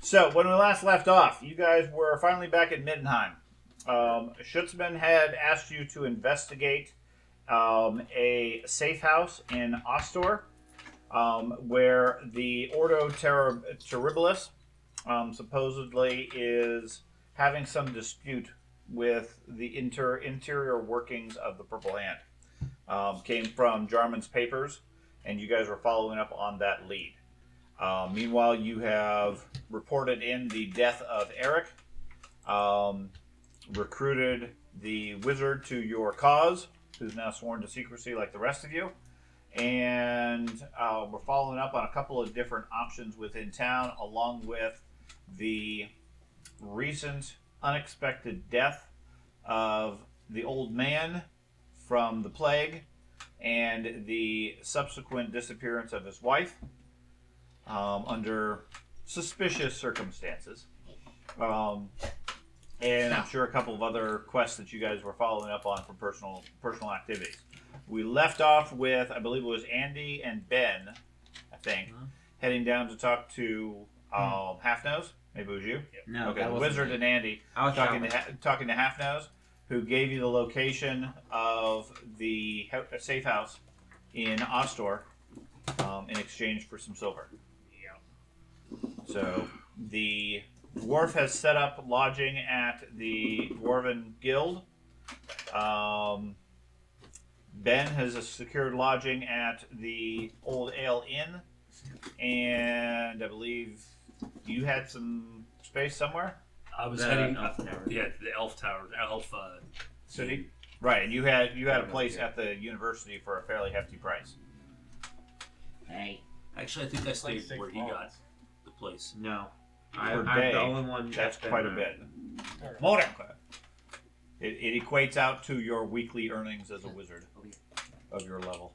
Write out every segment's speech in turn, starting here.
So, when we last left off, you guys were finally back at Middenheim. Schutzman had asked you to investigate a safe house in Ostor, where the Ordo Terribilis supposedly is having some dispute with the interior workings of the Purple Hand. Came from Jarman's papers, and you guys were following up on that lead. Meanwhile, you have reported in the death of Eric, recruited the wizard to your cause, who's now sworn to secrecy like the rest of you, and we're following up on a couple of different options within town, along with the recent unexpected death of the old man from the plague and the subsequent disappearance of his wife under suspicious circumstances. And I'm sure a couple of other quests that you guys were following up on for personal activities. We left off with, I believe it was Andy and Ben, I think, heading down to talk to Half Nose. Maybe it was you? No, okay, the wizard and Andy talking to Half Nose, who gave you the location of the safe house in Ostor in exchange for some silver. So the dwarf has set up lodging at the Dwarven Guild. Ben has secured lodging at the Old Ale Inn, and I believe you had some space somewhere. I was heading up, the Elf Tower, City. Right, and you had a place at the university for a fairly hefty price. Hey. Actually, I think I stayed where he got the place. No. Per I'm day, the only one that's quite a bit. More. It equates out to your weekly earnings as a wizard of your level.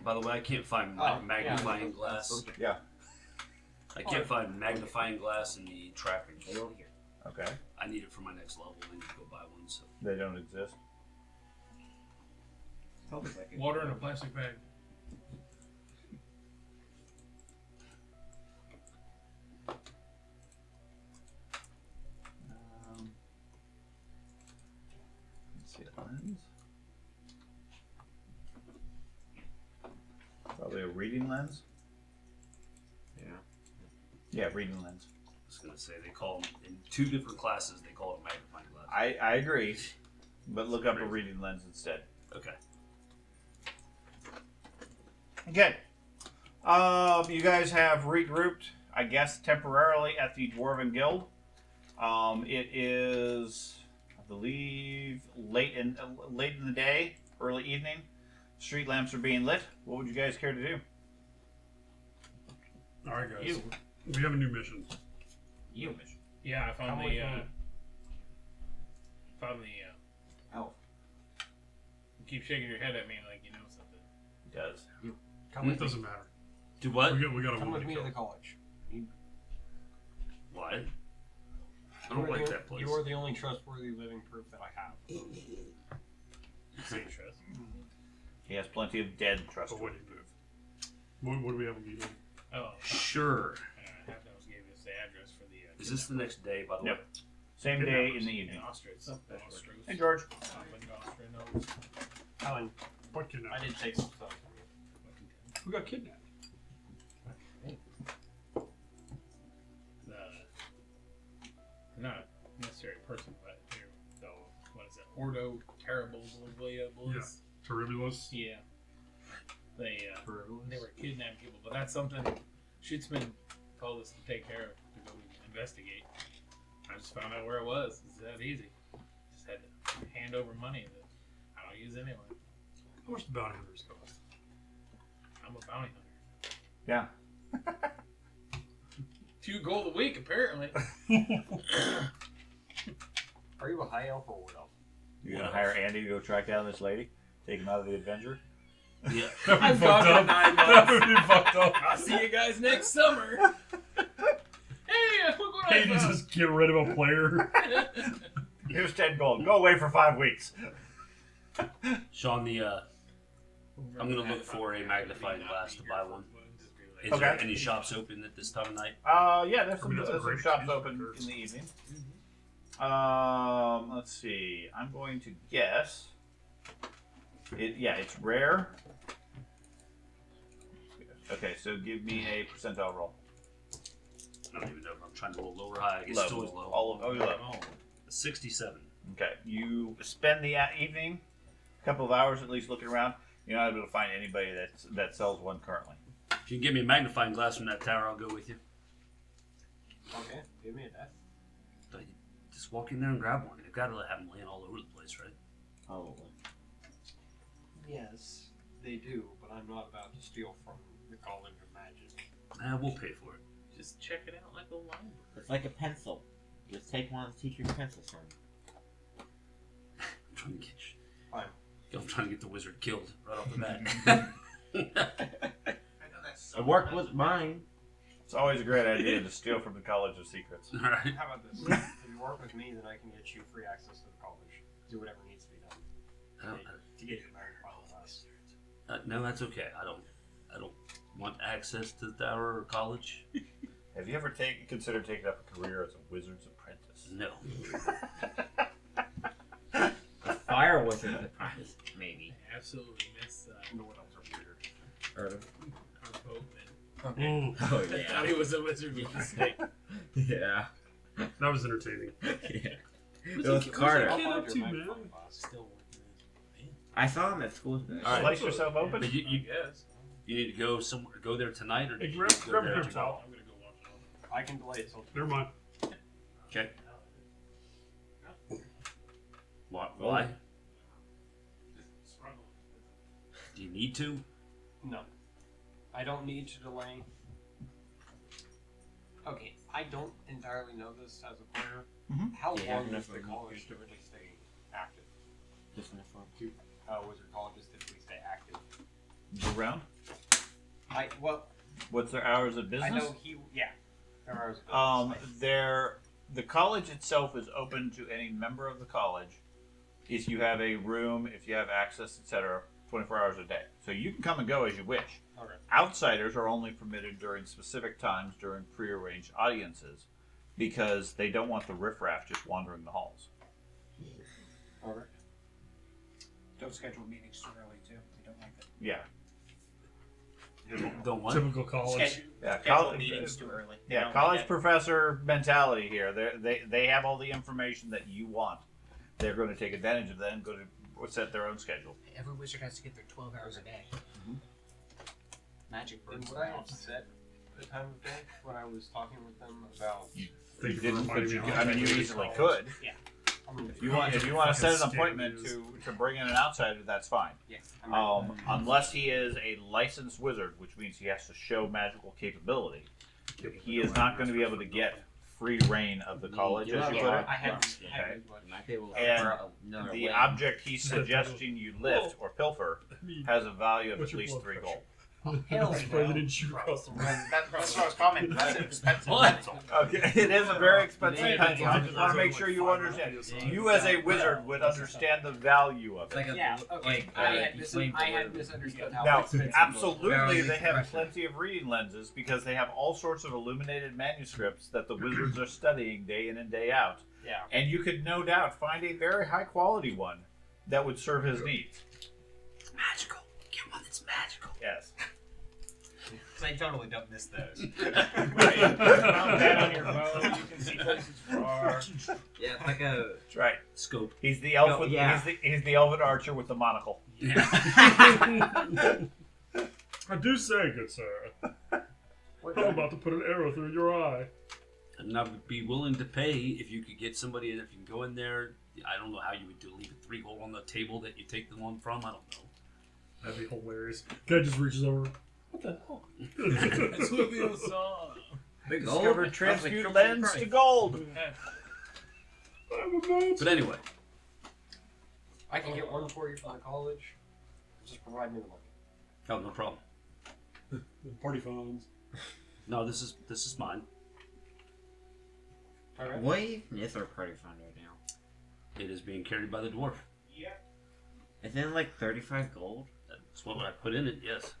By the way, I can't find magnifying glass. Yeah. I can't find magnifying glass in the trapping. Okay. I need it for my next level. I need to go buy one. So they don't exist. Water in a plastic bag. Let's see, lens. Probably a reading lens. Yeah, reading lens. I was going to say, they call them, in two different classes, they call it magnifying glass. I agree, but look up a reading lens instead. Okay. Okay. You guys have regrouped, I guess, temporarily at the Dwarven Guild. It is, I believe, late in the day, early evening. Street lamps are being lit. What would you guys care to do? All right, guys. We have a new mission. Mission. Yeah, I found elf. You keep shaking your head at me like you know something. It does. It doesn't matter. Do what? We got a Come woman with me to to the kill. college. What? I don't like that place. You are the only trustworthy living proof that I have. Same trust. He has plenty of dead But trustworthy. what do we have in Gallagher? Oh, Sure. Half-Nose gave us the address for the. Is this the next day, by the way? Yep. Same day in the evening. Hey, George. Alan, What kidnapped? I did take some stuff from you. Who got kidnapped? Not necessarily a person, but here, so what is it? Ordo Terrible Boys. Terribilis? Yeah. They were kidnapping people, but that's something Schutzman told us to take care of, to go investigate. I just found out where it was. It's that easy. Just had to hand over money that I don't use anyway. How much do bounty hunters cost? I'm a bounty hunter. Yeah. 2 gold a week, apparently. Are you a high elf or wood elf? You gonna hire Andy to go track down this lady? Take him out of the adventure? Yeah. I'm fucked gone up. for 9 That months. would be fucked up. I'll see you guys next summer. Hey, look what Hey, I you found. just get rid of a player. Here's 10 gold. Go away for 5 weeks. Sean, I'm going to look for a magnifying glass to buy one. Is Okay. there any shops open at this time of night? Yeah, there's some, that's a there's some great shops excuse open for in the evening. Let's see. I'm going to guess. It's rare. Okay, so give me a percentile roll. I don't even know if I'm trying to roll low or high. I guess Low. it's always low. You're low. 67. Okay, you spend the evening, a couple of hours at least looking around. You're not able to find anybody that sells one currently. If you can give me a magnifying glass from that tower, I'll go with you. Okay, give me a death. Just walk in there and grab one. They've got to have them laying all over the place, right? Probably. Yes, they do, but I'm not about to steal from the College of Magic. We'll pay for it. Just check it out like a library. It's like a pencil. Just take one of the teacher's pencils from him. I'm trying to get Fine. I'm trying to get the wizard killed right off the bat. It worked with mine. It's always a great idea to steal from the College of Secrets. All right. How about this? If you work with me, then I can get you free access to the college. Do whatever needs to be done to get you married with us. No, that's okay. I don't want access to the tower or college. Have you ever considered taking up a career as a wizard's apprentice? No. A fire wizard apprentice, maybe. I absolutely miss No one else are weird. Heard of our boatman. Mm, Oh, I thought he was a wizard with a snake. yeah. that was entertaining. Yeah. What's It was he- Carter. I'll Get find up your to, magnifying man. glass. Still working as I saw him at school today. All right. Slice yourself open. But you Yes. need to go somewhere. Go there tonight, or Hey, do you grab need to go grab there your tomorrow? towel. I'm gonna go watch it all. I can delay it till Never mind. Okay. Why? Do you need to? No. I don't need to delay. Okay, I don't entirely know this as a player. Mhm. How Yeah, long no does the problem. college typically stay active? Just in the front. Wizard colleges typically stay active. Around. What's their hours of business? I know there are The college itself is open to any member of the college if you have a room, if you have access, etc., 24 hours a day. So you can come and go as you wish. Okay. Outsiders are only permitted during specific times during prearranged audiences because they don't want the riffraff just wandering the halls. Alright. Don't schedule meetings too early, too. We don't like that. Yeah. Don't what? Typical college. Schedule meetings too early. They don't College like professor mentality here. They have all the information that you want. They're going to take advantage of that and go to set their own schedule. that. Every wizard has to get their 12 hours a day. Magic And birds. what I had said the time of day when I was talking with them about Thank You you for didn't, but reminding you, me. I mean, you easily could. If you want to set an Fucking appointment scam to bring in an outsider, that's fine. yeah, Unless he is a licensed wizard, which means he has to show magical capability. He is not going to be able to get free reign of the college, as you put it. I had Okay. Might be able to And figure out another The way. object he's suggesting you lift or pilfer I mean, has a value of what's at your least blood 3 pressure? gold. Hell That's no. why they didn't shoot across the room. That's what I was commenting. That's an expensive What? pencil. Okay, it is a very expensive Yeah, pencil. I just want to make sure you understand. You, as a wizard, would understand the value of It's it. like a, Yeah, okay. like, I you had misunderstood how Now, expensive absolutely, Value they have expression. plenty of reading lenses because they have all sorts of illuminated manuscripts that the wizards are studying day in and day out. yeah. And you could no doubt find a very high quality one that would serve his needs. Magical. Get one that's magical. Yes. I totally don't miss those. Right. Mount that on your bow. You can see places far. yeah, it's like a. That's right. Scope. He's the elf. With, yeah. he's the elven archer with the monocle. I do say, good sir, I'm about to put an arrow through your eye. And I would be willing to pay if you could get somebody, if you can go in there. I don't know how you would do. Leave a 3 gold on the table that you take the one from. I don't know. That'd be hilarious. Guy just reaches over. What the hell? That's what we all saw. Big Discovered transmute lens to gold. I'm a man. But anyway, I can get one for you from the college. Just provide me the money. oh, no problem. Party funds. No, this is mine. Alright. What even is our party fund right now? It is being carried by the dwarf. Isn't it like 35 gold? That's what I put in it. Yes.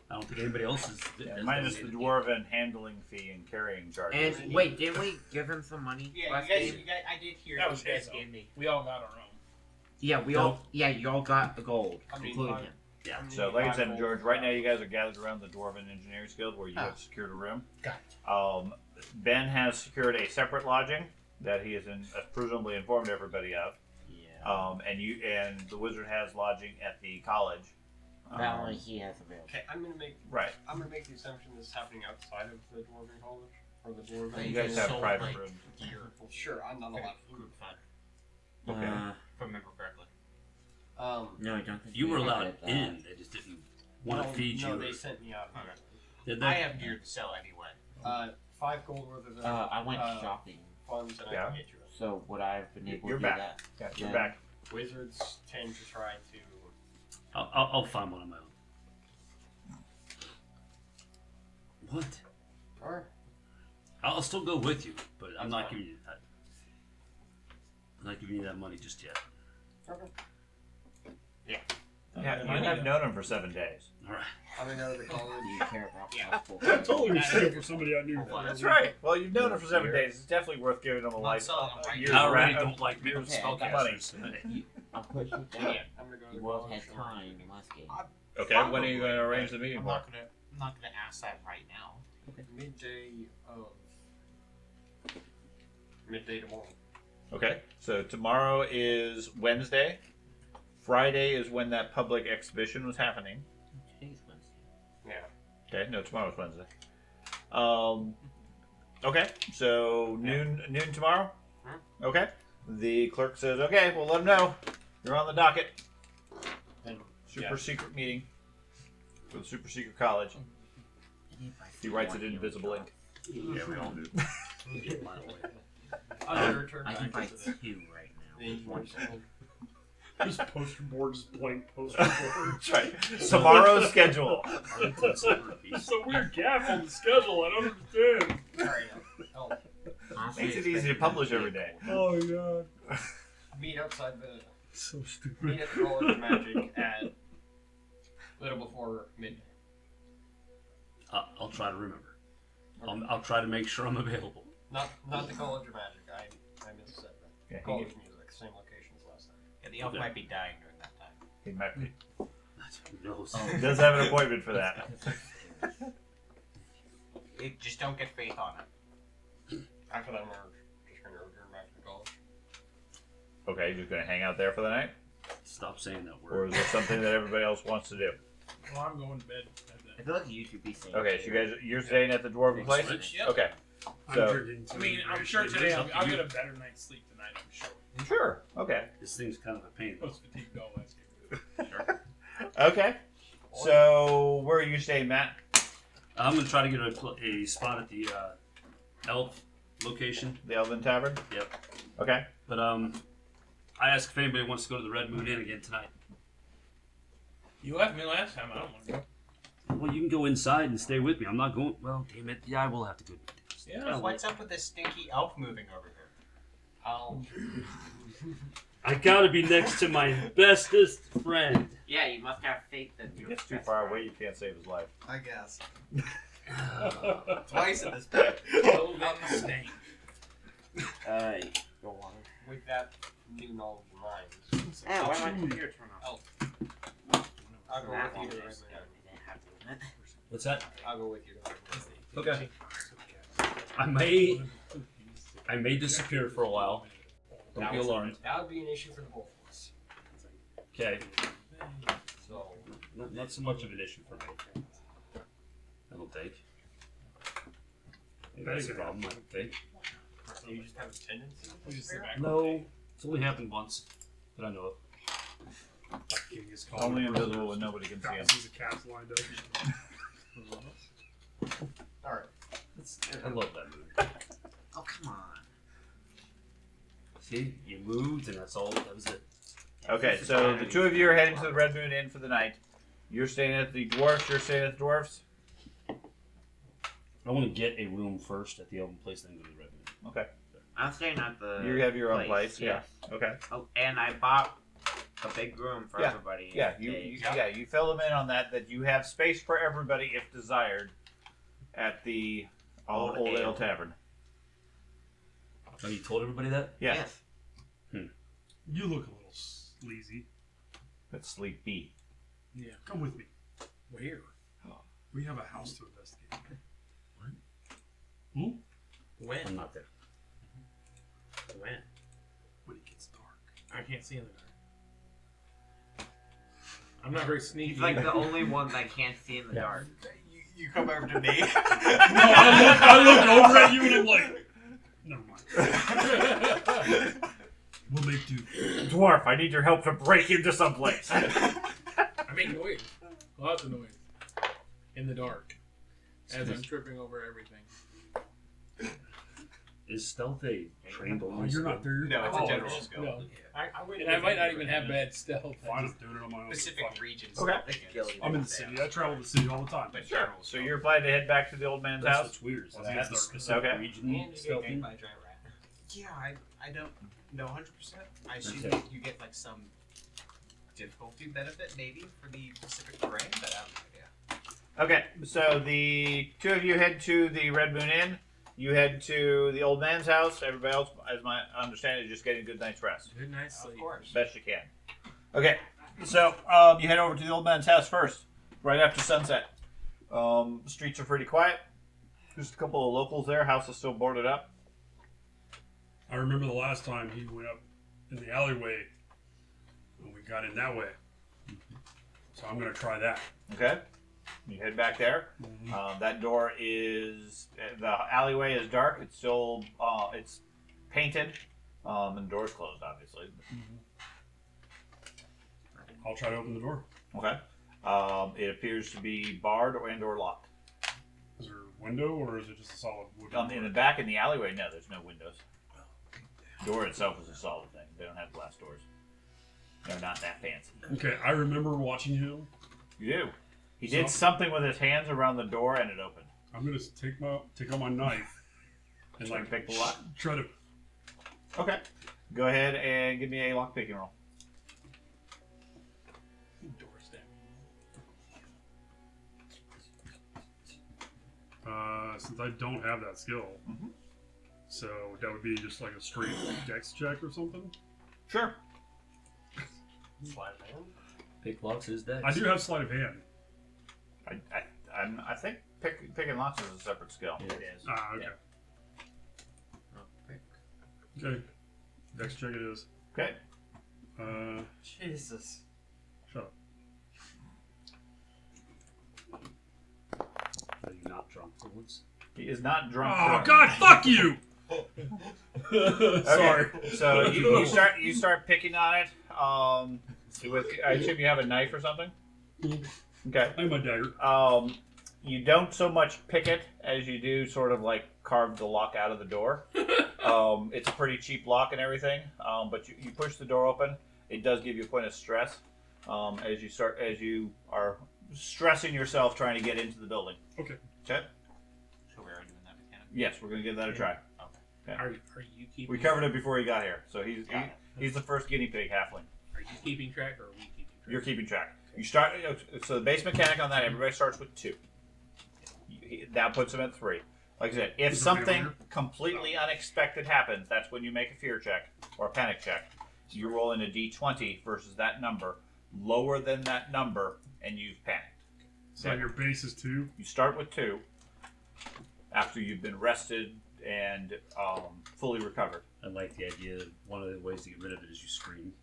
I don't think anybody else is. Yeah, minus the dwarven handling fee and carrying charges. And wait, didn't we give him some money Yeah, last you guys, game? I did hear That you was guys his, gave me. We all got our own. Yeah, you all got the gold, I mean, including fine. him. Yeah. So, like I said, George, right now you guys are gathered around the Dwarven Engineers Guild where you have secured a room. Got Ben has secured a separate lodging that he has presumably informed everybody of. Yeah. And the wizard has lodging at the college. That one he has available. Okay, I'm gonna make the assumption this is happening outside of the Dwarven College or the Dwarven. You guys have sold, private like, rooms. gear. Sure, I'm not allowed. Group fun, Okay. if I remember correctly. No, I don't think You we were ever allowed did that. in. They just didn't want to feed you. No, they sent me out. Okay. Did they? I have gear to sell anyway. 5 gold worth of I went shopping, funds, and I Yeah. can get you it. so would I have been able You're to back. do that? Yeah, you're Yeah. back. Wizards tend to try to. I'll find one on my own. What? Alright. I'll still go with you, but I'm not giving you that. I'm not giving you that money just yet. Okay. Yeah, you have known him for 7 days. All right. Coming out of the college. Do you care about Yeah. possible? I totally would steal for somebody I knew. That's right. Well, you've known him for 7 days. It's definitely worth giving him a Not selling them right year's I already ra- don't like year's Okay, I got spellcasters. I'll push you down. Yeah, I'm gonna go to You the both college. had time last game. Okay, when are you going to arrange the meeting I'm for? not gonna ask that right now. Midday tomorrow. Okay, so tomorrow is Wednesday. Friday is when that public exhibition was happening. Today's Wednesday. Yeah. Okay, no, tomorrow's Wednesday. Okay, so noon tomorrow. Okay, the clerk says, "Okay, we'll let him know you're on the docket." Super secret meeting for the super secret college. He writes it in invisible ink. Yeah, we all do. Get mine away. I'm gonna return I can back buy to the 2 right now. engineers guild. This poster board is blank poster board. That's right. Tomorrow's schedule. It's a weird gap on the schedule. I don't understand. Alright. Oh, Honestly, Makes it it's easy to better publish than every day. Oh god. meet outside the. So Meet stupid. at the College of Magic at a little before midday. I'll try to remember. I'll try to make sure I'm available. Not the College of Magic. I missaid that. Yeah, College of Music, same location as last time. Yeah, the elf Okay. might be dying during that time. He might be. Who knows? He does have an appointment for that. Just don't get faith on it. After that, we're just gonna return back to the college. Okay, you're just going to hang out there for the night? Stop saying that Or word. is there something that everybody else wants to do? Well, I'm going to bed. I feel like you should be saying. Okay, so you're staying at the Dwarven place? Yep. Okay. I'm So, drinking I mean, I'm sure today I'll get a better night's sleep tonight. I'm sure. sure. Okay. This thing's kind of a pain. Post fatigue all last game. Okay. So, where are you staying, Matt? I'm gonna try to get a spot at the elf location. The Elven Tavern? Yep. Okay. But I asked if anybody wants to go to the Red Moon Inn again tonight. You left me last time. I don't want to go. Well, you can go inside and stay with me. I'm not going. Well, damn it. Yeah, I will have to go. Yeah. What's up with this stinky elf moving over here? I'll. I gotta be next to my bestest friend. Yeah, you must have faith that If he gets too far away, you can't save his life. I guess. Twice in this bed. Oh, that stain. Go on. With that new knowledge in mind, Yeah, why am I computer turn off? I'll go That with one you to is- Red I didn't have to admit. What's that? I'll go with you to Red Moon. Okay. I may disappear for a while. Don't be alarmed. That would be an issue for the both of us. Okay. So. Not so much of an issue for me. I don't think. That's a problem. I don't think. Do you just have a tendency? We just sit back. No, it's only happened once that I know of. Only invisible when nobody can see him. Thousands of cats lined up. Alright. I love that movie. Oh, come on. See, you moved, and that's all. That was it. Okay, so the two of you are heading to the Red Moon Inn for the night. You're staying at the Dwarfs, you're staying at the Dwarfs? I want to get a room first at the Elven place, then go to the Red Moon. Okay. I'm staying at the. You have your own place, yeah. yes. Okay. Oh, and I bought A big room for Yeah. everybody. Yeah, if you they- you fill them in on that you have space for everybody if desired at the Old Ale Tavern. Oh, you told everybody that? Yeah. Yes. You look a little sleazy. But sleepy. Yeah. Come with me. Where? We have a house to investigate. When? I'm not there. When? When it gets dark. I can't see in the dark. I'm not very sneaky. He's like the only one that can't see in the dark. You come over to me. No, I look over at you and I'm like, never mind. We'll make do. Dwarf, I need your help to break into someplace. I make noise. Lots of noise. In the dark. As I'm tripping over everything. Is stealth a trained Oh, you're not there. No, it's a Oh, general skill. No. I would. And I might not even have bad stealth. Fine, I'm doing it on my own. Specific regions. Okay. I'm in the city. I travel the city all the time. But Sure. general So skill. you're planning to head back to the old man's That's house? what's weird. So Well, that's the that's specific okay. region And you get stealth ganked in? by a giant rat. Yeah, I don't know 100%. I assume Okay. you get like some difficulty benefit maybe for the Pacific terrain, but I have no idea. Okay, so the two of you head to the Red Moon Inn. You head to the old man's house. Everybody else, as my understanding, is just getting a good night's rest. Good night sleep. Of course. Best you can. Okay, so you head over to the old man's house first, right after sunset. The streets are pretty quiet. Just a couple of locals there. House is still boarded up. I remember the last time he went up in the alleyway and we got in that way. So I'm going to try that. Okay, you head back there. That door is the alleyway is dark. It's still it's painted, and the door's closed, obviously. I'll try to open the door. Okay, it appears to be barred or locked. Is there a window or is it just a solid wood? In the back in the alleyway, no, there's no windows. Door itself is a solid thing. They don't have glass doors. They're not that fancy. Okay, I remember watching him. You do. He did something with his hands around the door and it opened. I'm going to take out my knife and Try to pick the lock. try to. Okay. Go ahead and give me a lock picking roll. Doors down. Since I don't have that skill, so that would be just like a straight dex check or something. Sure. Slide of hand. Pick locks is dex. I do have sleight of hand. I think picking locks is a separate skill. Yeah. It is. Ah, okay. Oh, Okay. Dex check it is. Okay. Jesus. Shut up. Are you not drunk for once? He is not drunk. Oh drunk. God! Fuck you! Sorry. Okay. So you start picking on it. With I assume you have a knife or something. Okay. I have my dagger. You don't so much pick it as you do sort of like carve the lock out of the door. It's a pretty cheap lock and everything, but you push the door open. It does give you a point of stress as you are stressing yourself trying to get into the building. Okay. Okay. So we are doing that mechanic. Yes, we're gonna give that a try. Are you keeping? We covered it before he got here, so he's the first guinea pig halfling. Are you keeping track, or are we keeping track? You're keeping track. You start. So the base mechanic on that, everybody starts with 2. That puts him at 3. Like I said, if Is there something failure? completely unexpected happens, that's when you make a fear check or a panic check. You roll in a d20 versus that number. Lower than that number, and you've panicked. So your base is 2. You start with 2 after you've been rested and fully recovered. I like the idea. One of the ways to get rid of it is you scream.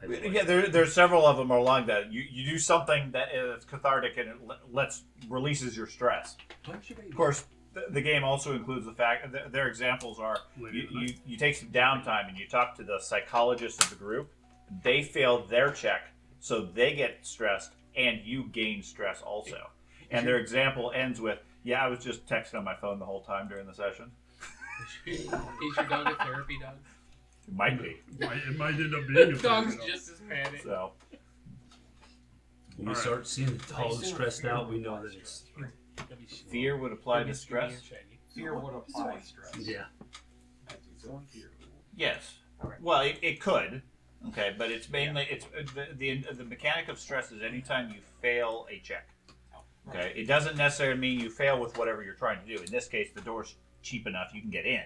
I just like Yeah, it. there's several of them along that. You do something that is cathartic and it releases your stress. Of course, the game also includes the fact that their examples are you take some downtime and you talk to the psychologist of the group. They fail their check, so they get stressed and you gain stress also. And their example ends with, "Yeah, I was just texting on my phone the whole time during the session." Is your dog a therapy dog? It might be. It might end up being a Dog's thing, just as panicked. So When we start seeing the dog stressed out, we know that it's fear would apply to stress. Fear would apply stress. yeah. Yes. Well, it could. Okay, but it's mainly it's the mechanic of stress is anytime you fail a check. Okay, it doesn't necessarily mean you fail with whatever you're trying to do. In this case, the door's cheap enough you can get in,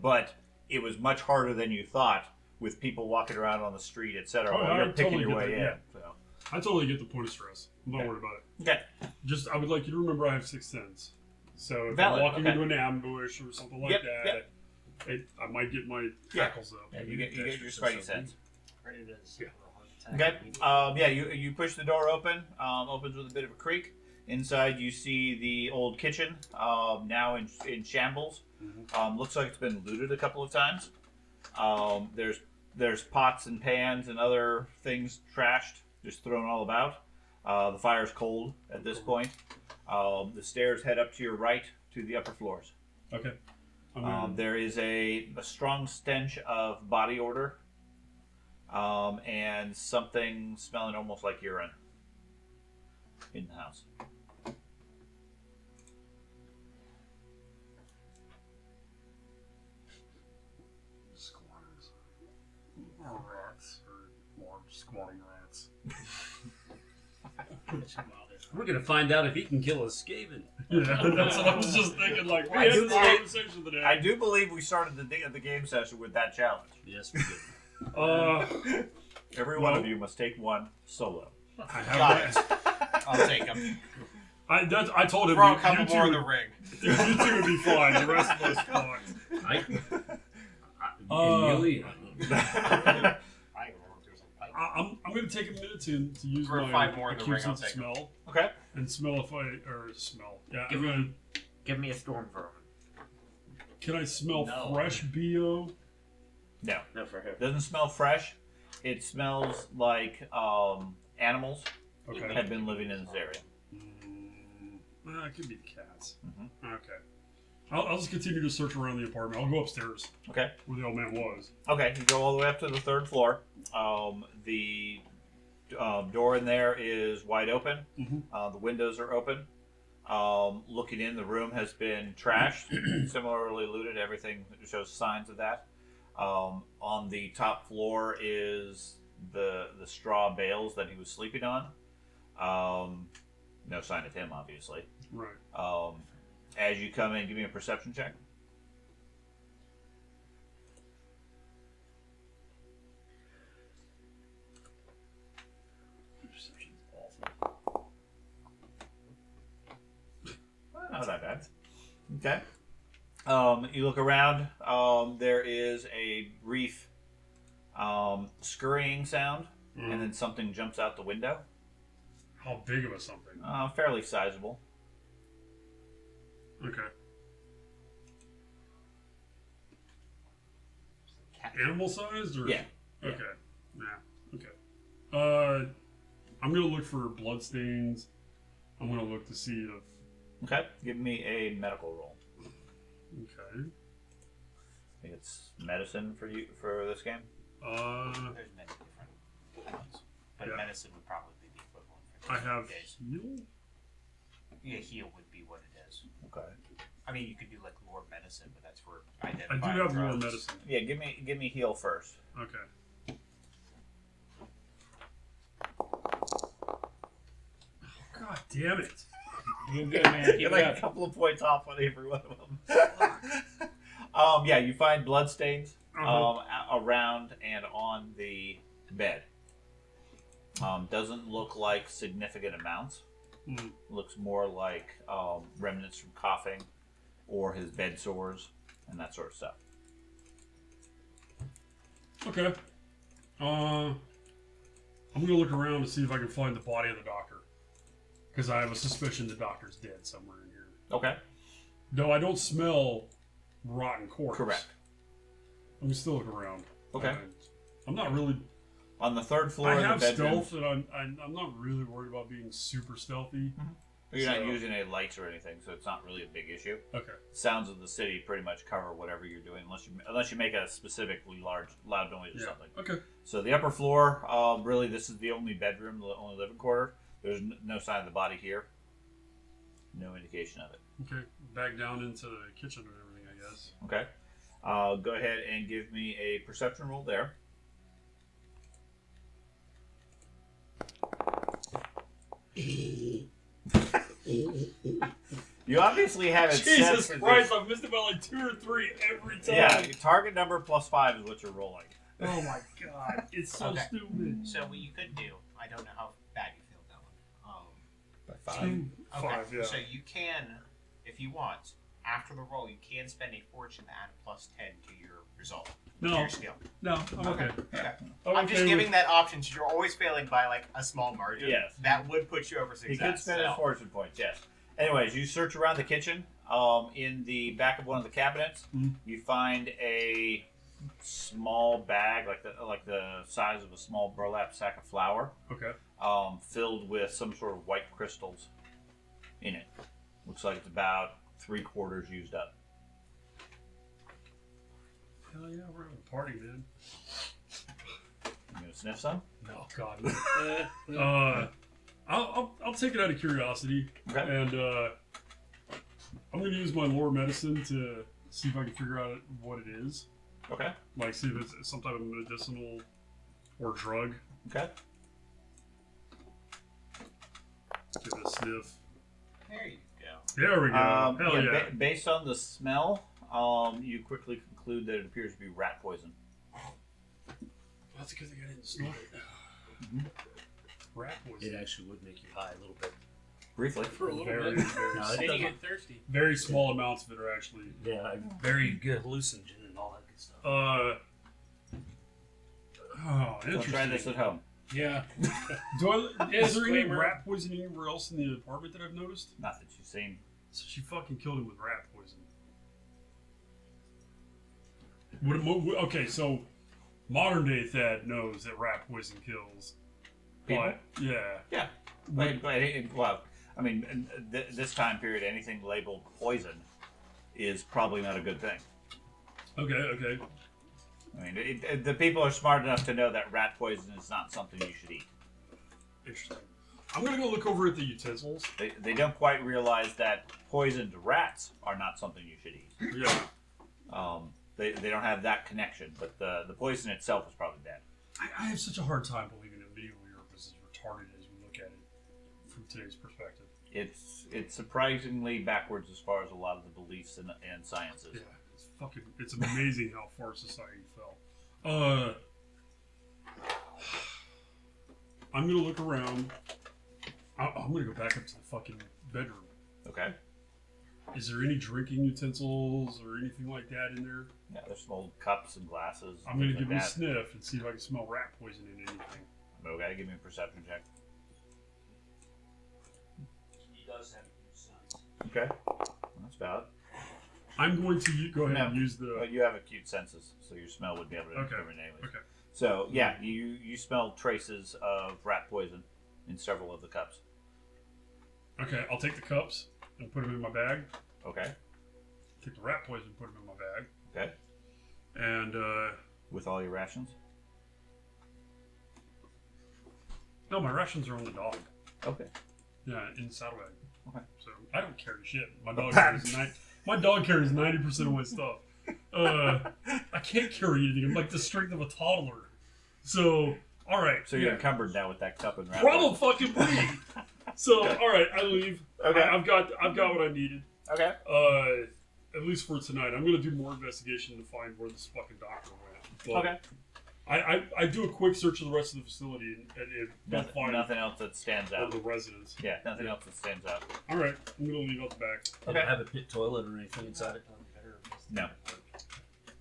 but it was much harder than you thought with people walking around on the street, etc. Oh, while I you're picking totally your get way that, in. yeah. So. I totally get the point of stress. I'm not worried about it. Okay. Just, I would like you to remember I have 6 cents. So if Valid, I'm walking okay. into an ambush or something like that, I might get my tackles up. Yeah, you get your spidey sense. Ready to Yeah. Okay. You push the door open. Opens with a bit of a creak. Inside, you see the old kitchen, now in shambles. Looks like it's been looted a couple of times. There's pots and pans and other things trashed, just thrown all about. The fire's cold at this point. The stairs head up to your right to the upper floors. Okay. There is a strong stench of body odor, and something smelling almost like urine in the house. Squatters. Or rats. Or more squatting rats. We're gonna find out if he can kill a Skaven. Yeah, that's what I was just thinking. Like, we I had do this believe- conversation today. I do believe we started the game session with that challenge. Yes, we did. Every one of you must take one solo. I have that. I'll take them. I told him Throw a you couple two more in would- the ring. You two would be fine. The rest of us fucked. Immediately. I'm going to take a minute to use Throw my 5 more in the ring, acute I'll sense of take 'em. smell Okay. and smell if I smell. Yeah, Give I'm me- going Give me a storm vermin. to. Can I smell No. fresh BO? No, No, for him. doesn't smell fresh. It smells like animals Okay. had been living in this area. It could be the cats. Mhm. Okay. I'll just continue to search around the apartment. I'll go upstairs Okay. where the old man was. Okay, you go all the way up to the 3rd floor. The door in there is wide open. Mhm. The windows are open. Looking in, the room has been trashed, similarly looted. Everything shows signs of that. On the top floor is the straw bales that he was sleeping on. No sign of him, obviously. Right. As you come in, give me a perception check. Perception's awful. Well, not that bad. Okay. You look around. There is a brief scurrying sound, and then something jumps out the window. How big of a something? Fairly sizable. Okay. Animal sized or? Yeah. Okay. Yeah. Okay. I'm gonna look for blood stains. I'm gonna look to see if. Okay. Give me a medical roll. Okay. I think it's medicine for you for this game. There's many different ones. But Yeah. medicine would probably be the equivalent for I these have days. heal. Yeah, heal would be what it is. Okay. I mean, you could do like lore medicine, but that's for I identifying do have more drugs. medicine. Yeah. Give me heal first. Okay. God damn it! Doing good, man. Keep You're it like up. a couple of points off on every one of them. Yeah, you find bloodstains around and on the bed. Doesn't look like significant amounts. Looks more like remnants from coughing or his bed sores and that sort of stuff. Okay. I'm gonna look around to see if I can find the body of the doctor, because I have a suspicion the doctor's dead somewhere in here. Okay. Though I don't smell rotten corpse. Correct. Let me still look around. Okay. I'm not really. On the 3rd floor I of the have bedroom, stealth, and I'm not really worried about being super stealthy. you're not So- using any lights or anything, so it's not really a big issue. Okay. Sounds of the city pretty much cover whatever you're doing, unless you make a specifically loud noise or Yeah. something. Okay. So the upper floor, really, this is the only bedroom, the only living quarter. There's no sign of the body here. No indication of it. Okay. Back down into the kitchen and everything, I guess. Okay. Go ahead and give me a perception roll there. You obviously have it set Jesus for Christ, this. I've missed about like 2 or 3 every time. Yeah, target number +5 is what you're rolling. Oh my god, it's so Okay. stupid. So what you could do, I don't know how bad you feel that one. By 5. 5, yeah. So you can, if you want, after the roll, you can spend a fortune to add a +10 to your result. To No, your skill. no, I'm okay. Okay. I'm I'm just okay giving with- that option since you're always failing by like a small margin. Yes. That would put you over He success. could spend his so. fortune points, yes. Anyways, you search around the kitchen. In the back of one of the cabinets, you find a small bag, like the size of a small burlap sack of flour, Okay. filled with some sort of white crystals in it. Looks like it's about 3/4 used up. Hell yeah, we're having a party, man. You gonna sniff some? No, God. I'll take it out of curiosity, Okay. and I'm gonna use my lore medicine to see if I can figure out what it is. Okay. Like, see if it's some type of medicinal or drug. Okay. Give it a sniff. There you go. There we go. Hell yeah. Based on the smell, you quickly conclude that it appears to be rat poison. That's because I didn't snort it. Rat poison. It actually would make you high a little bit. Briefly. For a little Very, bit. very, No, it Then you doesn't. get thirsty. very small amounts of it are actually. Yeah, very good hallucinogen and all that good stuff. Oh, Don't interesting. try this at home. Yeah. Is there any Disclaimer. rat poison anywhere else in the apartment that I've noticed? Not that you've seen. So she fucking killed him with rat poison. Okay, so modern day Thad knows that rat poison kills. People? But yeah, Yeah. Well, I mean, this time period, anything labeled poison is probably not a good thing. okay. I mean, the people are smart enough to know that rat poison is not something you should eat. Interesting. I'm gonna go look over at the utensils. They don't quite realize that poisoned rats are not something you should eat. Yeah. They don't have that connection, but the poison itself is probably bad. I have such a hard time believing that medieval Europe is as retarded as we look at it from today's perspective. It's surprisingly backwards as far as a lot of the beliefs and sciences. Yeah, it's amazing how far society fell. I'm gonna look around. I'm gonna go back up to the fucking bedroom. Okay. Is there any drinking utensils or anything like that in there? Yeah, there's some old cups and glasses. I'm gonna things give like it a that. sniff and see if I can smell rat poison in anything. Okay, give me a perception check. He does have good sense. Okay. That's valid. I'm going to go ahead and No. use the. But you have acute senses, so your smell would be able to Okay. determine it anyways. Okay. So yeah, you smell traces of rat poison in several of the cups. Okay, I'll take the cups and put them in my bag. Okay. Take the rat poison and put them in my bag. Okay. And With all your rations. no, my rations are on the dog. Okay. Yeah, in the saddlebag. Okay. So I don't carry shit. My dog carries 90% of my stuff. I can't carry anything. I'm like the strength of a toddler. So all right. So you're encumbered now with that cup and rat Problem poison. fucking me. So all right, I leave. Okay. I've got what I needed. Okay. At least for tonight. I'm gonna do more investigation to find where this fucking doctor went. But Okay. I do a quick search of the rest of the facility and don't find Nothing else that stands all out. the residents. Yeah, nothing else that stands out. All right, I'm gonna leave out the back. Did Okay. it have a pit toilet or anything inside it? No.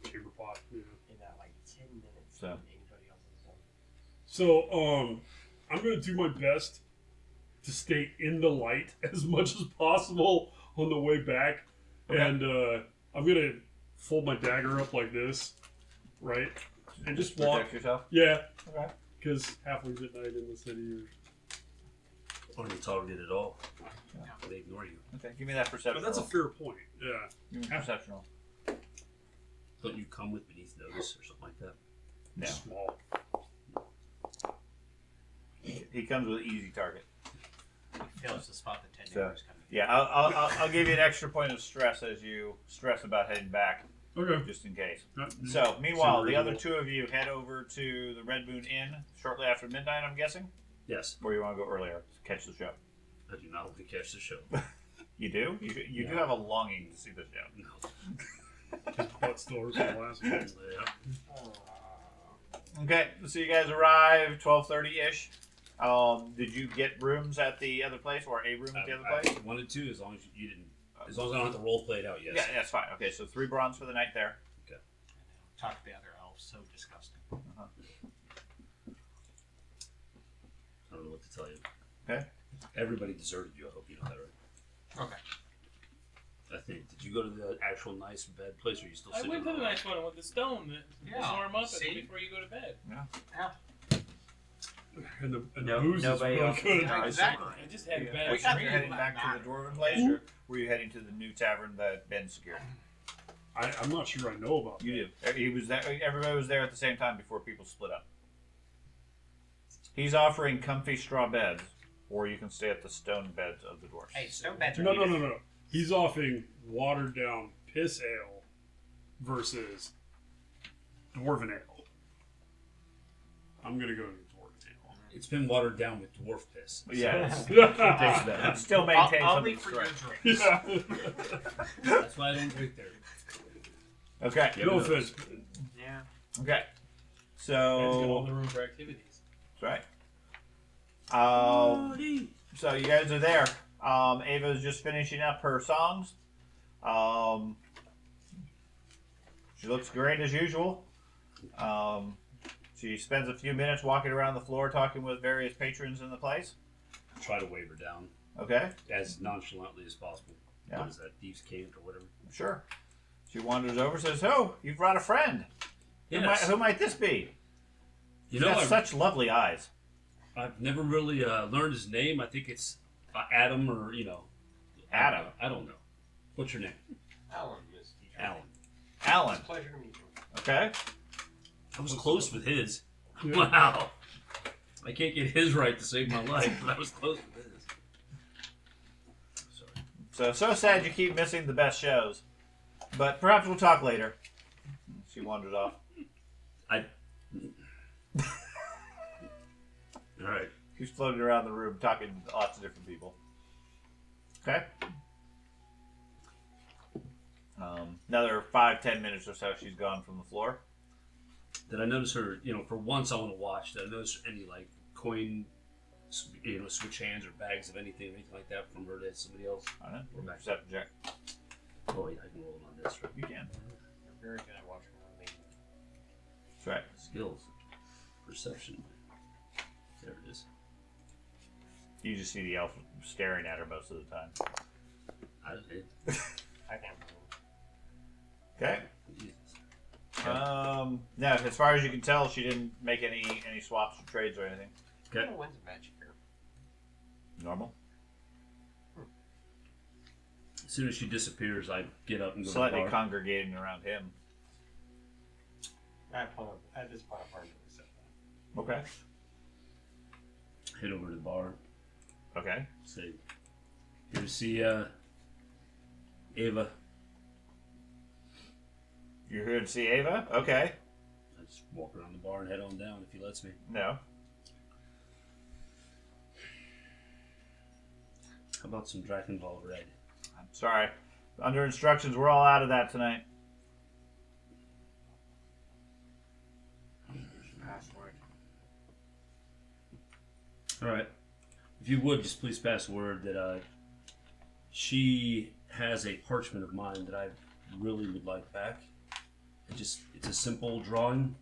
Chamber pot. Yeah. In that like 10 minutes. So. Anybody else is done. So I'm gonna do my best to stay in the light as much as possible on the way back, Okay. and I'm gonna fold my dagger up like this, right, and just walk. Protect yourself. Yeah, Okay. because halfway midnight in the city. Or you tolerate it all. They ignore you. Okay. Give me that perception. But that's a roll. fair point. Yeah. Give me a perception roll. Don't you come with beneath notice or something like that? No. Small. He comes with easy target. Fails to spot the 10 So, neighbors coming. Yeah, I'll give you an extra point of stress as you stress about heading back, Okay. just in case. That- So, meanwhile, seems the other reasonable. two of you head over to the Red Moon Inn shortly after midnight, I'm guessing? Yes. Or you want to go earlier to catch the show? I do not want to catch the show. You do? You do have a longing to see the show. No. His butt stores in the last one. Yeah. Okay, so you guys arrive 12:30-ish. Did you get rooms at the other place or a room at the other place? I wanted to, as long as you didn't. As long as I don't have to role play it out, yes. Yeah, that's fine. Okay, so 3 bronze for the night there. Talk to the other elves. So disgusting. I don't know what to tell you. Okay. Everybody deserted you. I hope you know that, right? Okay. I think. Did you go to the actual nice bed place, or are you still I sitting went to the around? nice one with the stone that Yeah, warm up see? before you go to bed. And the No- booze is nobody really else- good. Yeah, exactly. I just had Were bad you dreams. heading back to the dwarven place, or were you heading to the new tavern that Ben secured? I'm not sure I know about You did. He was there. Everybody was there at the same time before people split up. He's offering comfy straw beds, or you can stay at the stone beds of the dwarves. Hey, stone beds are No. needed. He's offering watered down piss ale versus dwarven ale. I'm gonna go to dwarven ale. It's been watered down with dwarf piss. Yes. Yeah. Still maintain I'll something leave for your strong. drinks. That's why I don't drink there. Okay. Yeah. No offense. Yeah. Okay. That's got all So the room for activities. that's right. So you guys are there. Ava's just finishing up her songs. She looks great as usual. She spends a few minutes walking around the floor talking with various patrons in the place. Try to wave her down Okay, as nonchalantly as possible. Yeah. What is that? Thieves' Cave or whatever. sure. She wanders over, says, "Oh, you've brought a friend. Yes. Who might this be? You She's know, got such lovely eyes." I've never really learned his name. I think it's Adam or, Adam. I don't know. What's your name? Alan, Miss Teacher. Alan. Alan. It's a pleasure to meet you. Okay. I was close with his. Yeah. Wow. I can't get his right to save my life, but I was close with his. Sorry. So sad you keep missing the best shows. But perhaps we'll talk later. She wanders off. All right. She's floating around the room talking to lots of different people. Okay. Another 5-10 minutes or so she's gone from the floor. Did I notice her, for once I want to watch, did I notice any, coin, switch hands or bags of anything like that from her to somebody else? I don't know. We're back. Perception check. Oh, yeah, I can roll it on this, right? You can. You're very good at watching on me. That's right. Skills. Perception. There it is. You just see the elf staring at her most of the time. I can't move. Okay. Jesus. Now, as far as you can tell, she didn't make any swaps or trades or anything. Okay. When's the magic here? Normal. As soon as she disappears, I get up and go Slightly to the bar. congregating around him. At this point, I've already accepted that. Okay. Head over to the bar. Okay. Say, here to see Ava. You're here to see Ava? Okay. I just walk around the bar and head on down if he lets me. No. How about some Drakenball Red? I'm sorry. Under instructions, we're all out of that tonight. Password. All right. If you would, just please pass word that she has a parchment of mine that I really would like back. It's a simple drawing.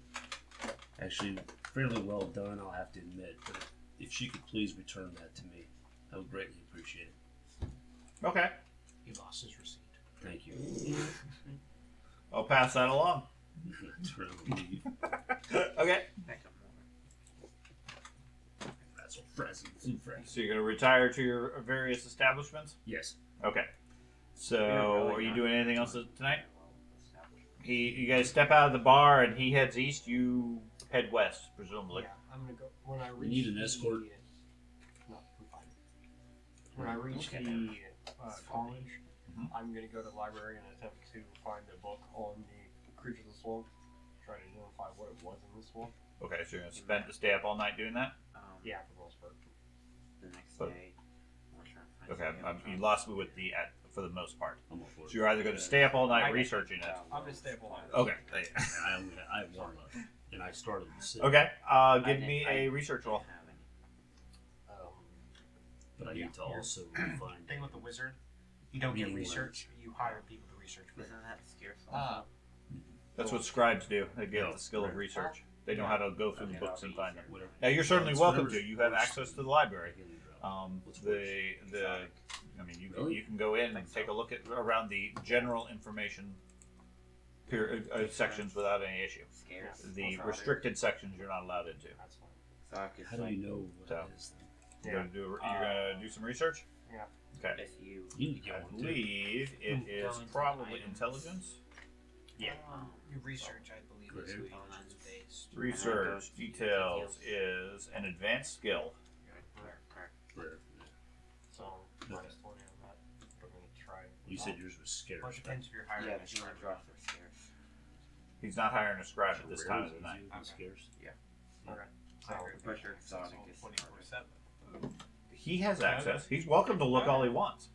Actually, fairly well done, I'll have to admit. But if she could please return that to me, I would greatly appreciate it. Okay. He lost his receipt. Thank you. I'll pass that along. That's really neat. Okay. That's a present. Food present. So you're going to retire to your various establishments? Yes. Okay. So, really are you not. doing anything else tonight? You guys step out of the bar and he heads east. You head west, presumably. Yeah, I'm gonna go when I You reach. need an escort? No, I'm fine. When I reach Okay. the college, Mhm. I'm gonna go to the library and attempt to find a book on the creatures of the swamp. Try to identify what it was in the swamp. Okay, so you're going to stay up all night doing that? Yeah, for the most part. The next But- day, we'll try and find Okay, something you else. lost me with the for the most part. I'm all for it. So you're either going to stay up all night researching it. I'm gonna stay up all night. Okay. I have one left, and I started the city. Okay. I Give didn't- me I a research roll. didn't have any. But I need to also find. Thing with the wizard, you don't get Meaning research. You hire people to research for you. Isn't that scarce? Ah. That's what scribes do. They get Oh, the skill of right. research. They know how to go through the Okay. books and find them. Whatever. Now you're certainly It's welcome whatever's to. You have worse access to the than library. getting in trouble. What's The worse? the I mean you Really? you can go in and take a look at around the general information sections without any issue. Scarce. The restricted sections you're not allowed into. That's fine. So I could How do like, you know what So. it is? Then? You're gonna do some research. Yeah. Okay. if you You need to I get one too. believe it is Intelligence probably items. intelligence. Yeah. Your research, I believe, is Good. intelligence based. Research details is an advanced skill. Rare. So minus 20 on that. We're gonna try. You said yours was scarce. Well, it depends if you're hiring yeah, a but you want scribe. to draw for scarce. He's not hiring a scribe So at this rare time is of the night. easier than scarce. Okay. So the pressure exotic is 24/7. He has access. He's welcome to look all he wants.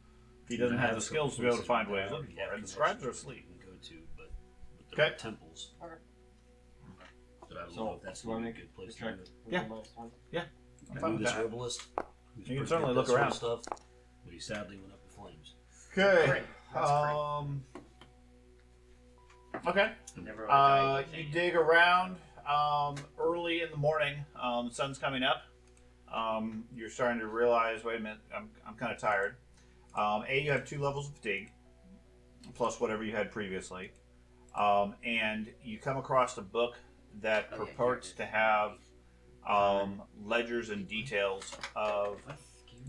He doesn't have the That's skills to be able to find what he's looking Yeah, for. And because scribes that's are what asleep. you can go to, but the Okay. temples. Okay. But I don't So, know if that's do I gonna be a make good place a to check do it. with Yeah. the minus 20? I'm I fine knew with this that. herbalist. He was can pretty certainly good at look that sort of around. Stuff, but he sadly went up in flames. Okay. Great. That's Okay. Never You dig around early in the morning. The sun's coming up. You're starting to realize, wait a minute, I'm kind of tired. You have 2 levels of fatigue, plus whatever you had previously. And you come across a book that Oh, yeah, purports here to have ledgers and details of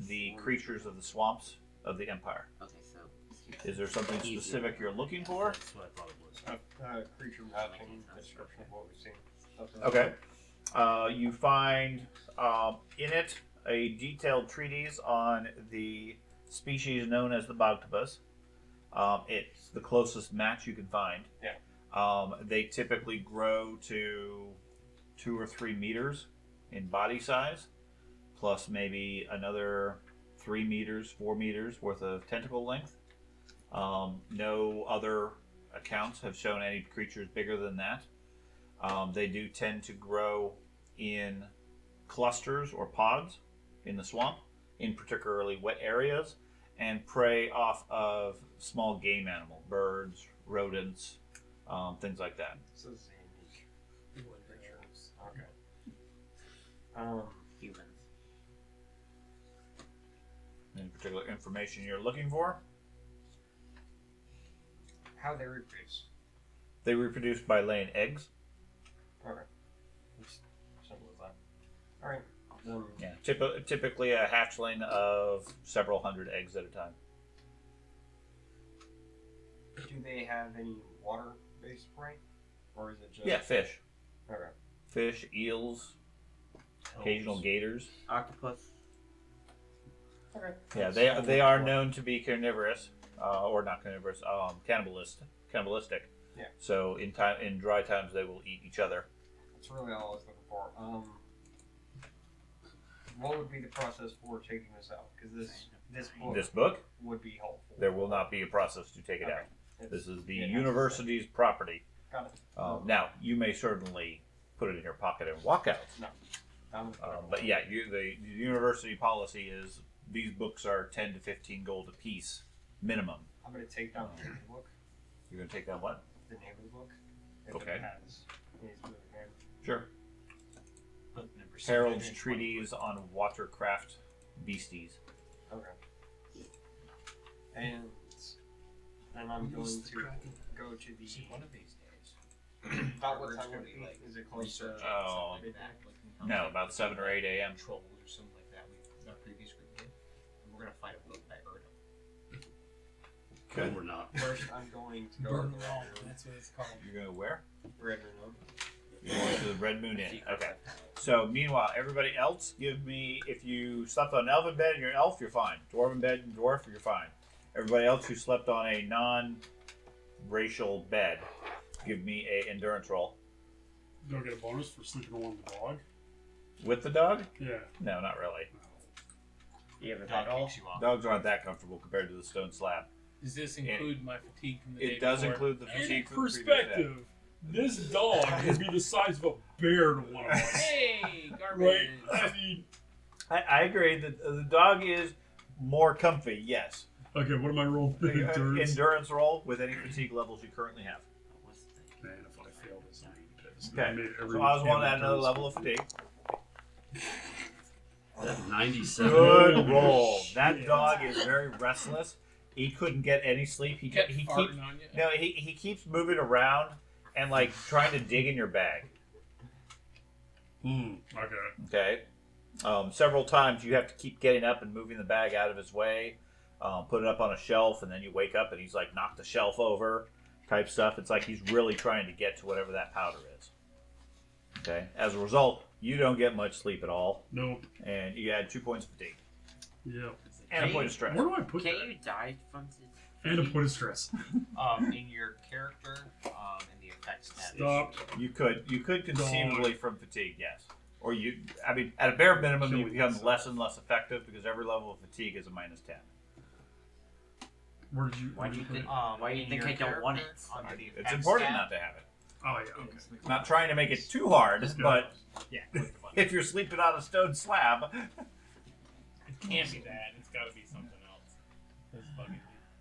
the creatures of the swamps of the Empire. Okay, so Is there something Easier. specific you're looking for? That's what I thought it was. Creature mapping, description of what we've seen. Stuff like Okay. You find in it a detailed treatise on the species known as the Bogtopus. It's the closest match you can find. Yeah. They typically grow to 2 or 3 meters in body size, plus maybe another 3 meters, 4 meters worth of tentacle length. No other accounts have shown any creatures bigger than that. They do tend to grow in clusters or pods in the swamp, in particularly wet areas, and prey off of small game animal, birds, rodents, things like that. So this is unique. Creatures. Okay. humans. Any particular information you're looking for? How they reproduce. They reproduce by laying eggs. Okay. Just simple as that. Alright. Then Yeah, typically a hatchling of several hundred eggs at a time. do they have any water-based prey? Or is it just... Yeah, fish, Okay. fish, eels, occasional gators. Octopus. Okay. Yeah, they are known to be carnivorous, or not carnivorous, cannibalistic. Yeah. So in dry times they will eat each other. That's really all I was looking for. What would be the process for taking this out? Because this book This book, would be helpful. there will not be a process to take it Okay. out. It's- This is the it has to university's property. stay. Got it. Now you may certainly put it in your pocket and walk out. But yeah, the university policy is these books are 10 to 15 gold a piece minimum. I'm going to take down the name of the book. You're gonna take that what? The name of the book. If Okay. It has his really name. Sure. Book number Harold's 720. treatise on watercraft beasties. Okay. And then I'm going Use the to Kraken. go to the. See, one of these days. About what We're time gonna would it be be? like Is it close to? researching Oh. something like that. Like, No, about 7 or 8 a.m. Trolls or something like that. Our previous group did. And we're gonna find a book by Erdem. No, we're not. First, I'm going to go Burn to it the all. Red Room. That's what it's called. You're gonna where? Red Room. You're going to the Red Moon Inn. Okay. So meanwhile, everybody else, give me, if you slept on an elven bed and you're an elf, you're fine. Dwarven bed and dwarf, you're fine. Everybody else who slept on a non-racial bed, give me a endurance roll. Do I get a bonus for sleeping along the dog? With the dog? Yeah. No, not really. You have a That dog? keeps you on. Dogs aren't that comfortable compared to the stone slab. Does this include my fatigue from the day It does before? include the In fatigue from the previous day. perspective, this dog would be the size of a bear to one of us. Hey, garbage. Right? I mean, I agree that the dog is more comfy, yes. okay, what am I rolling? Endurance? Endurance roll with any fatigue levels you currently have. Man, if I fail this, I'm gonna be pissed. Okay, I made every so I was wanting to add another endurance level of fatigue. That 97. Good roll. Shit. That dog is very restless. He couldn't get any sleep. He Kept keeps farting on you. no. He keeps moving around and like trying to dig in your bag. Okay. Okay. Several times you have to keep getting up and moving the bag out of his way. Put it up on a shelf, and then you wake up and he's like knock the shelf over, type stuff. It's like he's really trying to get to whatever that powder is. Okay. As a result, you don't get much sleep at all, Nope. and you add 2 points of fatigue Yeah. and a point of stress. Where do I put Can't that? you die from And a point of stress. In your character, in the effects tab. Stop. You could conceivably from fatigue, yes. Or I mean, at a bare minimum, you Killing become myself. less and less effective because every level of fatigue is a -10. Where did you? Why do you put think? it? Why do you in think your I don't want it? character, under the It's effects important tab, not to have it. Oh yeah. Okay. Not trying to make it too hard, Let's go. but Yeah, click the button. if you're sleeping on a stone slab, It can't be that. It's got to be something else. That's bugging me.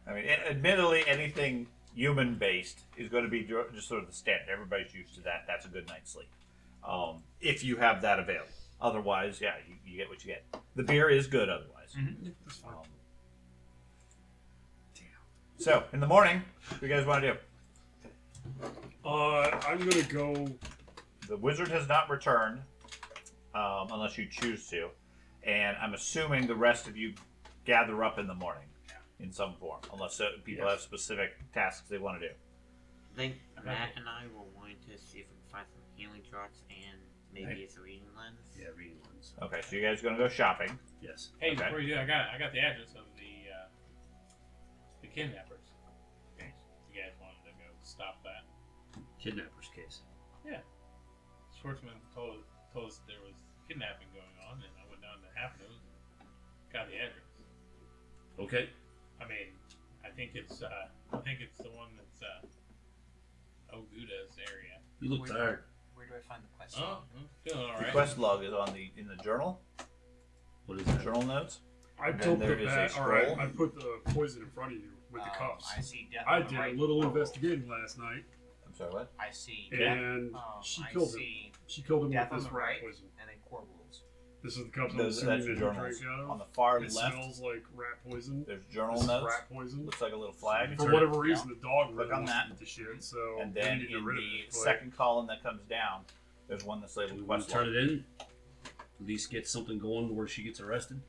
I mean, admittedly, anything human-based is going to be just sort of the standard. Everybody's used to that. That's a good night's sleep. If you have that available. Otherwise, yeah, you get what you get. The beer is good otherwise. That's fine. So, in the morning, what do you guys want to do? I'm gonna go. The wizard has not returned, unless you choose to. And I'm assuming the rest of you gather up in the morning in some form, unless people have specific tasks they want to do. I think Matt and I were wanting to see if we can find some healing drops and maybe it's a reading lens. Yeah, reading ones. Okay, so you guys are going to go shopping. Yes. Hey, Okay. before you do, I got the address of the kidnappers. You guys wanted to go stop that? Kidnapper's case. Schwartzman told us there was kidnapping going on, and I went down to Halfnose and got the address. Okay. I mean, I think it's the one that's Oguda's area. You look tired. Where do I find the quest? Oh, I'm feeling all The right. quest log is in the journal, What is that? journal notes. I Then took there the is a bat. All right. scroll. I put the poison in front of you with the cuffs. I see death I on the did right. a little investigating last night, I'm sorry, what? I see and she I killed him. see She killed him death with on this the rat right, poison. and then core rules. This is the cups I'm That's assuming that your you journals. drink out On of. the far It left, smells like rat poison. there's journal This is notes. rat poison. Looks like a little flag. For whatever reason, the dog Click really on wants that. to eat the shit, so And we then need to get in rid of the it. But second column that comes down, there's one that's We labeled want quest to turn log. it in. At least get something going where she gets arrested.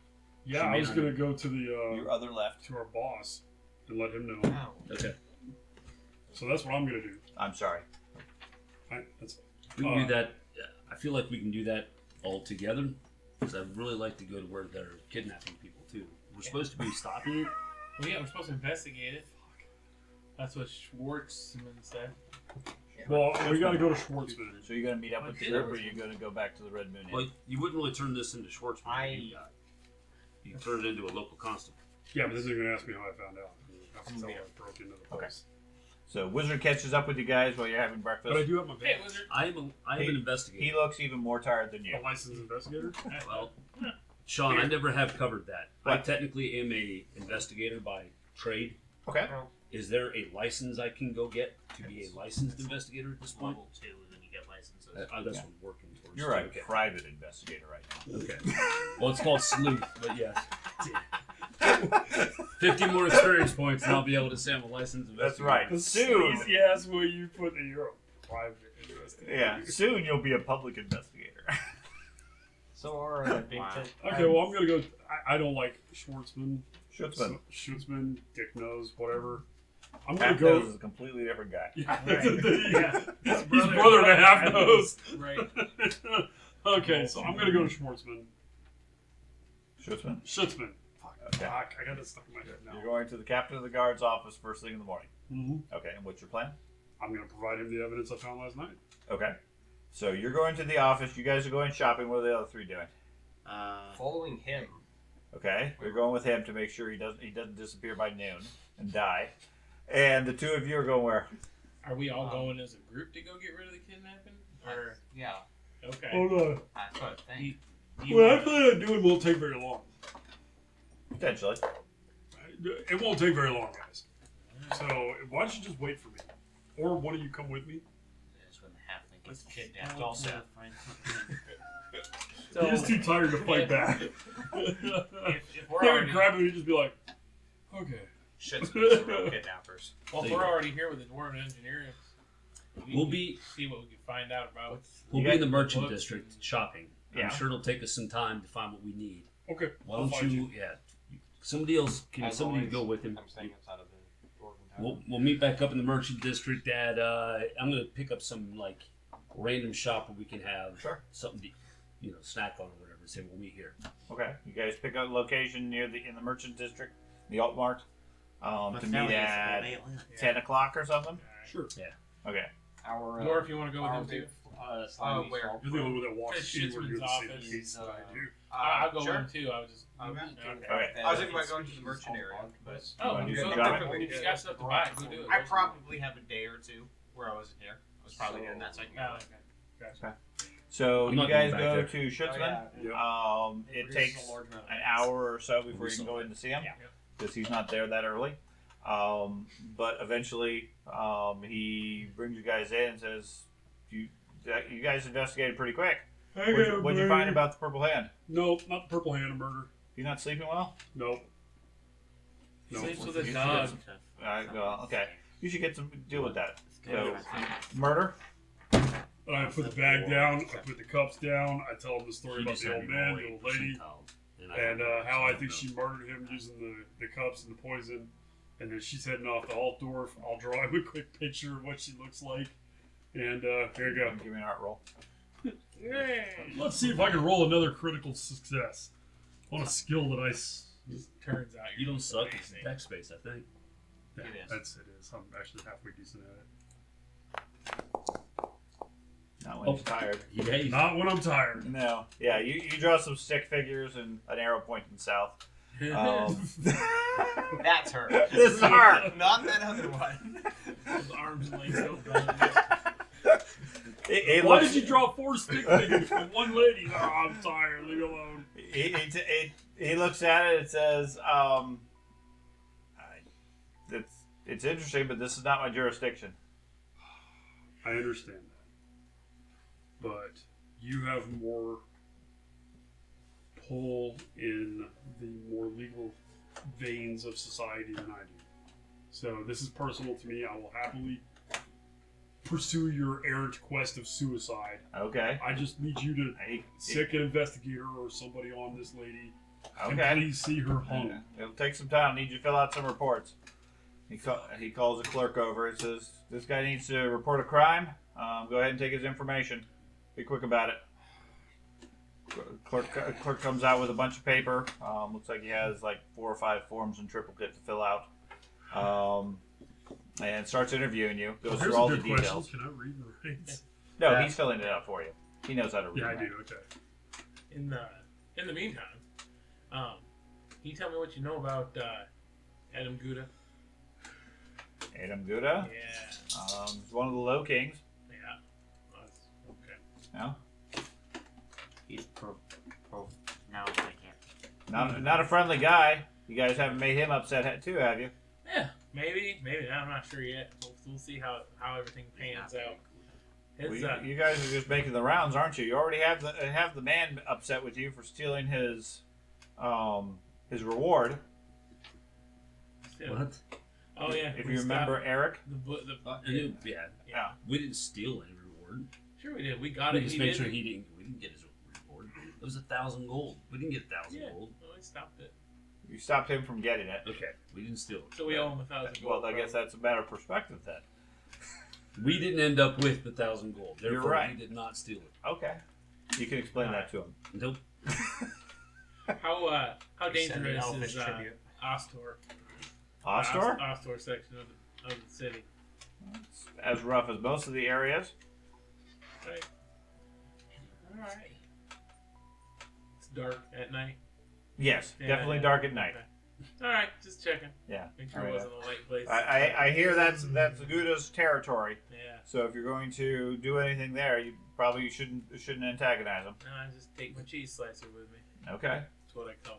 yeah, She I may was not- gonna go to Your other left. our boss and let him know. Oh, Okay. So that's what I'm gonna do. I'm sorry. That's We can do that. I feel like we can do that all together. Because I'd really like to go to where they're kidnapping people too. We're supposed to be stopping it. Well, yeah, we're supposed to investigate it. That's what Schwartzman said. well, we gotta go to Schwartzman. So you're going to meet up with the group, or you're going to go back to the Red Moon Inn? But you wouldn't really turn this into Schwartzman. You turn it into a local constable. Yeah, but this is gonna ask me how I found out. I have to tell her I broke into the Okay. place. So Wizard catches up with you guys while you're having breakfast. But I do have my Hey, badge. wizard. I am an He investigator. looks even more tired than you. A licensed investigator. Well, Sean, I never have covered that. I What? technically am a investigator by trade. Okay. Is there a license I can go get to be a licensed investigator at this point? level 2, and then you get licenses. That's what I'm working towards. You're a Okay. private investigator right now. Okay. Well, it's called sleuth, but yes. 50 more experience points, and I'll be able to say I'm a licensed investigator. That's right. The Soon. sleazy ass way you put that you're a private investigator. Yeah. Soon you'll be a public investigator. So are big Wow. Okay, well I'm gonna go. I don't like Schwartzman. Schwartzman. Schwartzman, Dick Nose, whatever. I'm Half gonna Nose go. is a completely different guy. Yeah, Yeah. His brother to Half Nose. Right. Okay, so I'm gonna go to Schwartzman. Schwartzman. Schwartzman. Okay. Fuck, I got that stuck in my head now. You're going to the captain of the guard's office first thing in the morning. Mm-hmm. Okay, and what's your plan? I'm gonna provide him the evidence I found last night. Okay. So you're going to the office. You guys are going shopping. What are the other three doing? Following him. Okay, you're going with him to make sure he doesn't disappear by noon and die. And the two of you are going where? Are we all going as a group to go get rid of the kidnapping? Or Yeah, okay. Hold on. that's what I think. What I plan on doing won't take very long. Potentially. It won't take very long, guys. So why don't you just wait for me? Or one of you come with me? That's when the halfling Let's gets kidnapped also. Find something. You're just too tired to fight back. If we're They would already grab him and he'd just be like, okay. shit's been some real kidnappers. Well, if we're already here with the dwarven engineering, We'll be see what we can find out about. we'll You be in the guys- merchant books district and- shopping. Yeah. I'm sure it'll take us some time to find what we need. Okay. Why I'll don't find you? Yeah, somebody else. Can As somebody always, go with him? I'm staying outside of the Dwarven We'll, Tower. we'll meet back up in the merchant district. At I'm gonna pick up some like random shop where we can have Sure. something to, snack on or whatever. Say we'll meet here. Okay, you guys pick a location in the merchant district, the Alt Mart, to What's meet that way? at It's the 10 o'clock or something. Sure. Okay. Our Dwarf, you want to go with our him too? big, slimy where? frog You're the only one that walks It's in where you're the same Schützmann's gates that I do. I'll go sure. with him too. I was just. Okay. Okay. I was thinking about going to the merchant area, but Oh, wanna do go some go shopping? for it. If you got stuff to buy, go do it. I probably have a day or two where I wasn't here. I was probably doing that, so I can Oh, go. okay. So I'm you not guys going go back to Schutzman. Yeah. It produces takes a large amount of an eggs. hour or so before you can go in to see him, Yeah. because he's not there that early. But eventually, he brings you guys in and says, "You guys investigated pretty quick. What'd you find about the Purple Hand? Nope, not the purple hand of murder. You not sleeping well? Nope. No. Sleeps with a You dog. should- well, okay. You should get some deal with that. So, Yeah. murder. I put the bag down. I put the cups down. I tell him the story He about just the had old me man, roll the 8 old lady, percentiles, and how I think she murdered him using the cups and the poison. And then she's heading off to Altdorf. I'll draw him a quick picture of what she looks like. And here you go. Give me an art roll. Let's see if I can roll another critical success on a skill that I. Turns out You don't suck. It's amazing. deck space, I think. Yeah, It is. That's it is. I'm actually halfway decent at Not when he's tired. Yeah, it. Not when I'm tired. No. Yeah, you draw some stick figures and an arrow pointing south. That's her. This is her. Not that other one. His arms and legs go It Why looks, did you draw 4 stick figures for one lady? Oh, I'm tired. Leave me alone. he looks at it and says, it's interesting, but this is not my jurisdiction. I understand that. But you have more pull in the more legal veins of society than I do. So this is personal to me. I will happily pursue your errant quest of suicide. Okay. I just need you to He- sick an investigator or somebody on this lady and Okay. please see her home. It'll take some time. I need you to fill out some reports. He calls a clerk over and says, "This guy needs to report a crime. Go ahead and take his information. Be quick about it." Clerk comes out with a bunch of paper. Looks like he has like 4 or 5 forms in triplicate to fill out. And starts interviewing you. Goes Here's through a all the good details. question. Can I read the rates? No, he's filling it out for you. He knows how to read. Yeah, I that. do. Okay. In the meantime, can you tell me what you know about Adam Gouda? Adam Gouda. Yeah. He's one of the Low Kings. Yeah. That's, okay. No, He's pro. No, I can't. not a friendly guy. You guys haven't made him upset too, have you? Yeah. Maybe not. I'm not sure yet. We'll see how everything pans out. His, You guys are just making the rounds, aren't you? You already have the man upset with you for stealing his reward. What? Oh yeah. If we you remember stopped Eric. Yeah. Yeah. We didn't steal any reward. Sure we did. We got We it. just He made did. sure we didn't get his reward. It was 1,000 gold. We didn't get 1,000 Yeah. gold. Well, we stopped it. You stopped him from getting it. Okay, we didn't steal it. So we owe him 1,000 gold. Well, I guess that's a matter of perspective then. We didn't end up with the 1,000 gold. You're Therefore, right. we did not steal it. Okay. You can explain that to him. Nope. How He sent an dangerous elfish is tribute. Ostor? Ostor? Ostor section of the city. As rough as most of the areas. Right. Alright. It's dark at night. Yes, Yeah, definitely yeah. dark at night. Okay. Alright, just checking. Yeah. Make sure All it right. wasn't a light place. I hear that's Gouda's territory. Yeah. So if you're going to do anything there, you probably shouldn't antagonize him. No, I just take my cheese slicer with me. Okay. That's what I call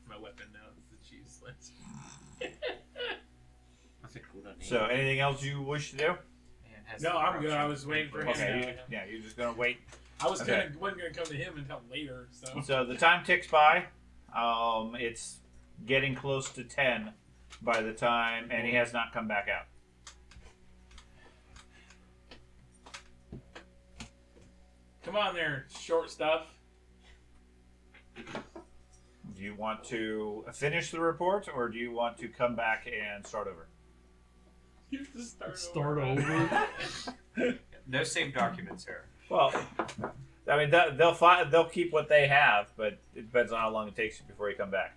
my weapon now. It's the cheese slicer. That's a cool name. So anything else you wish to do? And has No, the I'm good. I corruption was waiting for him. Okay. to- Yeah, you're just gonna wait. I was Okay. wasn't gonna come to him until later. So. So the time ticks by. It's getting close to 10 by the time, and he has not come back out. Come on there, short stuff. Do you want to finish the report, or do you want to come back and start over? You have to start Start over. over. No saved documents here. Well, I mean, they'll keep what they have, but it depends on how long it takes you before you come back.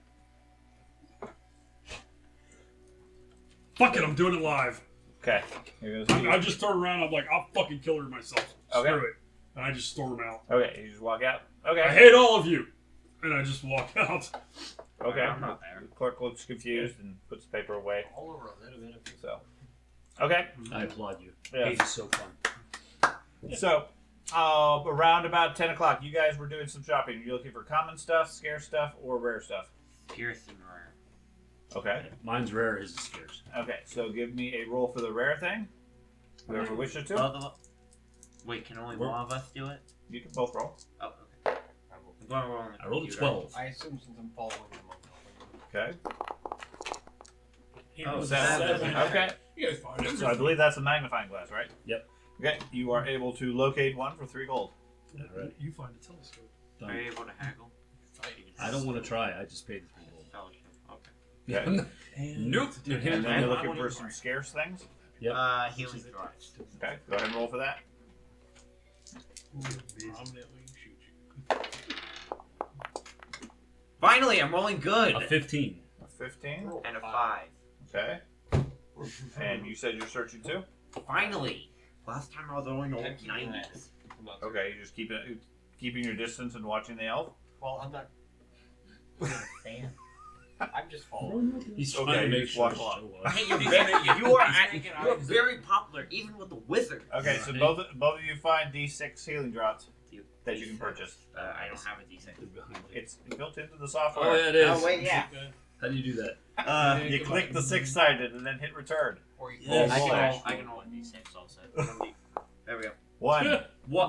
Fuck it, I'm doing it live. Okay. Here goes I just turn around. I'm like, I'll fucking kill her myself. Okay. Screw it. And I just storm out. Okay, you just walk out. Okay. I hate all of you. And I just walk out. Okay. I'm not there. The clerk looks confused and puts the paper away. All over a little bit of So. Okay. I applaud you. Yeah. This is so fun. So, around about 10 o'clock, you guys were doing some shopping. You're looking for common stuff, scarce stuff, or rare stuff. Piercing rare. Okay. Mine's rare, his is scarce. Okay, so give me a roll for the rare thing. Whoever wishes to. Wait, can only We're- one of us do it? You can both roll. Oh, okay. I'm going to roll on the I rolled a computer. 12. I assume since I'm following them, Okay. He Oh, was seven. seven. Okay. You guys find it. So I believe that's a magnifying glass, right? Yep. Okay. You are able to locate one for 3 gold. Alright. You find a telescope. Are Done. you able to haggle? I don't want to try. I just paid the 3 gold. Fellowship. Okay. Okay. Nope. And then I you're want looking for more. some scarce things. Yep. Healing drops. Okay. Go ahead and roll for that. Prominently shoot you. Finally, I'm rolling good. A 15. A 15. And a 5. Okay. And you said you're searching too? Finally. Last time I was rolling old I'm keeping 90s. I'm not Okay, you just keeping your distance and watching the elf? Well, I'm not. I'm just following. He's Okay, trying to you make just sure. walk along. Hey, you're very popular, even with the wizard. Okay, so Right. both of you find D6 healing drops that you can purchase. I don't have a D6. It's built into the software. Oh, yeah, it is. Oh, wait, yeah. How do you do that? You click the 6-sided and then hit return. Or you Yes. I Roll can dash. roll, I can roll a D6 also. There we go. 1, What?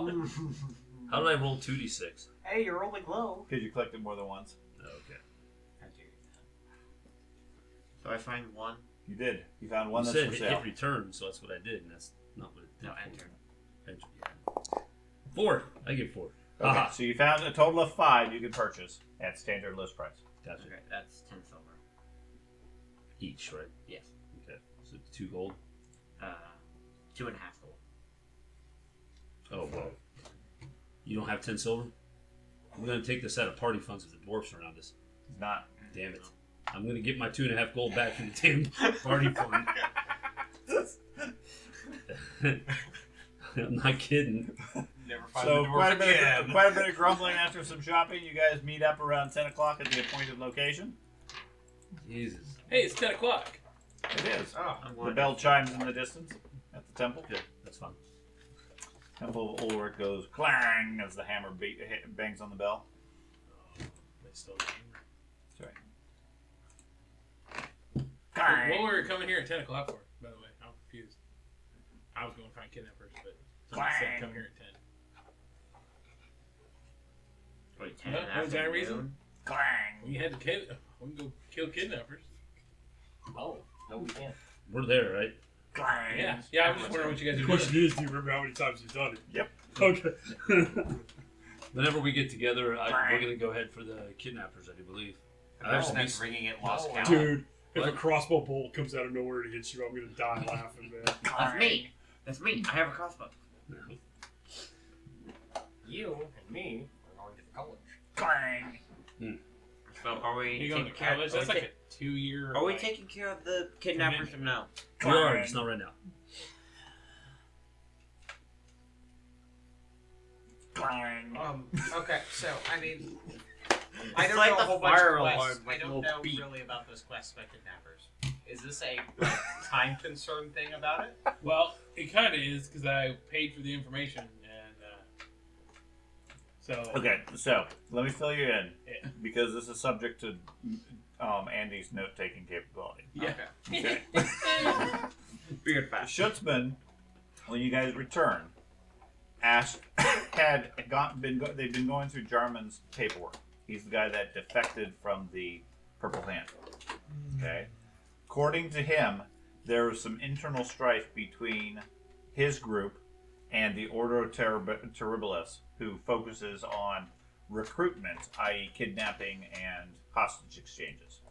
How did I roll 2d6? Hey, you're rolling low. because you clicked it more than once. Oh, okay. So I find 1. You did. You found one You that's said for hit sale. return, so that's what I did, and that's not what it did. No, for enter. me. Enter, yeah. 4. I get 4. Okay, Haha. so you found a total of 5 you can purchase at standard list price. Gotcha. Okay, that's 10 silver. Each, right? Yes. Okay. So 2 gold. 2.5 gold. Oh, well. You don't have 10 silver? I'm going to take this out of party funds if the dwarfs are around us. It's not. Damn it. I'm going to get my 2.5 gold back from the damn party fund. I'm not kidding. Never find So the dwarf quite a bit of grumbling after some shopping. You guys meet up around 10 o'clock at the appointed location. Jesus. Hey, it's 10 o'clock. It is. Oh, I'm The going bell chimes in the distance at the temple. Good. That's fine. Temple of Ulrich goes clang as the hammer bangs on the bell. They still Sorry. What were we coming here at 10 o'clock for, by the way? I'm confused. I was going to find kidnappers, but somebody said come here at 10. Wait, 10 No, in the no rhyme or afternoon? reason? Clang. We had to kill. We can go kill kidnappers. oh, no, we can't. We're there, right? Clang. Yeah, yeah. I'm just wondering what you guys The are question doing. is, do you remember how many times you've done it? Yep. Okay. Whenever we get together, we're going to go ahead for the kidnappers, I do believe. The person that's ringing it lost count. Dude, if What? a crossbow bolt comes out of nowhere to hit you, I'm gonna die laughing, man. That's me. That's me. I have a crossbow. You and me are going to college. Clang. So are we You going to taking care? college? Are That's we, like a 2-year. are we like, taking care of the kidnappers or no? We are, just not right now. Clang. Okay, so I mean, I don't like know a the whole bunch fire of quests. alarm, I like don't little know beep. really about those quests by kidnappers. Is this a like, time concern thing about it? Well, it kind of is because I paid for the information, and so Okay, so let me fill you in Yeah. because this is subject to Andy's note-taking capability. Yeah. Okay. Weird fact. Schutzman, when you guys returned, they'd been going through Jarman's paperwork. He's the guy that defected from the Purple Hand. Okay. According to him, there was some internal strife between his group and the Ordo Terribilis, who focuses on recruitment, i.e., kidnapping and hostage exchanges.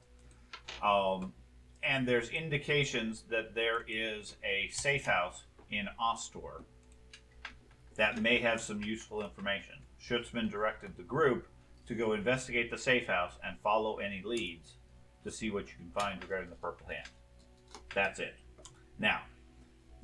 And there's indications that there is a safe house in Ostor that may have some useful information. Schutzman directed the group to go investigate the safe house and follow any leads to see what you can find regarding the Purple Hand. That's it. Now,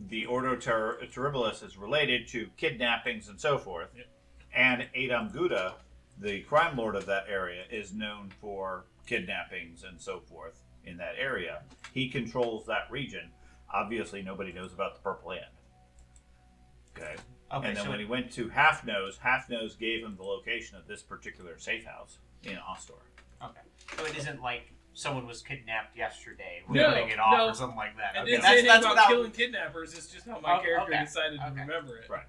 the Ordo Terribilis is related to kidnappings and so forth. Yep. And Adam Guda, the crime lord of that area, is known for kidnappings and so forth in that area. He controls that region. Obviously, nobody knows about the Purple Hand. Okay. Okay, And then so when he went to Half Nose gave him the location of this particular safe house in Ostor. okay, so it isn't like someone was kidnapped yesterday, No, ripping it off no. or something like that. I Okay, didn't say anything about without- killing kidnappers. It's just how my Oh, character okay, decided to okay. remember it. Right.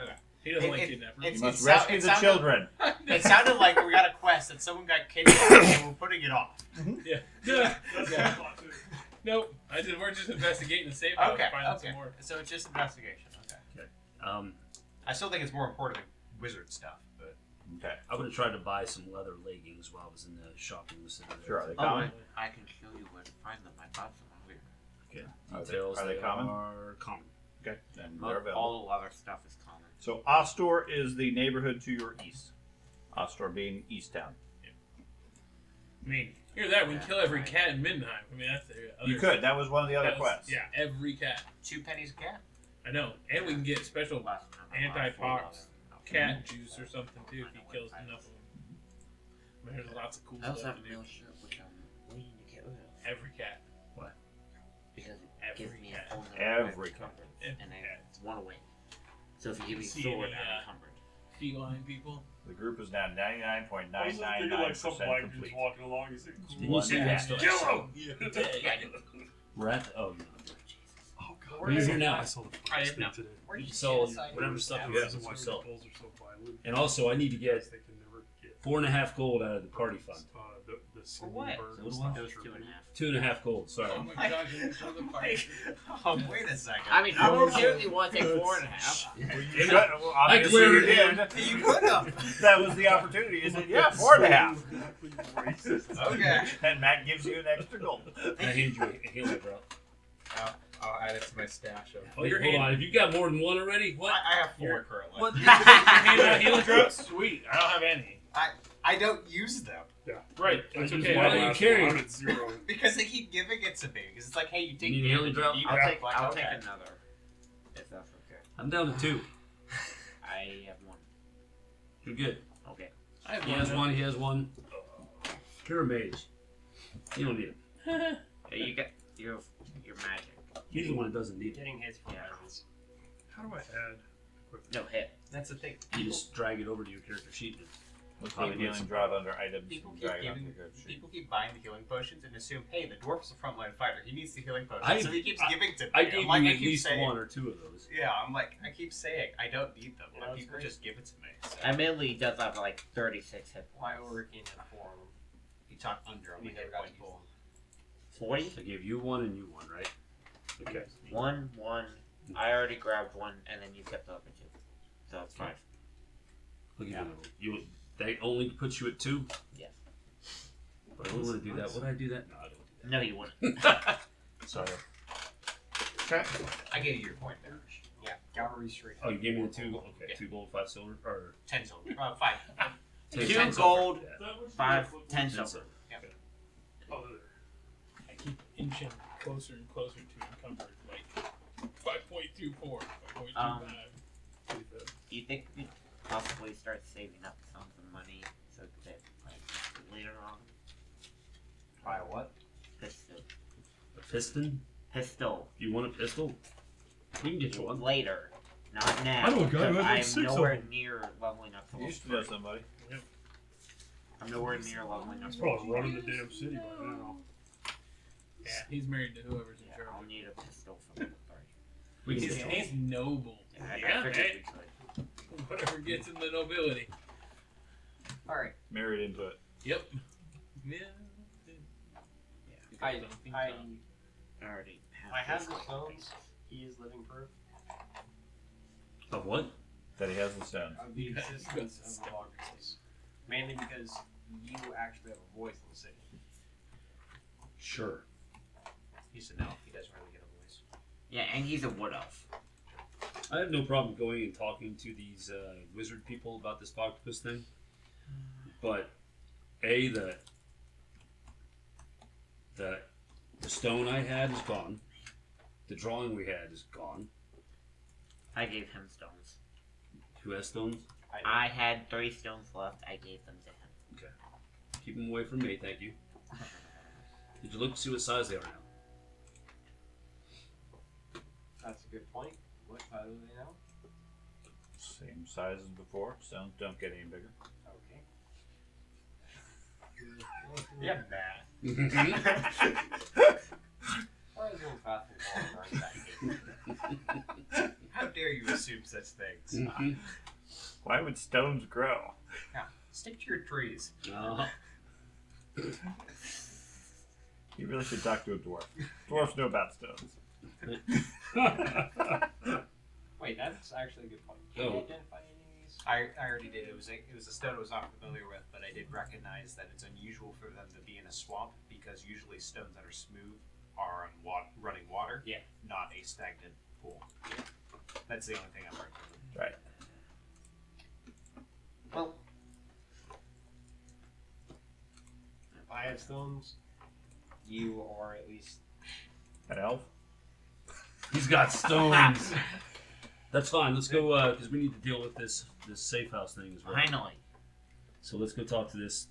Okay. He doesn't It- like it- kidnappers. You It's- must it rescue sou- the it sounded- children. It sounded like we got a quest that someone got kidnapped and we're putting it off. Yeah. That's what I thought too. Nope. We're just investigating the safe house, Okay, finding okay. some more. So it's just investigation. Okay. I still think it's more important than wizard stuff, but Okay. I would have tried to buy some leather leggings while I was in the shopping center. there. Sure. Are they Oh, common? I can show you where to find them. I bought some earlier. Okay. Are they- Details, are they common? are common. Okay. And they're available. All the other stuff is common. So Ostor is the neighborhood to your east. Ostor being East Town. I mean, hear that, we can Yeah, kill every right. cat in Middenheim. I mean, that's the other. You could. That was one of the other that was- quests. Yeah, every cat. 2 pennies a cat. I know. And we can get special Last time I bought anti-pox $4. cat juice or something too if he kills enough of them. I mean, there's lots of cool I also stuff have to a do. mail shirt which I'm waiting to get rid of Every cat. because it Every gives me cat. a phone number Every encumbered, Every and cat. it's one away. So if you give me a See sword, any, I'm encumbered. Feline people. The group is now I was just thinking like some 99.999% black dude's complete. walking along. He's like, Didn't you say Yeah. that still? Kill him! We're at the, oh no. Oh god. We're here now. I saw the I first didn't know. thing today. Where did you So see this idea? whatever stuff The you have, reason why we sell. trolls are so violent. And also, I need to get They can never get 4.5 gold out of the party fund. the For what? bird It and was stuff. 2.5. 2.5 gold. Sorry. Oh my gosh, I'm for the fight. Wait a second. I mean, I'm okay if you want to take 4.5. You should, well, obviously cleared you it did. You could have. That was the opportunity. You said, yeah, 4.5. Exactly racist. Okay. And Matt gives you an extra gold. I hand you a healing drop. I'll add it to my stash of. Oh, you're Hold on. If you got more than one already, what? I have 4 You're- currently. What? You're handing out healing drops? Sweet. I don't have any. I don't use them Yeah. Right. I That's used okay. my Why don't you last carry one. it? I'm at 0. because they keep giving it to me. Because it's like, hey, you take You need a healing drop? you I'll need- take. like, I'll okay. take another. If that's okay. I'm down to 2. I have one. You're good. Okay. I have He has one. He has one. You're a mage. You don't need him. Hey, you got your magic. He's the one that doesn't need it. Getting his from Yeah. others. How do I add equipment? No hit. That's the thing. You just drag it over to your character sheet. Look for the healing drop under items. People and keep drag it onto giving. your sheet. People keep buying the healing potions and assume, hey, the dwarf's a frontline fighter. He needs the healing potion. I- So he keeps giving to me. I I'm gave like, you I at keep least saying, 1 or 2 of those. Yeah, I'm like, I keep saying I don't need them, Yeah, but that's people great. just give it to me. So. I mainly does have like 36 hit Why points. overworking in form? You talk under on We my never hit got point to pool. 40? I gave you 1 and you 1, right? Okay. 1, 1. I already grabbed 1, and then you kept the other 2. So it's 5. Look at you. They only puts you at 2. Yes. But I don't want to do that. Would I do that? No, I don't do No, you wouldn't. that. Sorry. Okay. I gave you your point there. Yeah, Gallery Street. Oh, you gave me the 2. Okay, Yeah. 2 gold, 5 silver, or 10 silver. 5. 10 2 silver. gold, Yeah. 5, 10 10 silver. silver. Oh, there. I keep inching closer and closer to encumbered. Like 5.24, 5.25. Do you think possibly start saving up some of the money so that like later on. Buy a what? Pistol. A piston? Pistol. You want a pistol? We can get you one. Later. Not now. I know a guy who because has like I'm 6 of nowhere them. near leveling up to You level used to know 3. somebody. I'm nowhere near leveling up He's to probably level running the damn city by now. Yeah, he's married to whoever's in 3. charge. I'll need a pistol for level 3. We can He's, get you he's noble. Yeah, I Yeah, figured hey, we could. whatever gets him the nobility. All right. Married into it. Yep. Yeah. I Already have this the way. stones. He is living proof Of what? That he has the stones. of the Yeah, existence good of the log races. Mainly because you actually have a voice in the city. Sure. He's an elf. He doesn't really get a voice. Yeah, and he's a wood elf. I have no problem going and talking to these wizard people about this octopus thing. But the stone I had is gone. The drawing we had is gone. I gave him stones. Who has stones? I had 3 stones left. I gave them to him. Keep them away from me, thank you. Did you look to see what size they are now? That's a good point. What size are they now? Same size as before. Stones don't get any bigger. Okay. Yeah, Matt. Why is going fast and that How dare you assume such things? Why would stones grow? Stick to your trees. You really should talk to a dwarf. Dwarfs know about stones. Wait, that's actually a good point. Can you Oh. identify any of these? I already did. It was a stone I was not familiar with, but I did recognize that it's unusual for them to be in a swamp because usually stones that are smooth are on running water. Yeah. Not a stagnant pool. Yeah. That's the only thing I'm recognizing. Right. Well, if I have stones, you are at least. An elf? He's got stones. That's fine. Let's go because we need to deal with this safe house thing as well. Finally. So let's go talk to this.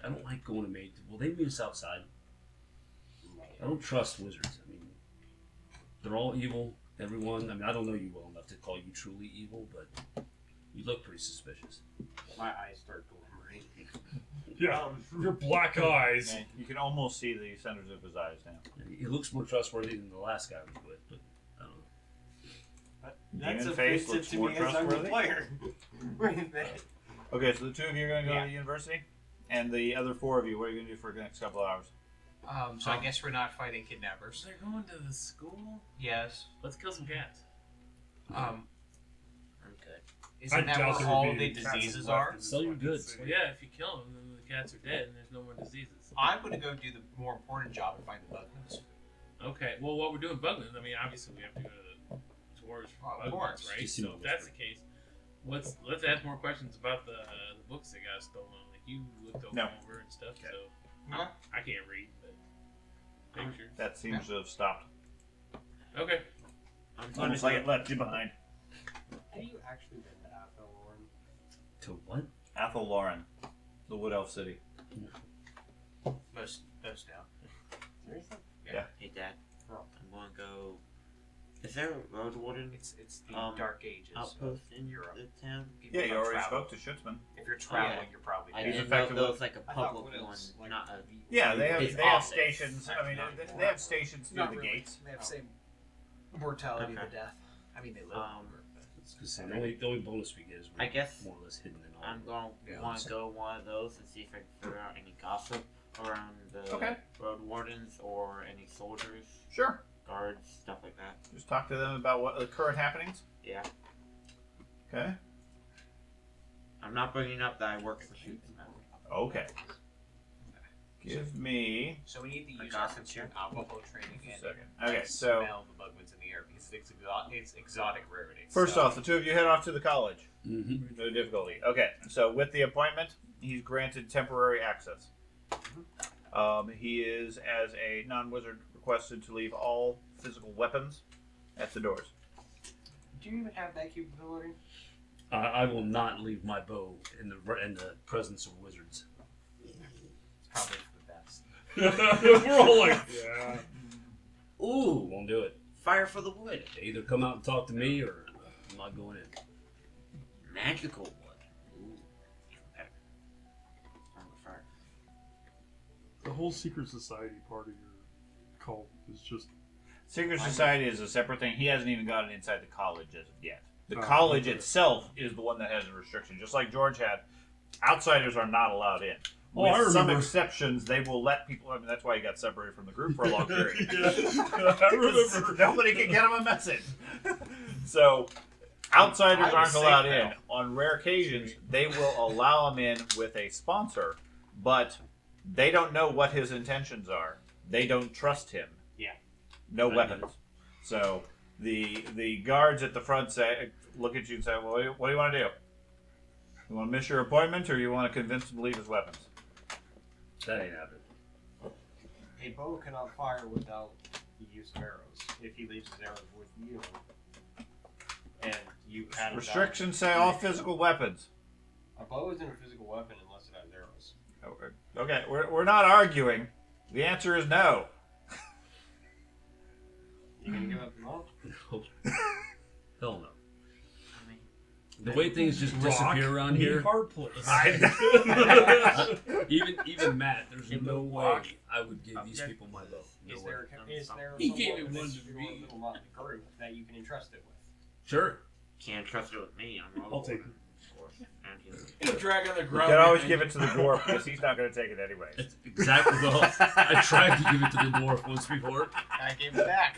I don't like going to maid. Will they meet us outside? I don't trust wizards. I mean, they're all evil. Everyone. I mean, I don't know you well enough to call you truly evil, but you look pretty suspicious. My eyes start glimmering. Yeah, your black eyes. And you can almost see the centers of his eyes now. He looks more trustworthy than the last guy was with, but I don't know. That's Demon face offensive looks to more me as I'm a trustworthy. player. Wait a minute. Okay, so the 2 of you are going to go Yeah. to the university? And the other 4 of you, what are you going to do for the next couple of hours? So I guess we're not fighting kidnappers. They're going to the school? Yes. Let's kill some cats. I'm good. Isn't that doubt where there all would the be cats diseases left are? in this Sell your fucking goods. city. Well, yeah, if you kill them, then the cats are dead and there's no more diseases. I'm going to go do the more important job and find the bug nose. Okay, well, what we're doing Bugman's, I mean, obviously we have to go to the tours for Of course. Bugman's, right? Just see So what if that's the case, let's ask more questions about the books that got stolen. Like, you looked over No. and stuff, Okay. so Yeah. I can't read, but pictures. That seems to have stopped. Okay. I'm going Almost to like it left you behind. Have you actually been to Athelorn? To what? Athel Lauren, the Wood Elf City. Most now. Seriously? Hey, Dad. Oh. I'm going to go. Is there a road warden It's the Um, Dark Ages. outpost in Europe. the town? People Yeah, you don't already travel. spoke to Schutzman. If you're traveling, yeah. you're probably I dead. He's didn't know if effectively- there was like a I thought public what one, else, like, not a. Yeah, they His have office. stations. I mean, they have stations near Not the really. gates. They have the same mortality Okay. of the death. I mean, they live longer. But The only bonus we get is I guess more or less hidden in all. I'm going to Yeah. want to go one of those and see if I can figure out any gossip around the Okay. road wardens or any soldiers, Sure. guards, stuff like that. Just talk to them about what the current happenings. Yeah. Okay. I'm not bringing up that I work for Shoots. Okay. Give me So we need to A use our gossip consumed alcohol training a and second. Okay, so smell the bugmans in the air because it's exotic rarity. first So- off, the 2 of you head off to the college. Mm-hmm. No difficulty. Okay, so with the appointment, he's granted temporary access. He is, as a non-wizard, requested to leave all physical weapons at the doors. Do you even have that capability? I will not leave my bow in the presence of wizards. It's probably for the best. We're all like, yeah. Ooh, won't do it. Fire for the wood. They either come out and talk to me, or I'm not going in. Magical wood. Ooh, even better. Stronger fire. The whole secret society part of your cult is just. Secret Society is a separate thing. He hasn't even gotten inside the college as of yet. The Oh, college okay. itself is the one that has a restriction. Just like George had, outsiders are not allowed in. Oh, With I some remember. exceptions, they will let people. I mean, that's why he got separated from the group for a long period. I remember. Nobody can get him a message. So, outsiders I aren't was allowed safe, in. though. On rare occasions, they will allow him in with a sponsor, but they don't know what his intentions are. They don't trust him. Yeah. No I weapons. So the guards at the front look at you and say, "Well, what do you want to do? You want to miss your appointment, or you want to convince him to leave his weapons?" That ain't happening. A bow cannot fire without the use of arrows. If he leaves his arrows with you, and you had it Restrictions say all physical weapons. out, a bow isn't a physical weapon unless it has arrows. Okay, we're not arguing. The answer is no. You gonna give up your bow? Hell no. I mean, The way things just disappear around Rock, here. me, hard place. Even Matt, there's In no the way rock. I would give these Object. people my bow. No Is way. there He someone gave it in one this to your me. little motley group that you can entrust it with? Sure. can't trust it with me. I'm I'll take it. Of course. And you. He'll drag on the You ground. can always give it to the dwarf because he's not going to take it anyway. That's exactly the I tried to give it to the dwarf once before. I gave it back.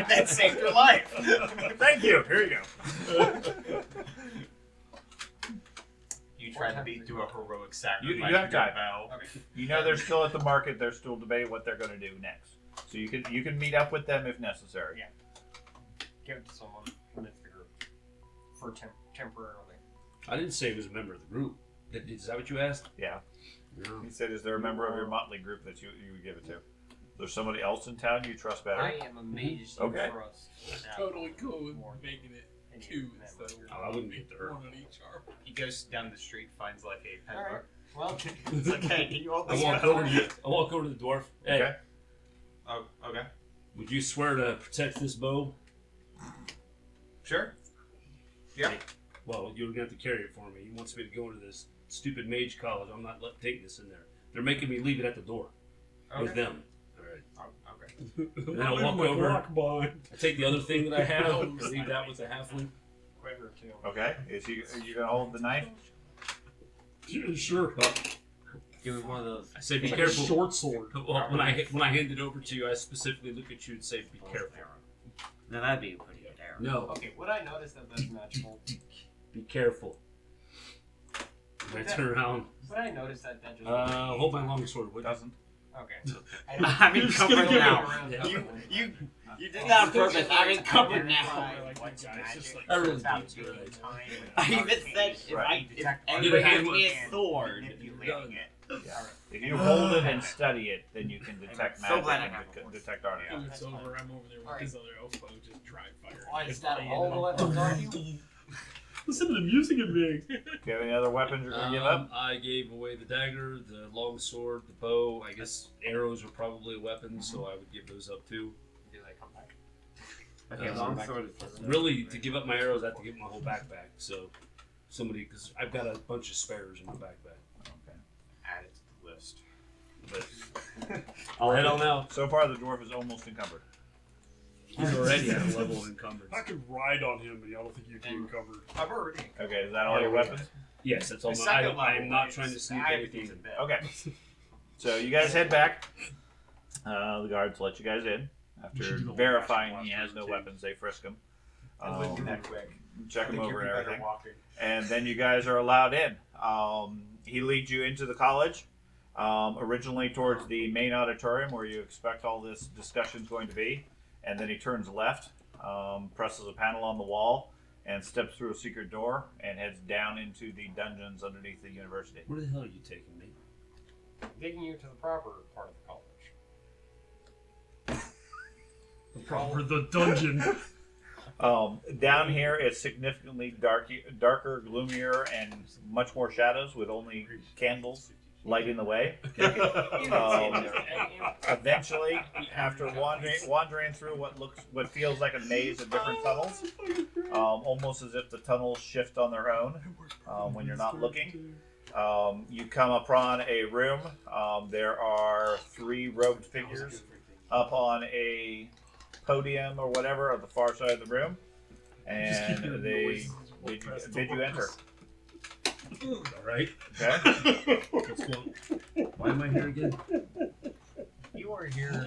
That saved your life. Thank you. Here you go. You tried to do a heroic sacrifice. You have with your time. bow. Okay. You know they're still at the market. They're still debating what they're going to do next. So you can meet up with them if necessary. Yeah. Give it to someone convince the group for temporarily. I didn't say he was a member of the group. Is that what you asked? Yeah. No. He said, "Is there a member of your motley group that you would give it to? There's somebody else in town you trust better?" I am amazed Okay. you trust. that Totally cool with more than making it any two member instead of your of Oh, I wouldn't get to her. one on each arm. He goes down the street, finds like a pen All right. book. Well, It's like, hey, can you hold I this? walk over to the dwarf. Hey, Okay. Oh, okay. would you swear to protect this bow? Sure. Yeah. Well, you're gonna have to carry it for me. He wants me to go into this stupid mage college. I'm not taking this in there. They're making me leave it at the door with Okay. them. All right. Oh, okay. And then I'll walk Like over. rock bond. I take the other thing that I have. and leave that with the halfling. Quiver too. Okay. Are you going to hold the knife? Yeah, sure. Give me one of those. I say, be It's like careful. a short sword. Well, when I hand it over to you, I specifically look at you and say, be careful. Now that'd be a pretty good arrow. No, Okay, would I notice that that's magical? be careful. When I turn around, Would I notice that that just? hold my long sword. What Doesn't. Okay. I'm You're just encumbered gonna give now. Yeah. You did that on purpose. I'm encumbered now. What's guys, magic? just like- I really Without do. doing time with I even arcane said if Right. if detect anybody arcane hands me a and sword, manipulating it. Yeah. If you hold it and study it, then you can detect so magic glad I and have one. detect artifacts. When that's it's over, fine. I'm over there with Alright. his other elf bow, just dry fire. Why is that Fire all the weapons on you? Listen to the music it makes. Do you have any other weapons you're going to give up? I gave away the dagger, the long sword, the bow. I guess arrows are probably a weapon, so I would give those up too. Do they come back? Okay, long sword is just Really, to give up my arrows, I have to give my whole backpack. So, because I've got a bunch of spares in my backpack. Okay. Add it to the list. But I'll head on out. So far, the dwarf is almost encumbered. He's already at a level of encumbrance. I could ride on him, but I don't think you'd be encumbered. I've already. Okay, is that all your weapons? Yes, that's all. The I second am level not is- trying to sneak I anything have in. a bit. Okay. So you guys head back. The guards let you guys in. We should After do the whole verifying last he has no too. weapons, they frisk him. It wouldn't be that quick. Check I him think over you'd and be better everything. walking. And then you guys are allowed in. He leads you into the college, originally towards the main auditorium where you expect all this discussion is going to be. And then he turns left, presses a panel on the wall, and steps through a secret door and heads down into the dungeons underneath the university. Where the hell are you taking me? Taking you to the proper part of the college. Proper the dungeon. Down here, it's significantly darker, gloomier, and much more shadows with only candles lighting the way. Eventually, after wandering through what feels like a maze of different tunnels, almost as if the tunnels shift on their own when you're not looking, you come upon a room. There are 3 robed figures up on a podium or whatever on the far side of the room, and they bid you enter. All right. Okay. Let's go. Why am I here again? You are here.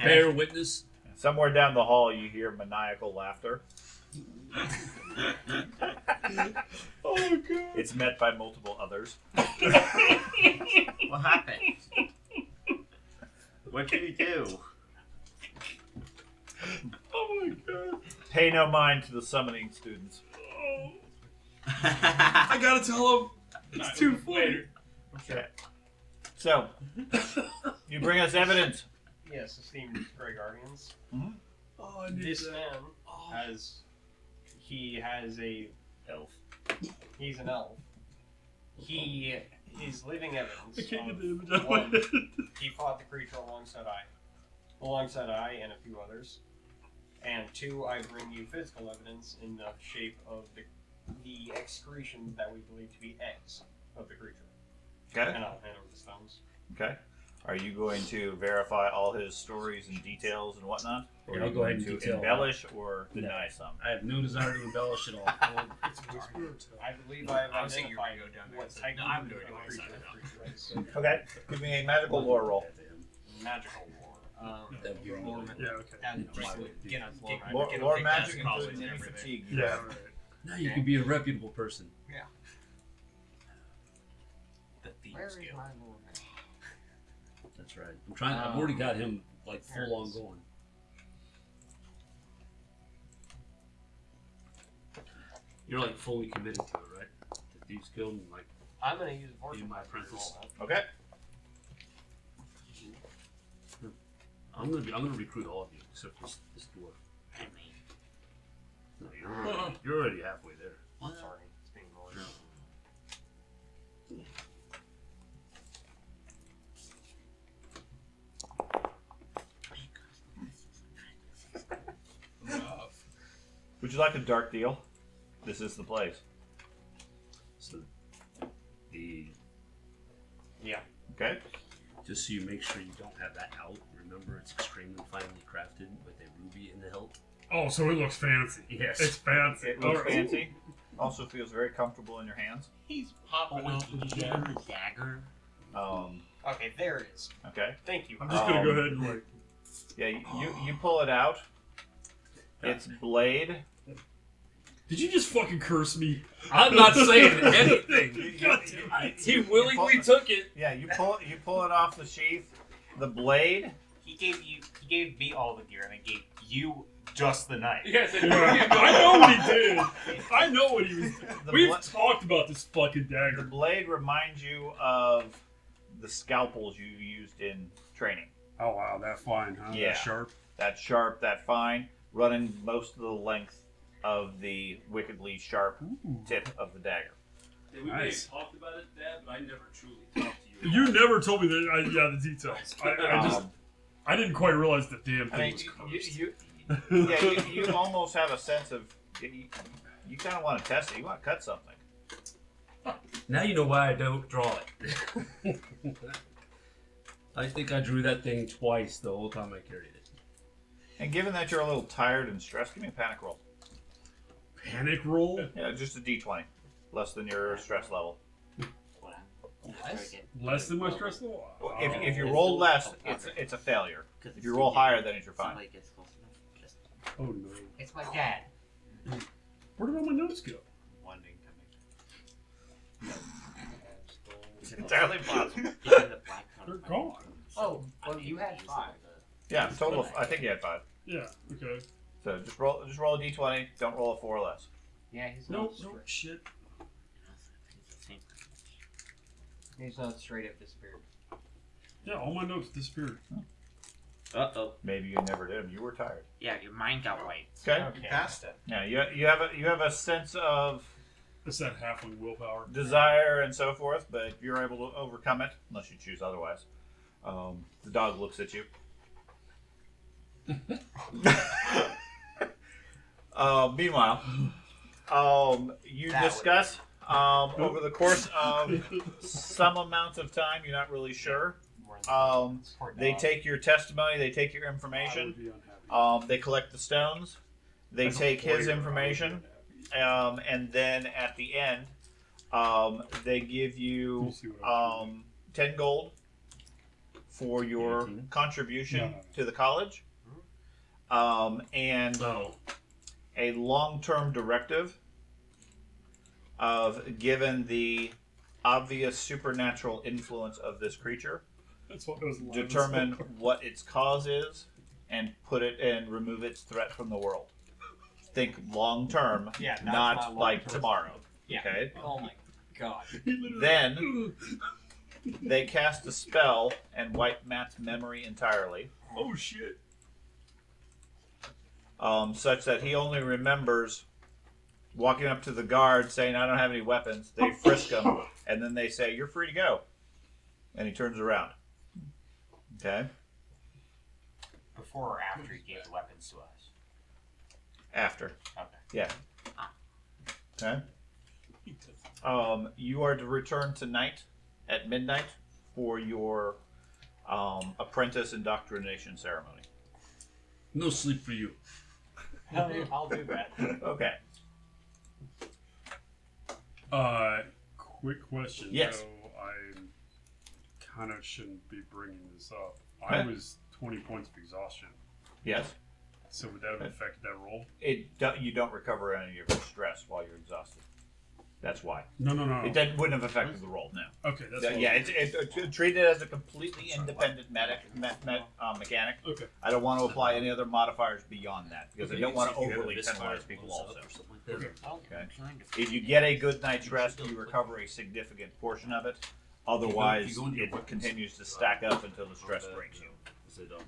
Bear witness. Somewhere down the hall, you hear maniacal laughter. Oh god. It's met by multiple others. What happened? What did he do? Oh my god. Pay no mind to the summoning students. Oh. I gotta tell him. It's too funny. Okay. So, you bring us evidence. Yes, esteemed Grey Guardians. Oh, I need This that. man has a Elf. He's an elf. He is living evidence. I can't get of the image out of my one, head. he fought the creature alongside I and a few others. And 2, I bring you physical evidence in the shape of the excretions that we believe to be eggs of the creature. Okay. And I'll hand over the stones. Okay. Are you going to verify all his stories and details and whatnot? Or Yeah, are I'll you go ahead going and to detail embellish or deny some? I have no desire to embellish at all. I believe I have I was thinking you were identified gonna go down there. what So, type no, of I'm doing it creature myself. the creature is. Okay. Give me a magical lore roll. Magical lore. That'd be wrong. Yeah, okay. Lore magic including any fatigue. you Yeah, have. alright. Now you can be a reputable person. The thieves Where is guild. my lore? That's right. I'm trying. I've already got him like There it full on is. going. You're like fully committed to it, right? The Thieves Guild and like I'm gonna use fortune Be my die to apprentice. roll that. Okay. I'm gonna recruit all of you except this dwarf. I mean, No, you're already halfway there. what? Sorry, it's being rolled. Would you like a dark deal? This is the place. So the Yeah. Okay. just so you make sure you don't have that out. Remember, it's extremely finely crafted with a ruby in the hilt. Oh, so it looks fancy. Yes. It's fancy. It looks Alright. fancy. Also feels very comfortable in your hands. He's Oh popping wait, off did the you give him dagger. the dagger? Okay, there it is. Okay. Thank you. I'm just gonna go Um, ahead and like. Yeah, you pull it out. Its blade. Did you just fucking curse me? I'm not saying anything. He willingly took it. Yeah, you pull it off the sheath. The blade. He gave me all the gear, and I gave you just the knife. Yes, Yeah, I know what he did. I know what he was doing. The We've bla- talked about this fucking The dagger. blade reminds you of the scalpels you used in training. Oh wow, that fine, huh? Yeah. That sharp. That sharp, that fine, running most of the length of the wickedly sharp tip of the dagger. We may Nice. have talked about it, Dad, but I never truly talked to you. You never told me that. The details. Um, I didn't quite realize the damn I thing mean, was cursed. you almost have a sense of you kind of want to test it. You want to cut something. Now you know why I don't draw it. I think I drew that thing twice the whole time I carried it. And given that you're a little tired and stressed, give me a panic roll. Panic roll. Yeah, just a d20, less than your stress level. Wow. Less? Less than my stress level. If you roll less, it's a failure. If you roll higher, then you're fine. Somebody gets close enough. Just Oh no. It's my dad. Where did all my notes go? One incoming. it's Entirely possible. the black They're gone. Oh, well, you had 5. Yeah, total. I think you had 5. Yeah. Okay. So just roll a d20. Don't roll a 4 or less. Yeah, he's Nope. not Nope. straight. Shit. He's not straight up disappeared. Yeah. All my notes disappeared. Uh-oh. Maybe you never did them. You were tired. Yeah, your mind got wiped. Okay. You passed it. Yeah, you have a sense of It's that halfling willpower. desire and so forth, but you're able to overcome it unless you choose otherwise. The dog looks at you. Meanwhile, you That discuss over the course of some amount of time. You're not really sure. Poor They dog. take your testimony. They take your I would information. be unhappy. They collect the stones. They As a take his player, I would be information. unhappy. And then at the end, they give you You see what I'm saying? 10 gold for your 18? contribution No. to the college, and Oh, a long-term directive of, given the obvious supernatural influence of this creature, That's what those lines determine are. what its cause is and put it and remove its threat from the world. Think long-term, Yeah, that's not not like long-term. tomorrow. Yeah. Okay. Oh my god. He literally- Then they cast a spell and wipe Matt's memory entirely, Oh shit! such that he only remembers walking up to the guard saying, "I don't have any weapons." They frisk him, and then they say, "You're free to go," and he turns around. Okay. Before or after he gave the weapons to us? After. Okay. Yeah. Okay. You are to return tonight at midnight for your apprentice indoctrination ceremony. no sleep for you. I'll do that. Okay. Quick question. Yes. So I kind of shouldn't be bringing this up. Okay. I was 20 points of exhaustion. Yes. So would that have affected that roll? You don't recover any of your stress while you're exhausted. That's why. No. It wouldn't have affected the roll, no. Okay, that's what Yeah, treat it as a completely independent mechanic. Okay. I don't want to apply any other modifiers beyond that because I don't want to overly penalize penalize people also. Okay. Okay. If you get a good night's rest, you recover a significant portion of it. Otherwise, If you go into your it weapons, continues to stack up until the stress breaks you.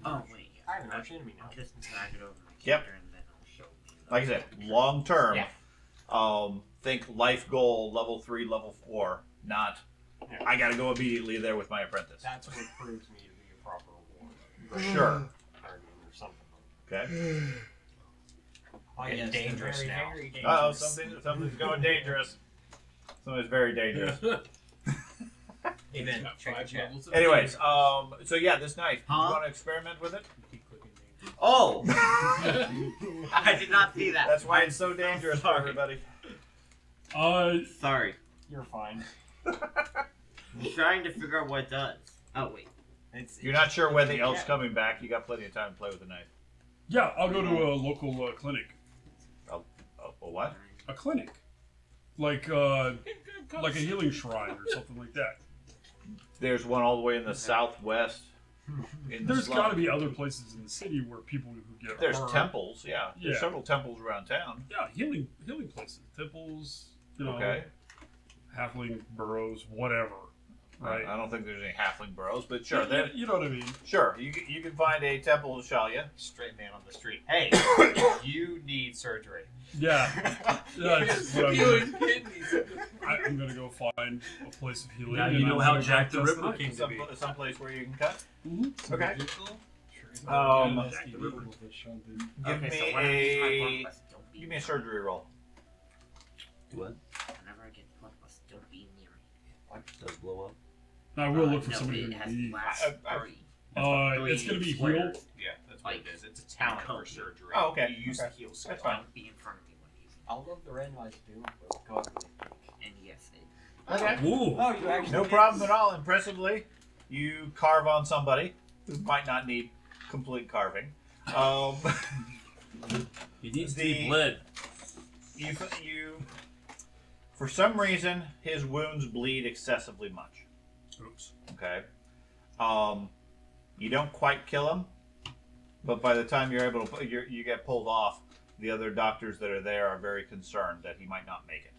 Oh, wait. Yeah. I have an arch enemy now. I'll just drag it over my Yep. character and then I'll show me. Like I said, long term. Yeah. Think life goal, level 3, level 4, not Yeah. I gotta go immediately there with my apprentice. That's what proves me to be a proper warrior. Sure. Guardian or something. Okay. Oh, Getting dangerous very, now. very dangerous. Uh oh, something's going dangerous. Something's very dangerous. Amen. Got Check, 5 check. levels of Anyways, danger. so yeah, this knife. Huh? You want to experiment with it? Keep clicking danger. Oh! I did not see that. That's why it's so dangerous for sorry. everybody. Sorry. You're fine. I'm trying to figure out what it does. Oh, wait. You're not sure when the elf's coming back. You got plenty of time to play with the knife. Yeah, I'll go to a local clinic. Oh, what? A clinic, like a healing shrine or something like that. There's one all the way in the southwest. In the There's slum. got to be other places in the city where people who get There's hurt. temples, yeah. There's Yeah. several temples around town. Yeah, healing places, temples. You know, Okay. halfling burrows, whatever. Right. I don't think there's any halfling burrows, but sure, You know what I mean. sure. You can find a temple, shall you? Straight man on the street. Hey, you need surgery. Yeah. That's what I'm Feeling gonna, kidneys. I'm gonna go find a place of healing. Now and you know I'm how gonna Jack the test Ripper it. came to be. Some place where you can cut. Mhm. Okay. Give Give Okay, so me when I use my a blood, don't be give me a surgery roll. What? Whenever I get blood, don't be near me. Does blow up? I will look for no, somebody it who has needs. last I- 3. It's gonna be squares. healed. Yeah, that's what Like, it is. It's a talent for code. surgery. Oh, okay, You use okay. the heal skill. That's fine. Don't be in front of me when he's I'll love the randomized doom, but God. and yes, it. Okay. Ooh. Oh, you actually No did. problem at all. Impressively, you carve on somebody who might not need complete carving. He needs to The- be bled. You, for some reason, his wounds bleed excessively much. Oops. Okay. You don't quite kill him, but by the time you're able to, you get pulled off. The other doctors that are there are very concerned that he might not make it.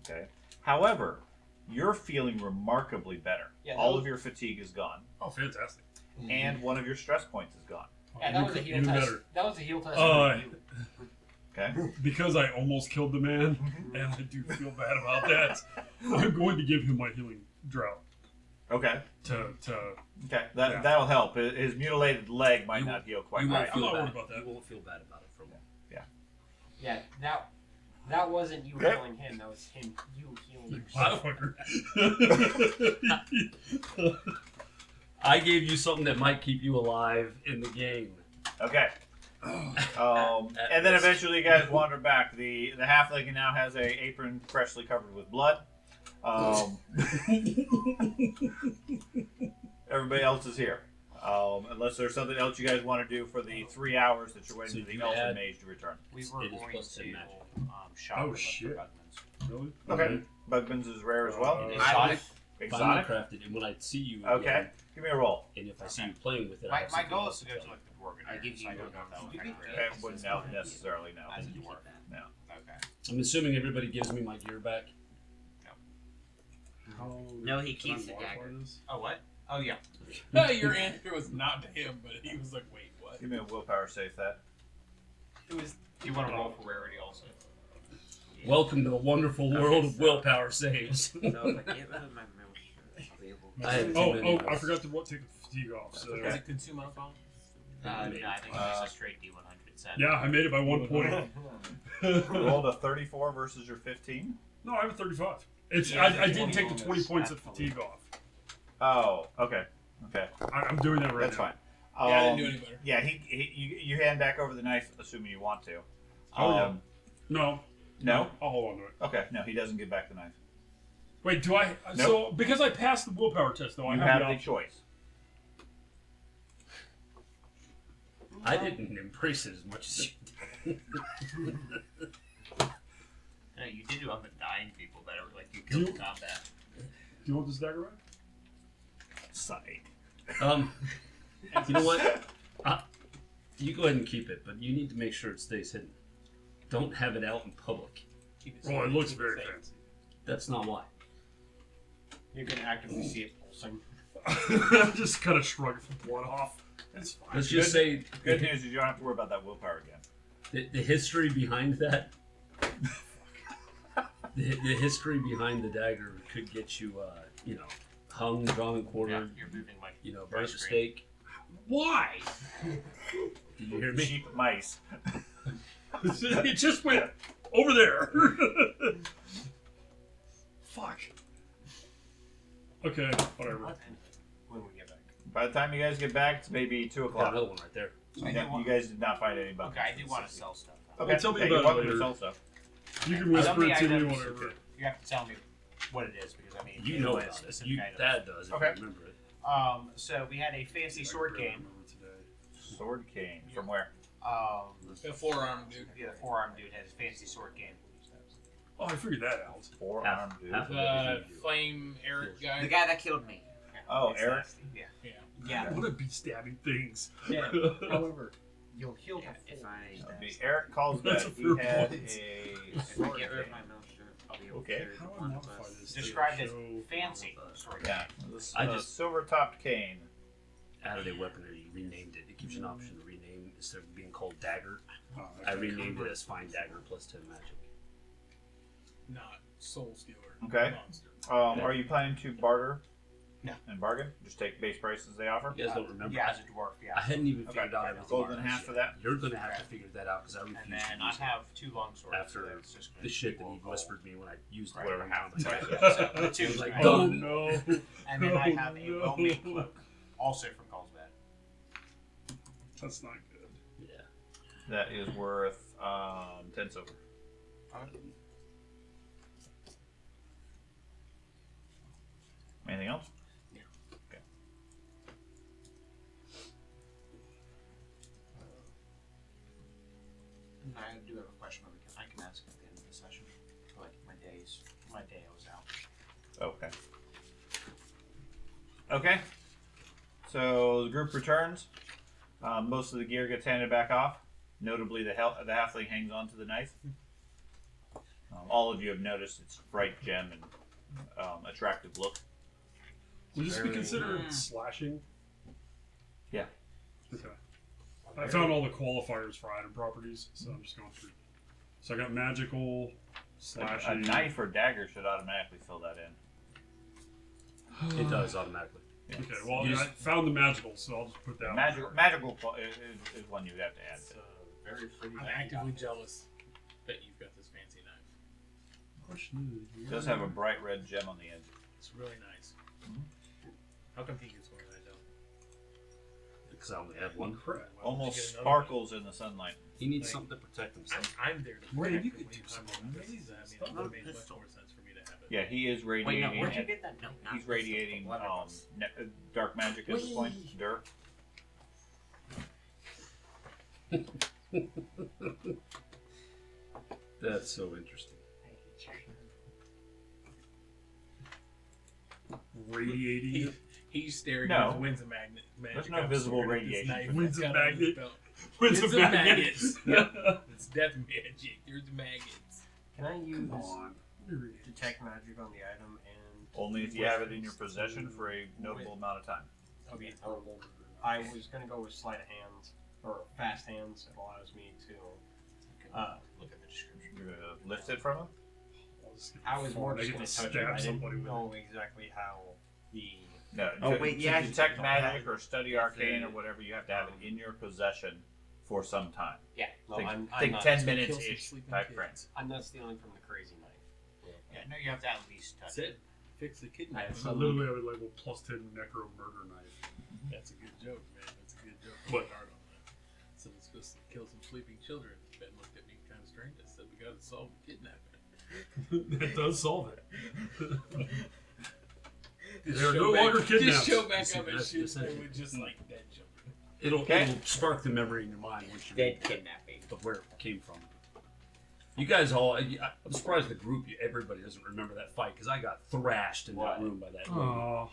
Okay. However, you're feeling remarkably better. Yeah, All no- of your fatigue is gone, Oh, fantastic. and one of your stress points is gone. Yeah, that was a heel Even test. better. That was a heel test. Uh, for you. Okay. Because I almost killed the man, and I do feel bad about that, I'm going to give him my healing drought. Okay. To Okay. Yeah. That'll help. His mutilated leg might not heal quite You right. won't feel I'm not bad. worried about that. You won't feel bad about it for long. Yeah, that wasn't you Okay. healing him. That was him. You healing yourself. Motherfucker. I gave you something that might keep you alive in the game. Okay. At And then risk. eventually you guys wander back. The halfling now has a apron freshly covered with blood. Everybody else is here. Unless there's something else you guys want to do for the 3 hours that you're waiting So for the you elven add- mage to return. We were It is going plus 10 to magic. shop Oh, and look shit. for Bugmans. Really? Okay. Bugman's is rare as well. Uh, Exotic? Exotic. Finely crafted, and when I see you, Okay. again, Give me a roll. and if I see you playing with it, I My have my something goal else is to go tell to you. like the Borgar. I give you I don't know if that would one. affect It wouldn't help necessarily, no. as a You dwarf. keep that. No. Okay. I'm assuming everybody gives me my gear back. How No, he can I keeps the modify dagger. this? Oh what? Oh yeah. Your answer was not to him, but he was like, wait, what? Give me a willpower save that. It was. Do you want to roll for rarity also? Welcome to the wonderful world of willpower saves. So if I get rid of my mouse shirt, I'll be able I have too Oh, many I dice. forgot to take the fatigue off. So. Does it consume alcohol? No, I think it's a straight D100 set. Yeah, I made it by 1 point. You rolled a 34 versus your 15. No, I have a 35. It's Yeah, I it's didn't take the 20 20 points of bonus. fatigue off. Oh, okay. Okay. I'm doing that right That's now. fine. Yeah, I didn't do any better. Yeah, you hand back over the knife, assuming you want to. Oh, yeah. No. No? I'll hold on to it. Okay, no, he doesn't give back the knife. Wait, do I? So because I passed the willpower test, though, I You have have the the option. choice. I didn't embrace it as much as you did. No, you did it on the dying people that are like you Do killed you- in combat. Do you want this dagger back? Side. You know what? You go ahead and keep it, but you need to make sure it stays hidden. Don't have it out in public. Keep Oh, it looks keep very safe. fancy. That's not why. You can actively see it pulsing. Just kind of shrug the blood off. It's fine. Let's just say Good news is you don't have to worry about that willpower again. the history behind that. The history behind the dagger could get you, hung, drawn, and Yeah, quartered. you're moving like Burnt at screen. stake. Why? Did you hear me? Cheap mice. It just went over there. Fuck. Okay, whatever. When we get back. By the time you guys get back, it's maybe 2 Got o'clock. another one right there. You guys did not find any bugs. Okay, I do want to sell stuff. Okay, Well, tell me yeah, about you're it welcome to later. sell stuff. You can Tell whisper me it to me, items. whatever. You have to tell me what it is because I mean You it know was about it. specific items. Dad does, if Okay. you remember it. So we had a fancy sword game. Sword cane. From where? The forearm, dude. Yeah, the forearm dude had a fancy sword game. Oh, I figured that out. Forearm dude. half- The flame Eric guy. The guy that killed me. Oh, It's Eric. nasty, Yeah. Yeah. Yeah. I want to be stabbing things. Yeah. However, you'll heal Yeah, to if full. I, That'd be Eric calls That's back. a He fair had point. a if I sword get rid of my cane. mouse shirt, I'll be able Okay. to carry How the do I one modify plus. this? Described as Show- fancy sword game. Yeah, this I just- silver-topped cane. Added a weaponry, renamed it. It gives you an option to rename instead of being called dagger. Oh, I okay. renamed it as fine dagger plus 10 magic. Not Soul Stealer. Okay. Monster. Are you planning to barter? No. And bargain? Just take base prices they offer? You guys don't remember? Yeah, as a dwarf, I yeah. hadn't even Okay. figured out everything. Golden about half this for yet. that? You're gonna have to figure that out because I refuse And to then I use it have 2 long swords. after so that's just gonna the shit be that he gold. whispered me when I used Right, whatever half half the the price. time. So the two, Like, right? Oh Done. no! And then I Oh, have a no. well-made cloak, also from Carlsbad. That's not good. Yeah. That is worth 10 silver. Anything else? Yeah. Okay. And I do have a question I can ask at the end of the session. For like my day I was out. Okay. Okay. So the group returns. Most of the gear gets handed back off. Notably, the halfling hangs on to the knife. All of you have noticed its bright gem and attractive look. Would this be Very- considered slashing? Yeah. Okay. I found all the qualifiers for item properties, so I'm just going through. So I got magical, A slashing. knife or dagger should automatically fill that in. It does automatically. Okay, well, You I just- found the magical, so I'll just put that Magical, one. is one you would have to add. It's very pretty. I'm actively jealous that you've got this fancy knife. It does have a bright red gem on the edge. It's really nice. How come he gets one and I don't? Because I only have one. Crap. Why don't you Almost get another sparkles in the sunlight. He needs Like- something to protect himself. I'm there to Wait, protect you him could when do I'm something on this. amazing I mean, stuff. it would have made Pistol. much more sense for me to have it. Yeah, he is Wait, radiating. no, where'd you get that? No, not He's pistol, radiating what else? dark magic at this point. Dirt. That's so interesting. Radiating. He's staring No. at the winds of magnet. There's no visible radiation for Winds of magnet. Winds Winds of of maggots. magnet. It's death magic. There's maggots. Can I use Come on. detect magic on the item and Only if you have it in your possession for a notable amount of time. okay, I was gonna go with sleight of hand or fast hands. It allows me to. Look at the description. You're gonna lift it from him. I was more just They gonna can touch it. stab I somebody didn't with know exactly how the. No. Oh, to, wait, to yeah, detect you- magic or study arcane or whatever, you have to have it in your possession for some time. Yeah, no, think I'm think not, 10 kill minutes some ish sleeping type kids. frames. I'm not stealing from the crazy knife. Yeah, no, you have to at least touch That's it. Fix the kidnapping. That's So literally, I would label +10 necro murder knife. That's a good joke, man. That's a good joke. What? Hard on that. So it's supposed to kill some sleeping children. Ben looked at me kind of strange. I said, "We got to solve the kidnapping." That does solve it. Just They're show no back- longer kidnapped. Just show back See, up and that's shoot essential. them with just like dead children. It'll spark the memory in your mind once you Dead kidnapping. of where it came from. You guys all, I'm surprised the group, everybody doesn't remember that fight because I got thrashed in What? that room by that lady. Oh,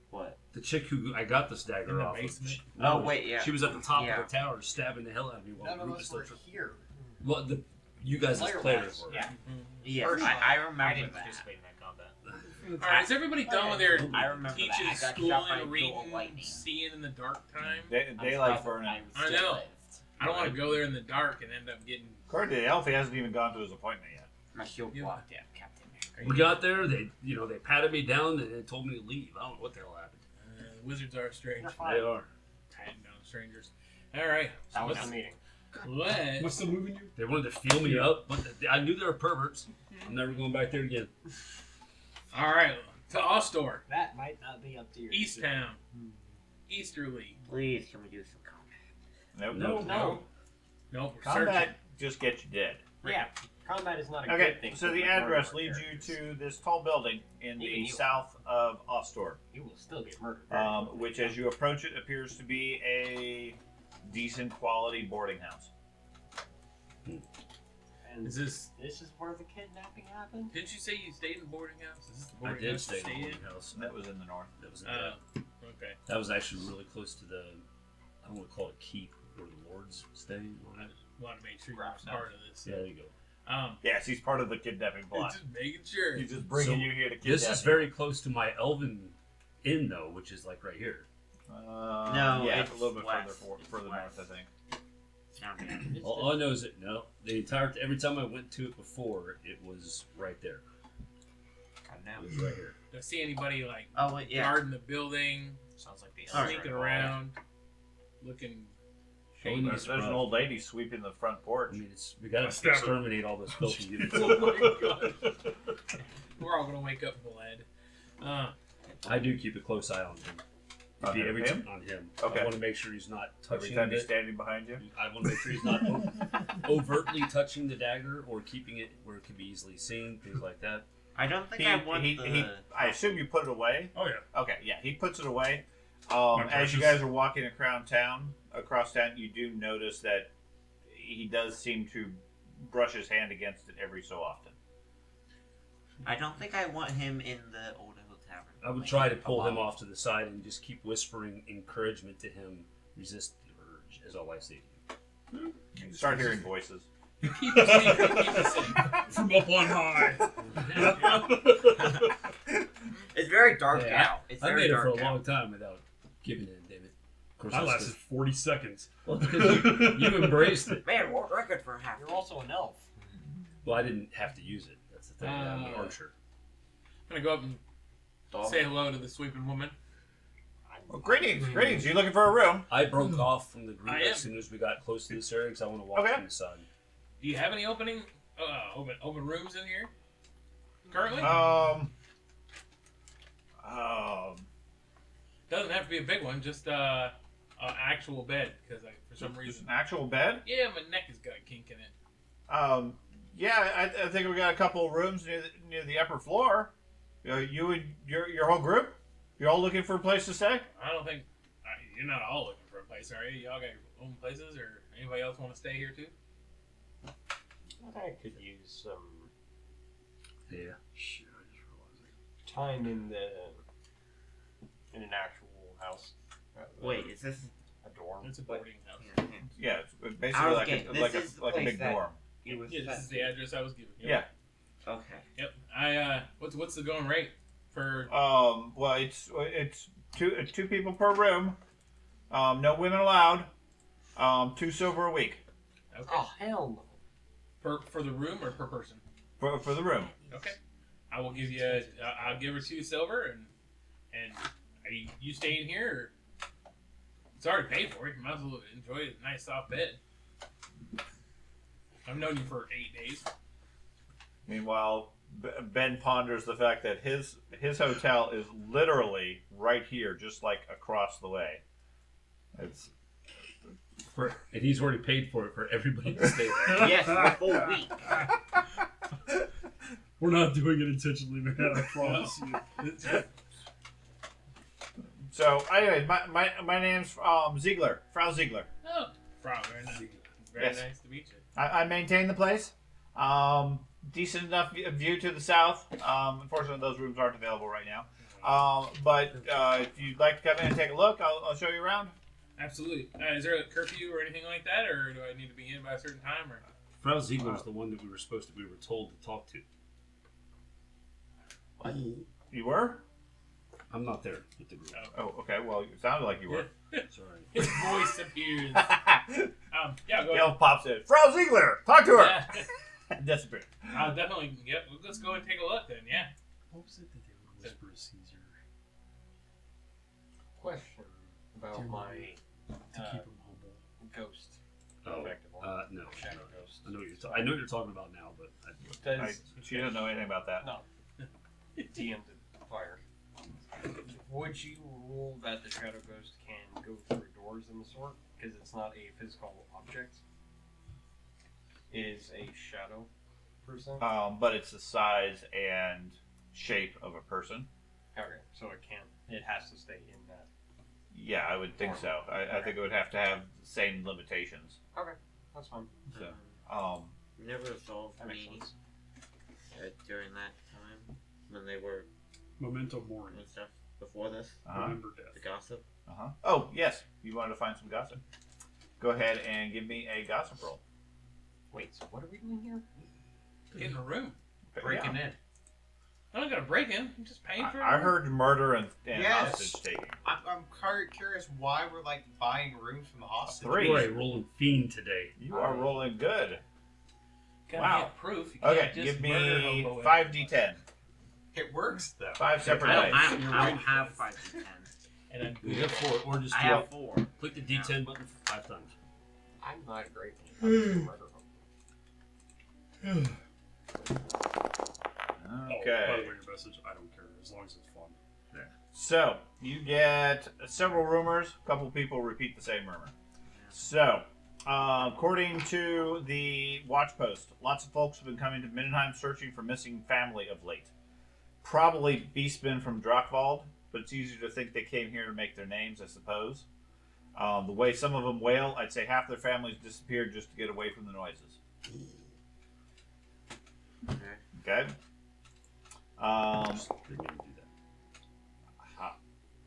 What? The chick who I got this dagger In the off of, basement? she- Oh, wait, yeah. She was at the top Yeah. of the tower stabbing the hell out of me while None the of group is us still were here. Well, you guys as Player players wise, were. yeah. Yes, Personally, I remember I didn't that. participate in that combat. All right, is everybody done with their I remember teaching, that. I got shot by schooling, a bolt of reading, lightning. seeing in the dark time? Daylight's burning. I know. I don't want to go there in the dark and end up getting. According to the elf, he hasn't even gone to his appointment yet. My shield Yeah. blocked out, Captain America. We got there, they patted me down and they told me to leave. I don't know what the hell happened. Wizards are strange. They are. Patting down strangers. All right. So That was let's the meeting. what's the moving you? They wanted to feel me up, but I knew they were perverts. I'm never going back there again. All right. To Ostor, That might not be up to you. East Town, Easterly. Please, can we do some combat? Nope. No. Nope. We're Combat just gets you dead. Yeah, combat is not a Okay, good thing. so for the majority of address our leads you characters. to this tall building in Even the you. south of Ostor, You will still get murdered. which, as you approach it, appears to be a decent quality boarding house. And Is this? this is where the kidnapping happened? Didn't you say you stayed in the boarding house? Is this the I boarding did house stay you in the stayed boarding house. That was in the north. That was in Okay. that was actually really close to the, I don't want to call it keep, where the lords stay. I just want to make sure you're Perhaps part of this. Yeah, there you go. Yes, he's part of the kidnapping plot. Just making sure. He's just bringing So, you here to kidnap This is you. very close to my elven inn, though, which is like right here. No, yeah, it's a little bit west. further West. north, I think. Down here. All I know is that the entire every time I went to it before, it was right there. Got it now. It was right here. Do I see anybody like Oh, wait, yeah. guarding the building, Sounds like the Alright. sneaking around, looking I wouldn't be There's an surprised. old lady sweeping the front porch. I mean, we got to Stab her. exterminate all those filthy units. Oh my god. We're all gonna wake up bled. I do keep a close eye on him. On Every him? time on him. Okay. I want to make sure he's not Every touching time he's it. standing behind you. I want to make sure he's not overtly touching the dagger or keeping it where it can be easily seen, things like that. I don't think I want the... I assume you put it away. Oh yeah. Okay, yeah, he puts it away. My As you precious. guys are walking across town, you do notice that he does seem to brush his hand against it every so often. I don't think I want him in the Old Hill Tavern. I would Like, try to pull him alone. off to the side and just keep whispering encouragement to him. Resist the urge, is all I say to you. You start hearing voices. Keep us secret, keep us safe. From up on high. It's very dark Yeah, out. It's I very made it dark for a out. long time without giving in, David. Of course, That that's lasted 40 seconds. well, because you embraced it. Man, world record for half. You're also an elf. Well, I didn't have to use it. That's the thing. I'm an archer. I'm gonna go up and say hello to the sweeping woman. Well, greetings. You looking for a room? I broke off from the group I as am. soon as we got close to this area because I want to walk Okay. from the side. Do you have any open rooms in here currently? Doesn't have to be a big one, just an actual bed, because for some Just reason, an actual bed? yeah, my neck has got a kink in it. Yeah, I think we got a couple of rooms near the upper floor. You and your whole group? You're all looking for a place to stay? I don't think you're not all looking for a place, are you? Y'all got your own places, or anybody else want to stay here too? I could use some Yeah. Shit, I just realized it. time in an actual house. rather than Wait, is this? a dorm? It's a boarding house. Yeah, it's Out basically of like game. a, This like is a the like a place big that- dorm. It was Yeah, this is the address I was given. Yep. Yeah. Okay. Yep. What's the going rate for? Well, it's two people per room. No women allowed. 2 silver a week Okay. Oh hell no! For the room or per person? for the room. Okay. I will give you. I'll give her 2 silver, and are you staying here? Or it's already paid for. You might as well enjoy a nice soft bed. I've known you for 8 days. Meanwhile, Ben ponders the fact that his hotel is literally right here, just like across the way. It's And he's already paid for it for everybody to stay there. Yes, the full week. We're not doing it intentionally, man. I promise you. so. Anyway, my name's Ziegler, Frau Ziegler. Oh, Frau, very nice. Very Yes. nice to meet you. I maintain the place. Decent enough view to the south. Unfortunately, those rooms aren't available right now. But if you'd like to come in and take a look, I'll show you around. Absolutely. Is there a curfew or anything like that, or do I need to be in by a certain time? Or Frau Ziegler's the one that we were told to talk to. You were? I'm not there with the group. Oh, okay. Well, it sounded like you were. Sorry. his voice appears. Yeah, go Yell ahead. pops in. Frau Ziegler, talk to her. Yeah. Disappear. I'll definitely. Yep. Let's go and take a look then. Yeah. What was it that they would whisper to Caesar Question about Dear my to keep him humble? ghost. Oh, Effectively. no. Shadow ghost. I know what you're talking about now, but She doesn't know anything about that. No. DM to fire. Would you rule that the shadow ghost can go through doors and the sort? Because it's not a physical object. It is a shadow person. But it's the size and shape of a person. Okay, so it can't. It has to stay in that. Yeah, I would think so. I think it would have to have the same limitations. Okay, that's fine. So, Never resolved That makes me sense. during that time when they were Memento mori. and stuff before this. Remember The death. gossip. Oh, yes. You wanted to find some gossip. Go ahead and give me a gossip roll. Wait, so what are we doing here? Get in a room. Breaking in. I'm not gonna break in. I'm just paying for it. I heard murder and Yes. hostage taking. I'm curious why we're like buying rooms from the hostage. 3. you are a rolling fiend today. You are rolling good. Gotta Wow. get proof. You can't Okay, just give murder me hobo 5d10. It works though. 5 separate I dice. don't have 5 to 10. And then We have 4, or just I do have 4. click the D10 button 5 times. I'm not great when it comes to murder. Oh, by the Okay. way, your message, I don't care, as long as it's fun. So, you get several rumors. A couple people repeat the same rumor. So, according to the watch post, lots of folks have been coming to Mindenheim searching for missing family of late. Probably beastmen from Drakvald, but it's easier to think they came here to make their names, I suppose. The way some of them wail, I'd say half their families disappeared just to get away from the noises. Okay? Just didn't even do that.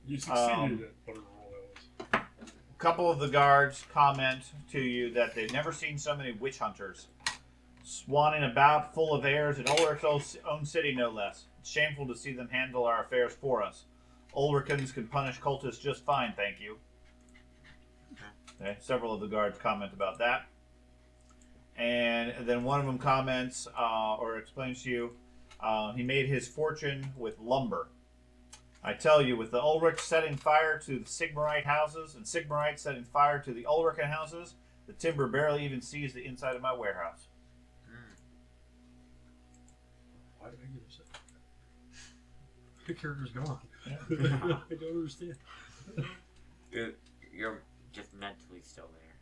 You succeeded at whatever role that was. A couple of the guards comment to you that they've never seen so many witch hunters swanning about full of airs in Ulrich's own city, no less. It's shameful to see them handle our affairs for us. Ulrichans can punish cultists just fine, thank you. Okay, several of the guards comment about that. And then one of them comments or explains to you he made his fortune with lumber. I tell you, with the Ulrich setting fire to the Sigmarite houses and Sigmarite setting fire to the Ulrich houses, the timber barely even sees the inside of my warehouse. Why did I get upset? The character's gone. Yeah. I don't understand. You're just mentally still there.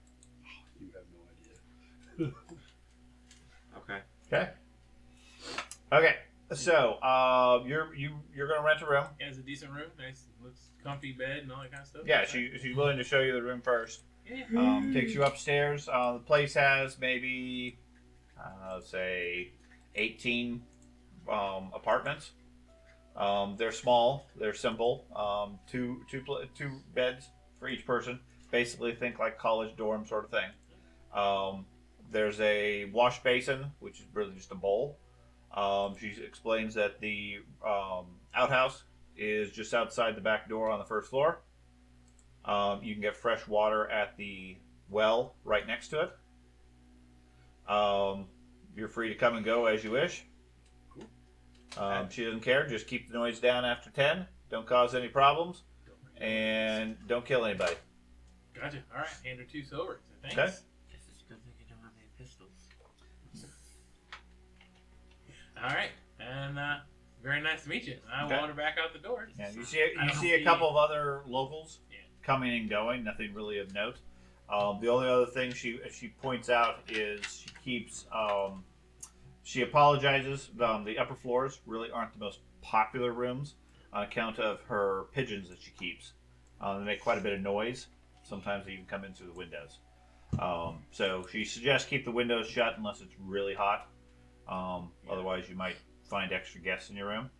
You have no idea. Okay. Okay. Okay. So you're gonna rent a room. Yeah, it's a decent room. Nice, looks comfy bed and all that kind of stuff. Yeah, she's willing to show you the room first. Yeah. Takes you upstairs. The place has maybe say 18 apartments. They're small. They're simple. Two beds for each person. Basically, think like college dorm sort of thing. There's a wash basin, which is really just a bowl. She explains that the outhouse is just outside the back door on the first floor. You can get fresh water at the well right next to it. You're free to come and go as you wish. She doesn't care. Just keep the noise down after 10. Don't cause any problems. And don't kill anybody. Gotcha. All right. Hand her 2 silver. Thanks. Okay. Guess it's a good thing you don't have any pistols. All right. And very nice to meet you. I Okay. wander back out the door. Yeah, you I don't see a see- couple of other locals Yeah. coming and going. Nothing really of note. The only other thing she points out is she apologizes. The upper floors really aren't the most popular rooms on account of her pigeons that she keeps. They make quite a bit of noise. Sometimes they even come in through the windows. So she suggests keep the windows shut unless it's really hot. Otherwise, you might find extra guests in your room.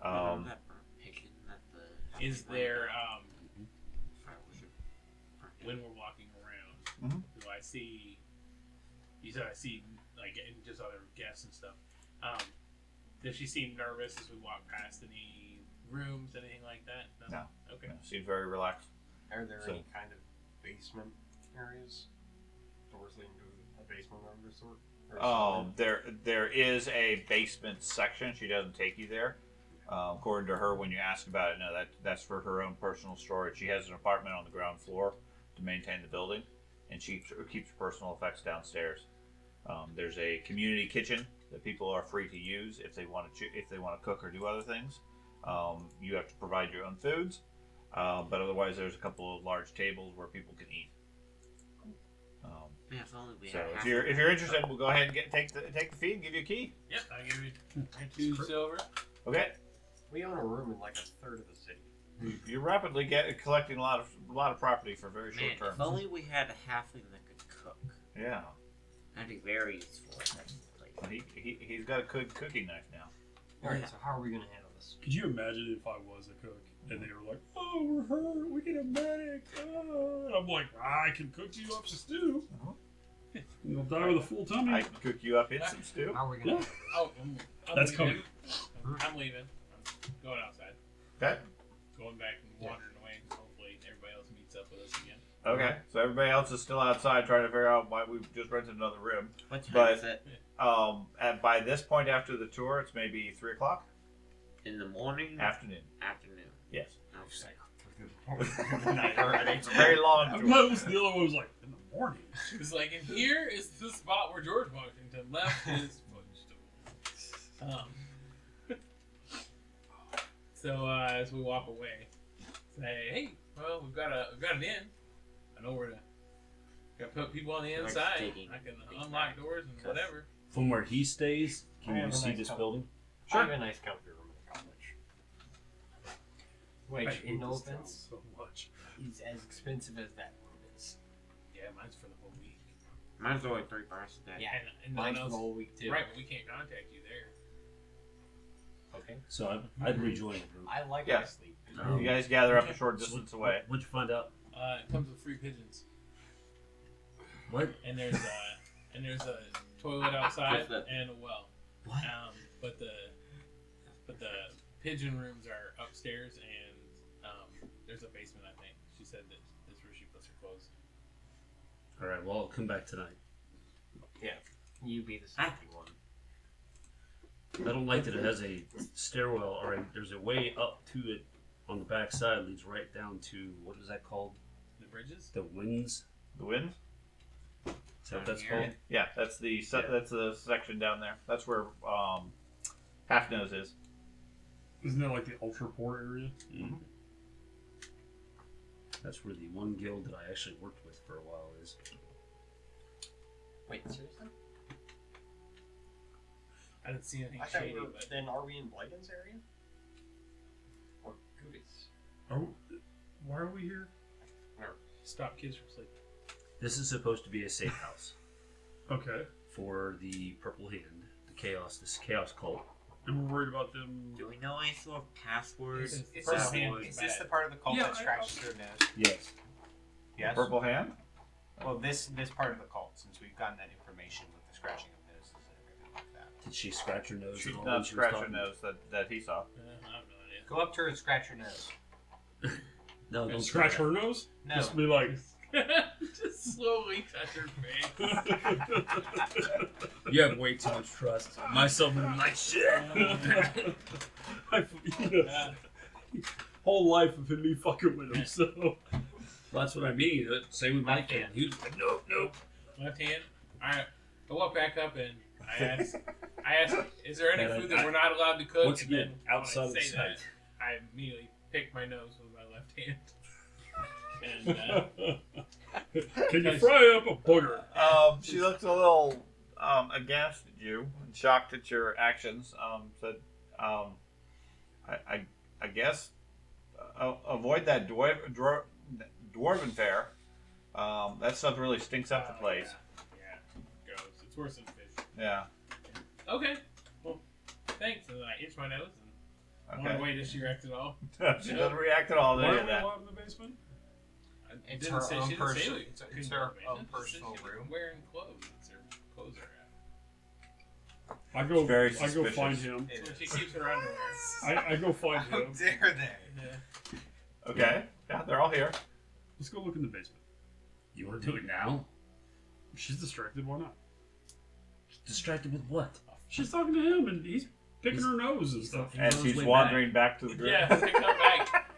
That pigeon that the Is there fire wizard burnt when down. we're walking around? Mhm. Do I see? You said I see like just other guests and stuff. Does she seem nervous as we walk past any rooms, anything like that? No. Okay. Seems very relaxed. Are there So- any kind of basement areas? Doors leading to a basement of the sort? Or There is a basement section. She doesn't take you there. According to her, when you ask about it, no, that's for her own personal storage. She has an apartment on the ground floor to maintain the building, and she keeps personal effects downstairs. There's a community kitchen that people are free to use if they want to cook or do other things. You have to provide your own foods, but otherwise there's a couple of large tables where people can eat. Yeah, if only we So had if half you're of interested, we'll go ahead and take the fee and give you a key. Yep. I give you 2 silver. Okay. we own a room in like a third of the city. You're rapidly collecting a lot of property for very short Man, terms. if only we had a halfling that could cook. Yeah. That'd be very useful. in this place. Well, he's got a good cooking knife now. Alright, Yeah. so how are we gonna handle this? Could you imagine if I was a cook and they were like, "Oh, we're hurt. We need a medic." Oh. And I'm like, "I can cook you up some stew. You'll die with a full tummy." I can cook you up in some stew. How are we gonna Yeah. handle this? Oh, I'm That's leaving. coming. I'm leaving. I'm going outside. Okay. Going back and wandering away. Hopefully everybody else meets up with us again. Okay. So everybody else is still outside trying to figure out why we've just rented another room. What time But- is it? And by this point after the tour, it's maybe 3:00 In the morning? afternoon. Afternoon. Yes. Okay. It's a very long I'm tour. glad the other one was like, "In the morning." It's like, and here is the spot where George Washington left his footstool. So as we walk away, say, hey, well, we've got an inn. I know where to. Got to put people on the Like inside. digging. I can Big unlock bag. doors and whatever. From where he stays, I can have you a see nice this couch. building? I have a nice comfy room in the college. Which, I in hate no this town offense, so much. is as expensive as that room is. Yeah, mine's for the whole week. Mine's only $3 a day. Yeah, and mine's no one for else. the whole week too. Right, but we can't contact you there. Okay. So I'd rejoin the group. I like Yeah. my sleep. You guys gather up a short distance away. What'd you find out? It comes with free pigeons, What? and there's a toilet outside What's that? and a well. What? But the pigeon rooms are upstairs, and there's a basement. I think she said that that's where she puts her clothes. All right. Well, I'll come back tonight. You be the safety one. I don't like that it has a stairwell, or there's a way up to it on the back side leads right down to, what is that called? The bridges? The winds? The wind? Is that what that's called? Yeah, that's the that's the section down there. That's where Half Nose is. Isn't that like the ultra poor area? Mm-hmm. That's where the one guild that I actually worked with for a while is. Wait, seriously? I didn't see anything I thought shady, we were, but then are we in Blyden's area? Or Goodies? Why are we here? stop kids from sleeping. This is supposed to be a safe house Okay. for the Purple Hand, this chaos cult. And we're worried about them. Do we know any sort of password? Is Probably. this the part of the cult Yeah, that scratches their nose? Yes. Yes. Purple Hand? Well, this part of the cult, since we've gotten that information with the scratching of noses and everything like that. Did she scratch her nose? She at all did when not she was scratch her talking? nose that he saw. I have no idea. Go up to her and scratch her nose. No, don't And scratch do her nose? No. Just be like. Just slowly touch her face. that. You have way too much trust. Myself would be like, shit. Whole life of me fucking with him, so. Well, that's what I mean. Same with Mike. hand. He was like, nope. Left hand. I walk back up and I ask, is there any And food that we're not allowed to cook? Once And again, then outside when I of the say that, sight. I immediately pick my nose with my left hand. And Can you fry up a booger? She looks a little aghast at you and shocked at your actions. Said, I guess avoid that dwarven fare. That stuff really stinks up the place. Yeah, gross. It's worse than fish. Yeah. Okay. Well, thanks. And then I itch my nose and Okay. wonder why does she react at all? She doesn't react at all to Why any are of we that. allowed in the basement? It's Didn't her say- own she didn't say personal- we it's couldn't her go in the own basement. personal She said room. Wearing clothes. That's her clothes are out. I go. Very I go suspicious. find him. It So is. she keeps her underwear. I go find How him. dare they? Yeah. Okay. Yeah, they're all here. Let's go look in the basement. You want to do it now? She's distracted. Why not? Distracted with what? She's talking to him, and he's picking her nose and he's stuff. not- And goes she's way wandering back to the group. Yeah, they come back.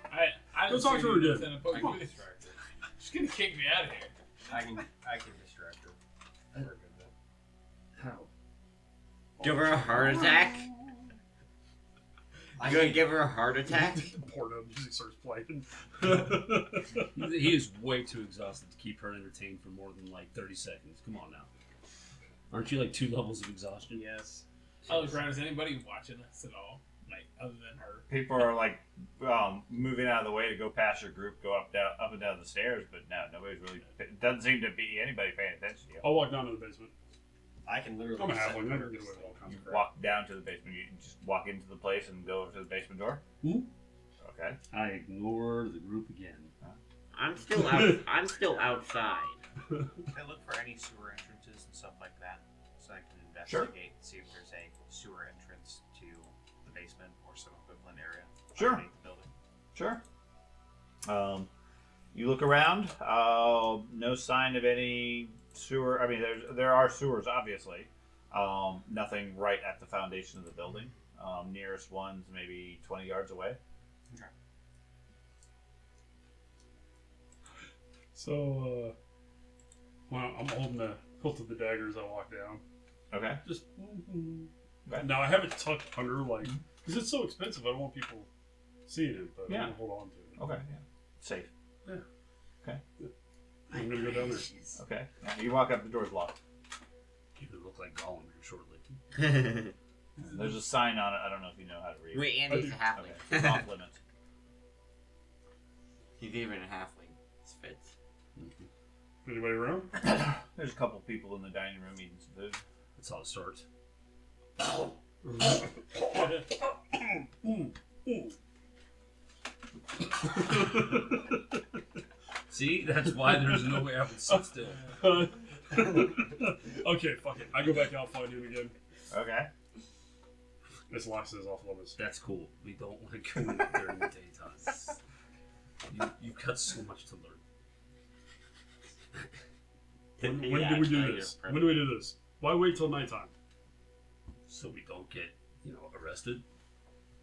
I Go talk to her again. I can distract her. She's gonna kick me out of here. I can distract her. For a good bit. How? Give her a heart attack? You gonna give her a heart attack? Porno music starts playing. He is way too exhausted to keep her entertained for more than like 30 seconds. Come on now. Aren't you like 2 levels of exhaustion? Yes. I look around. Is anybody watching us at all? Like other than her? People are like moving out of the way to go past your group, go up and down the stairs, but no, nobody's really. It doesn't seem to be anybody paying attention to you. I'll walk down to the basement. I can literally. I'm a set halfling. I her can get to away with all kinds You of crap. walk down to the basement. You just walk into the place and go over to the basement door. Mhm. Okay. I ignore the group again. I'm still out. I'm still outside. Can I look for any sewer entrances and stuff like that, so I can Sure. investigate and see if there's a sewer entrance to the basement or some equivalent area Sure. underneath the building. Sure. You look around. No sign of any sewer. I mean, there are sewers, obviously. Nothing right at the foundation of the building. Nearest one's maybe 20 yards away. So, well, I'm holding the hilt of the dagger as I walk down. Okay. Just. Okay. Now I have it tucked under, like, because it's so expensive. I don't want people seeing it, but Yeah. I want to hold on to it. Okay. Yeah. Safe. I'm gonna go down there. Okay. You walk up. The door's locked. You're gonna look like Gollum here shortly. There's a sign on it. I don't know if you know how to read. Wait, Andy's a halfling. Okay. It's off limits. He's even a halfling. This fits. Anybody around? There's a couple people in the dining room eating some food. That's how it starts. See, that's why there's no way I would sit still. Okay, fuck it. I go back out, find him again. Okay. This life says off limits. That's cool. We don't want to go in there during the daytime. You've got so much to learn. When do we do this? When do we do this? Why wait till nighttime? So we don't get, arrested.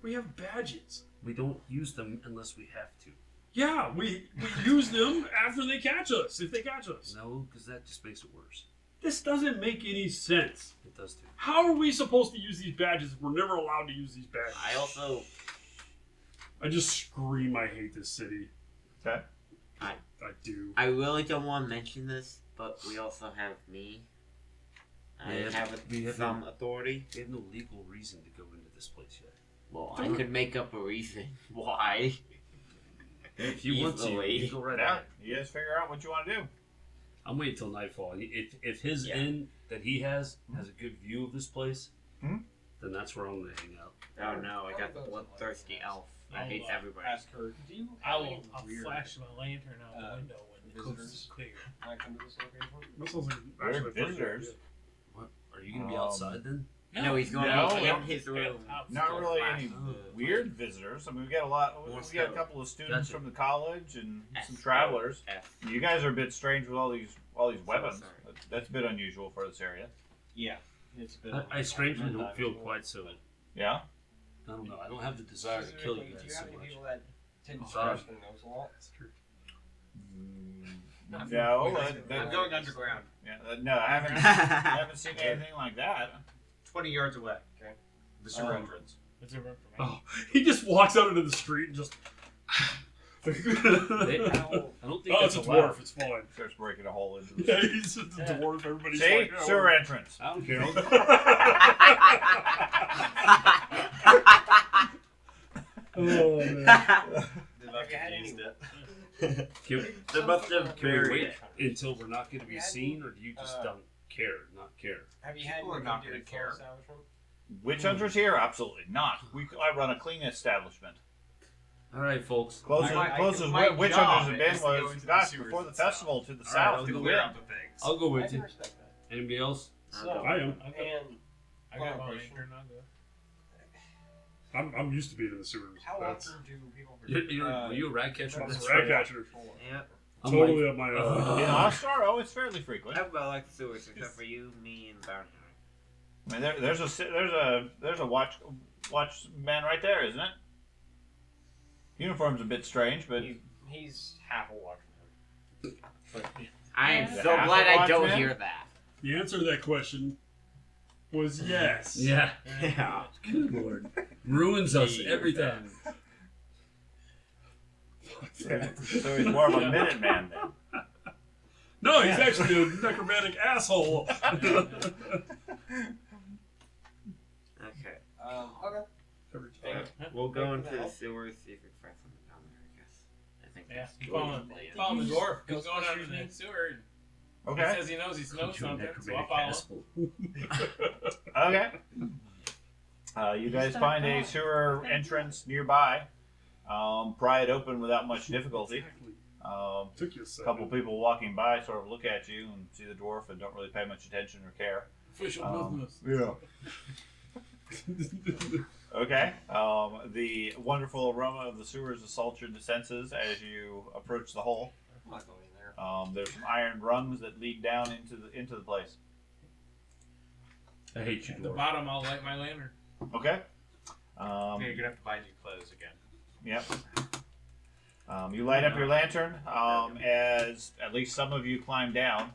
We have badges. We don't use them unless we have to. Yeah, we use them after they catch us, if they catch us. No, because that just makes it worse. This doesn't make any sense. It does too. How are we supposed to use these badges if we're never allowed to use these badges? I just scream I hate this city. Okay. I do. I really don't want to mention this, but we also have me. I Yeah, have we have some no- authority. We have no legal reason to go into this place yet. Well, I could make up a reason why. If you want to, Easily. you go right Yeah, ahead. you guys figure out what you want to do. I'm waiting till nightfall. If his Yeah. inn that he has a good view of this place, Hmm? then that's where I'm gonna hang out. Oh no, I got the bloodthirsty elf that hates everybody. Ask her, do you I have will. any I'll weird flash my lantern out the window when the coast visitors? is clear. when I come to this location? That sounds like Weird actually a pretty good visitors. idea. What? Are you gonna be Um, outside then? No, he's going No, to be no. in his room. Not Still really flash. any weird visitors. I mean, we got a lot. More We got a stuff. couple of students Gotcha. from the college and some S. travelers. F. You guys are a bit strange with all these weapons. sorry. That's a bit unusual for this area. Yeah, it's been. I strangely don't feel quite so. Yeah. I don't know. I don't have the desire to kill you Do guys you so have any much. people that tend to Sorry. scratch their nose a lot? That's true. No, I'm that- going underground. yeah, no, I haven't seen anything like that. 20 yards away. Okay. The sewer Um, entrance. It's a room for me. Oh, he just walks out into the street and just. They- I don't think Oh, that's it's a allowed. dwarf. It's fine. Starts breaking a hole into the Yeah, he's just a dwarf. Everybody's See, like, oh, sewer entrance. I don't care. oh man. Have you had any? Can, They must have can we buried wait it. until we're not going to be seen, or do you just don't care? Not care. Have you had People are any not good gonna food care. establishment? Witch hunters here? Absolutely not. I run a clean establishment. All right, folks. Closest my witch job hunters have been is to go was into the gosh sewers before the and stuff. festival to the All right, south I'll to go the Clear wind. out the things. I'll go I with can you. respect that. Anybody else? So, I am. and I got my question. lantern. I'll go. I'm used to being in the sewers. how That's often do people? Were you a rat catcher? I'm a That's rat right. catcher. Yep. I'm Totally like, up my In own. Ostar, oh, it's fairly frequent. Everybody likes the sewers except for you, me, and Bernhard. I mean, there's a watchman right there, isn't it? Uniform's a bit strange, but He's half a watchman. But I am Yeah. so glad I don't Watchman? hear that. The answer to that question was yes. yeah. Yeah. Good lord. Ruins us every time. so he's more of a Minuteman then. No, he's actually a necromantic asshole. Okay. okay. Every time. We'll go Thank into you for the that. sewers, see if we can find something down there, I guess. I think Yeah, that's you what follow, the plan. follow the dwarf. He's going out of the next sewer. And He Okay. says he knows he smells You're a something, so I'll necromantic follow. asshole. Okay. You guys find a sewer entrance nearby. Pry it open without much difficulty. Exactly. Took you a A second. couple people walking by sort of look at you and see the dwarf and don't really pay much attention or care. Official business. Yeah. Okay. The wonderful aroma of the sewers assaults your senses as you approach the hole. I'm not going in there. There's some iron rungs that lead down into the place. I hate you, At the dwarf. bottom, I'll light my lantern. Okay. Yeah, you're gonna have to buy new clothes again. Yep. You light up your lantern as at least some of you climb down.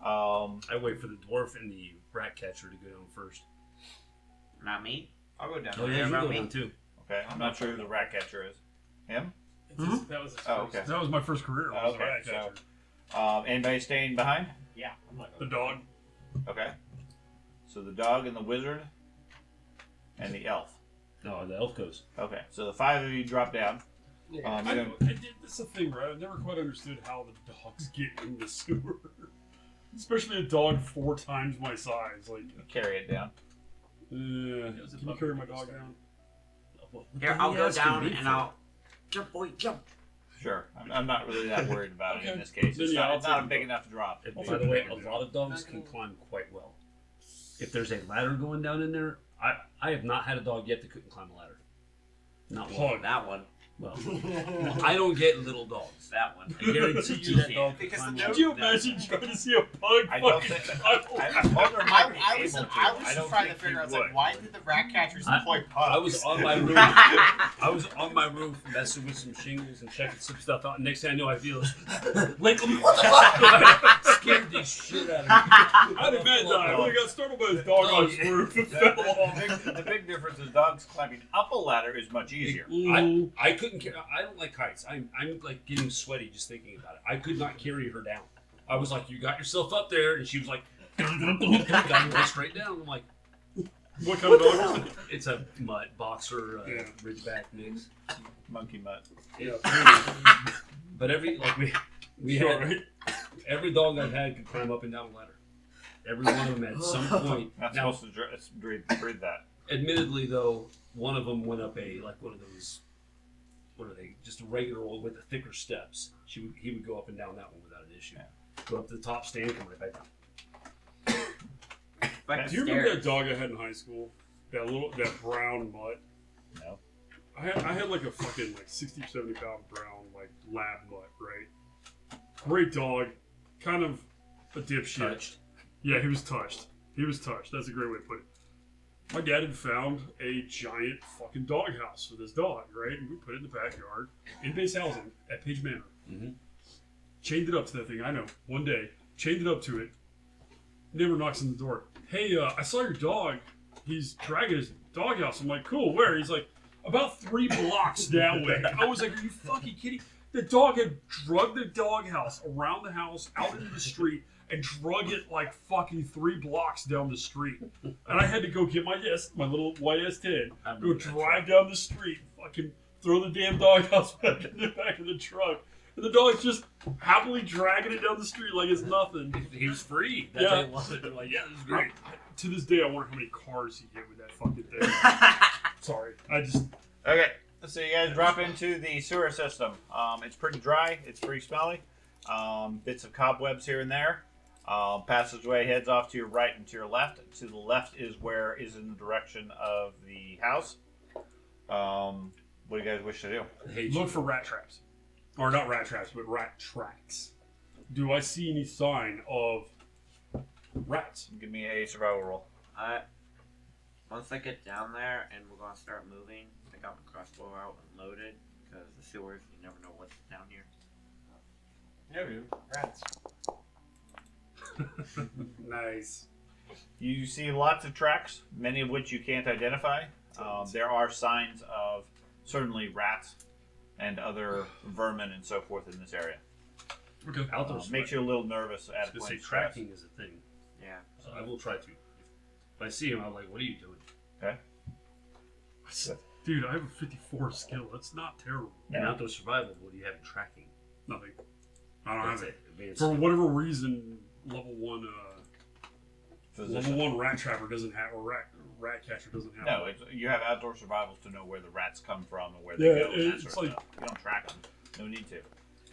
I wait for the dwarf and the rat catcher to go down first. Not me? I'll go down Oh there. yeah, you about go me? down too. Okay. I'm not sure who the rat catcher is. Him? That was his Oh, first. okay. That was my first career. I was Okay, a rat so- catcher. Anybody staying behind? Yeah, I'm not The going. dog. Okay. So the dog and the wizard and the elf. No, the elf goes. Okay. So the five of you drop down. Yeah. You're gonna- That's the thing, right? I've never quite understood how the dogs get in the sewer. Especially a dog 4 times my size. Like, carry it down. can you carry my dog down? Here, I'll go down and I'll. Jump, boy, jump! Sure. I'm not really that worried about it in Okay. this case. Then It's yeah, not, I'll it's not take big it. enough to drop. And I'll by take the way, it a down. lot of dogs can climb quite well. If there's a ladder going down in there, I have not had a dog yet that couldn't climb a ladder. Not one. Pug. That one. Well, I don't get little dogs. That one. I guarantee you that dog. Because can the climb Could you up. imagine trying to see a bug I don't fucking think- climb I was don't trying to think figure you out, would. like, why did the rat catchers I- employ pugs? I was on my roof. I was on my roof messing with some shingles and checking some stuff out. Next thing I know, I feel this. Like, what the fuck? Scared the shit out of me. I'd imagine I only got startled by his dog on his roof and fell off. The big difference is dogs climbing up a ladder is much easier. I couldn't carry. I don't like heights. I'm like getting sweaty just thinking about it. I could not carry her down. I was like, "You got yourself up there," and she was like, got me straight down. I'm like, What kind of dog was it? "It's a mutt boxer, Yeah. Ridgeback mix." Monkey mutt. Yeah. But we Sure, had right? every dog I've had could climb up and down a ladder. Every one of them at some point. Not Now, supposed to breathe that. admittedly, though, one of them went up one of those. What are they? Just a regular old with the thicker steps. He would go up and down that one without an issue. Go up to the top stand, come right back down. Back Do you remember that dog I had in high school? That brown mutt? No. I had like a fucking 60, 70 pound brown lab mutt, right? Great dog, kind of a dipshit. Touched. Yeah, he was touched. That's a great way to put it. My dad had found a giant fucking doghouse for this dog, right? And we put it in the backyard, in base housing at Page Manor. Mm-hmm. Chained it up to that thing. I know. One day, chained it up to it. Neighbor knocks on the door. Hey, I saw your dog. He's dragging his doghouse. I'm like, cool. Where? He's like, about 3 blocks that way. I was like, are you fucking kidding? The dog had drug the doghouse around the house, out into the street, and drug it like fucking 3 blocks down the street. And I had to go get my little white S10, go drive down the street, fucking throw the damn doghouse back in the back of the truck. And the dog's just happily dragging it down the street like it's nothing. He was free. That's Yeah. how he wanted. They're like, yeah, this is great. To this day, I wonder how many cars he hit with that fucking thing. Sorry. Okay, so you guys drop into the sewer system. It's pretty dry. It's pretty smelly. Bits of cobwebs here and there. Passageway heads off to your right and to your left. To the left is in the direction of the house. What do you guys wish to do? Look for rat traps. Or not rat traps, but rat tracks. Do I see any sign of rats? Give me a survival roll. Once I get down there and we're gonna start moving, I got my crossbow out and loaded because the sewers, you never know what's down here. Yeah, dude. Rats. Nice. You see lots of tracks, many of which you can't identify. There are signs of certainly rats and other vermin and so forth in this area. Okay. Outdoors Makes you a little nervous at a I was point. gonna say of stress. tracking is a thing. Yeah. So I will try to. If I see him, I'm like, what are you doing? Okay. Dude, I have a 54 skill. That's not terrible. In outdoor survival, what do you have in tracking? Nothing. I don't That's have it. Advanced. For whatever reason, level 1 Physician. level 1 rat trapper doesn't have, or rat catcher doesn't have. No, you have outdoor survivals to know where the rats come from and where they Yeah, go and that it's sort of like- stuff. You don't track them. No need to.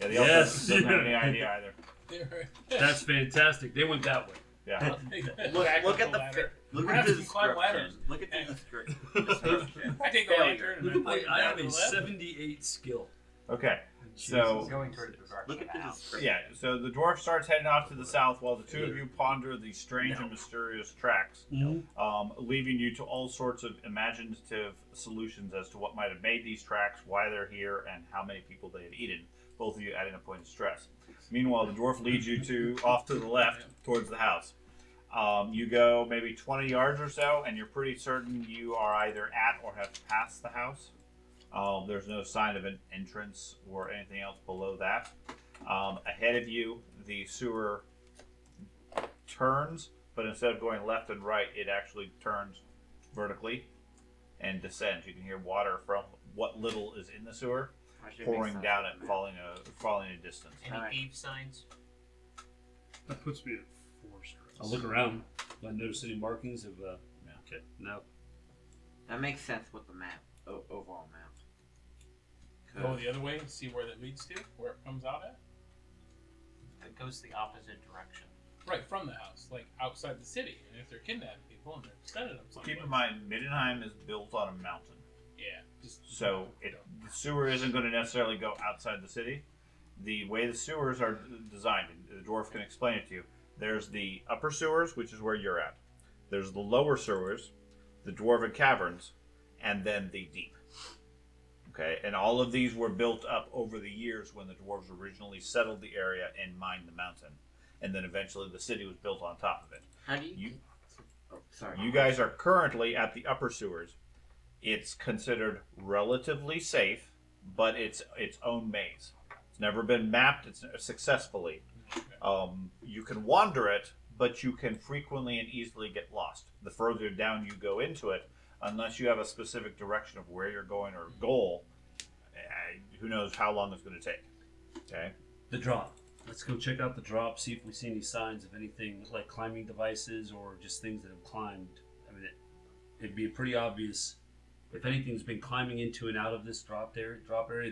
Yeah, the Yes. elf doesn't have any idea either. That's fantastic. They went that way. Yeah. Look at the look at Rats the can climb ladders. description. Look at the description. I take the lantern and I put it I down have to a the left. 78 skill. Okay. So Going toward the direction Look of at the the house. description. yeah, so the dwarf starts heading off to the south while the two of you ponder the strange and mysterious tracks, leaving you to all sorts of imaginative solutions as to what might have made these tracks, why they're here, and how many people they have eaten. Both of you adding a point of stress. Meanwhile, the dwarf leads you off to the left towards the house. You go maybe 20 yards or so, and you're pretty certain you are either at or have passed the house. There's no sign of an entrance or anything else below that. Ahead of you, the sewer turns, but instead of going left and right, it actually turns vertically and descends. You can hear water from what little is in the sewer pouring down it, falling a distance. Any Eve signs? That puts me at 4 stress. I'll look around. Do I notice any markings of? Okay, no. That makes sense with the map, overall map. Go the other way and see where that leads to, where it comes out at. That goes the opposite direction. Right from the house, like outside the city. And if they're kidnapping people and they're sending them somewhere. Keep in mind, Middenheim is built on a mountain. Yeah, So the sewer isn't going to necessarily go outside the city. The way the sewers are designed, the dwarf can explain it to you. There's the upper sewers, which is where you're at. There's the lower sewers, the dwarven caverns, and then the deep. Okay, and all of these were built up over the years when the dwarves originally settled the area and mined the mountain, and then eventually the city was built on top of it. How do you? Oh, sorry. You guys are currently at the upper sewers. It's considered relatively safe, but it's its own maze. It's never been mapped successfully. You can wander it, but you can frequently and easily get lost. The further down you go into it, unless you have a specific direction of where you're going or goal, who knows how long it's going to take. Okay? The drop. Let's go check out the drop, see if we see any signs of anything like climbing devices or just things that have climbed. I mean, it'd be pretty obvious if anything's been climbing into and out of this drop area.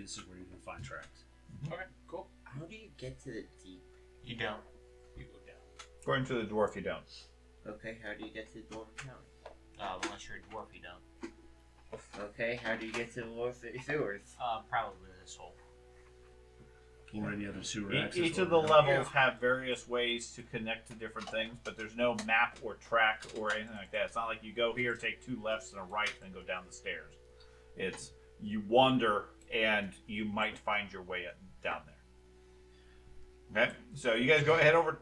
This is where you're going to find tracks. Okay, cool. How do you get to the deep? You don't. You go down. According to the dwarf, you don't. Okay, how do you get to the Dwarven County? Unless you're a dwarf, you don't. Okay, how do you get to the lower city sewers? Probably this hole. Or any other sewer access. Each of the levels have various ways to connect to different things, but there's no map or track or anything like that. It's not like you go here, take 2 lefts and a right, and go down the stairs. It's you wander and you might find your way down there. Okay, so you guys head over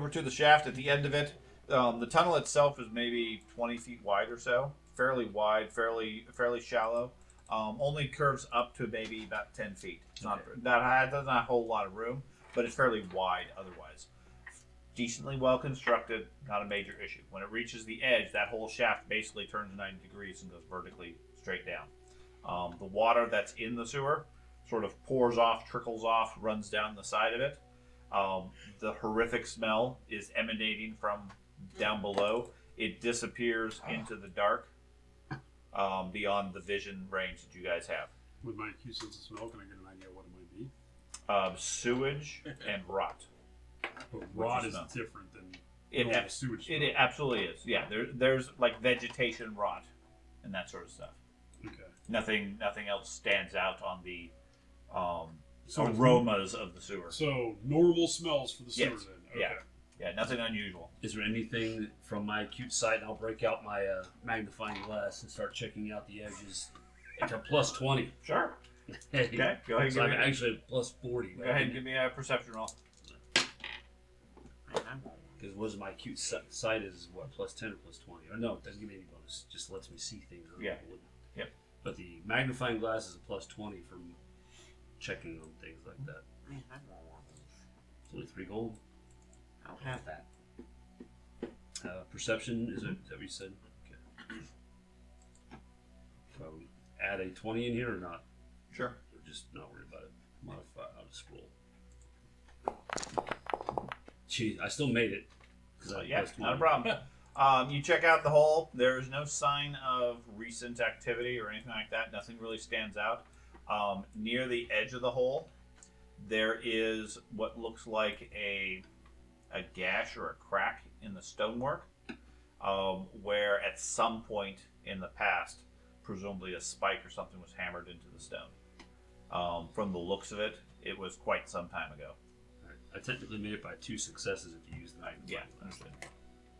to the shaft at the end of it. The tunnel itself is maybe 20 feet wide or so, fairly wide, fairly shallow. Only curves up to maybe about 10 feet. It's not doesn't have a whole lot of room, but it's fairly wide otherwise. Decently well constructed, not a major issue. When it reaches the edge, that whole shaft basically turns 90 degrees and goes vertically straight down. The water that's in the sewer sort of pours off, trickles off, runs down the side of it. The horrific smell is emanating from down below. It disappears into the dark beyond the vision range that you guys have. With my acute sense of smell, can I get an idea what it might be? Sewage and rot. But rot is smell? different than It, normal ab- sewage smell. it absolutely is. Yeah, there's like vegetation rot and that sort of stuff. Okay. Nothing else stands out on the So aromas of the sewer. So normal smells for the sewer Yes. then. Okay. Yeah. Yeah, nothing unusual. Is there anything from my acute sight? And I'll break out my magnifying glass and start checking out the edges. It's a plus 20. Sure. Hey. Okay, go ahead. So I'm actually at plus 40. Go ahead and give me a perception roll. Because what is my acute sight is what, plus 10 or plus 20? Or no, it doesn't give me any bonus. Just lets me see things. Yeah. Yep. But the magnifying glass is a plus 20 from checking on things like that. Man, I want one of those. It's only 3 gold. I don't have that. Perception, is that what you said? Okay. So I would add a 20 in here or not? Sure. Or just not worry about it. Modify, I'll just roll. Gee, I still made it. Yeah, not a problem. You check out the hole. There is no sign of recent activity or anything like that. Nothing really stands out. Near the edge of the hole, there is what looks like a gash or a crack in the stonework, where at some point in the past, presumably a spike or something was hammered into the stone. From the looks of it, it was quite some time ago. I technically made it by 2 successes if you use the magnifying Yeah. glass.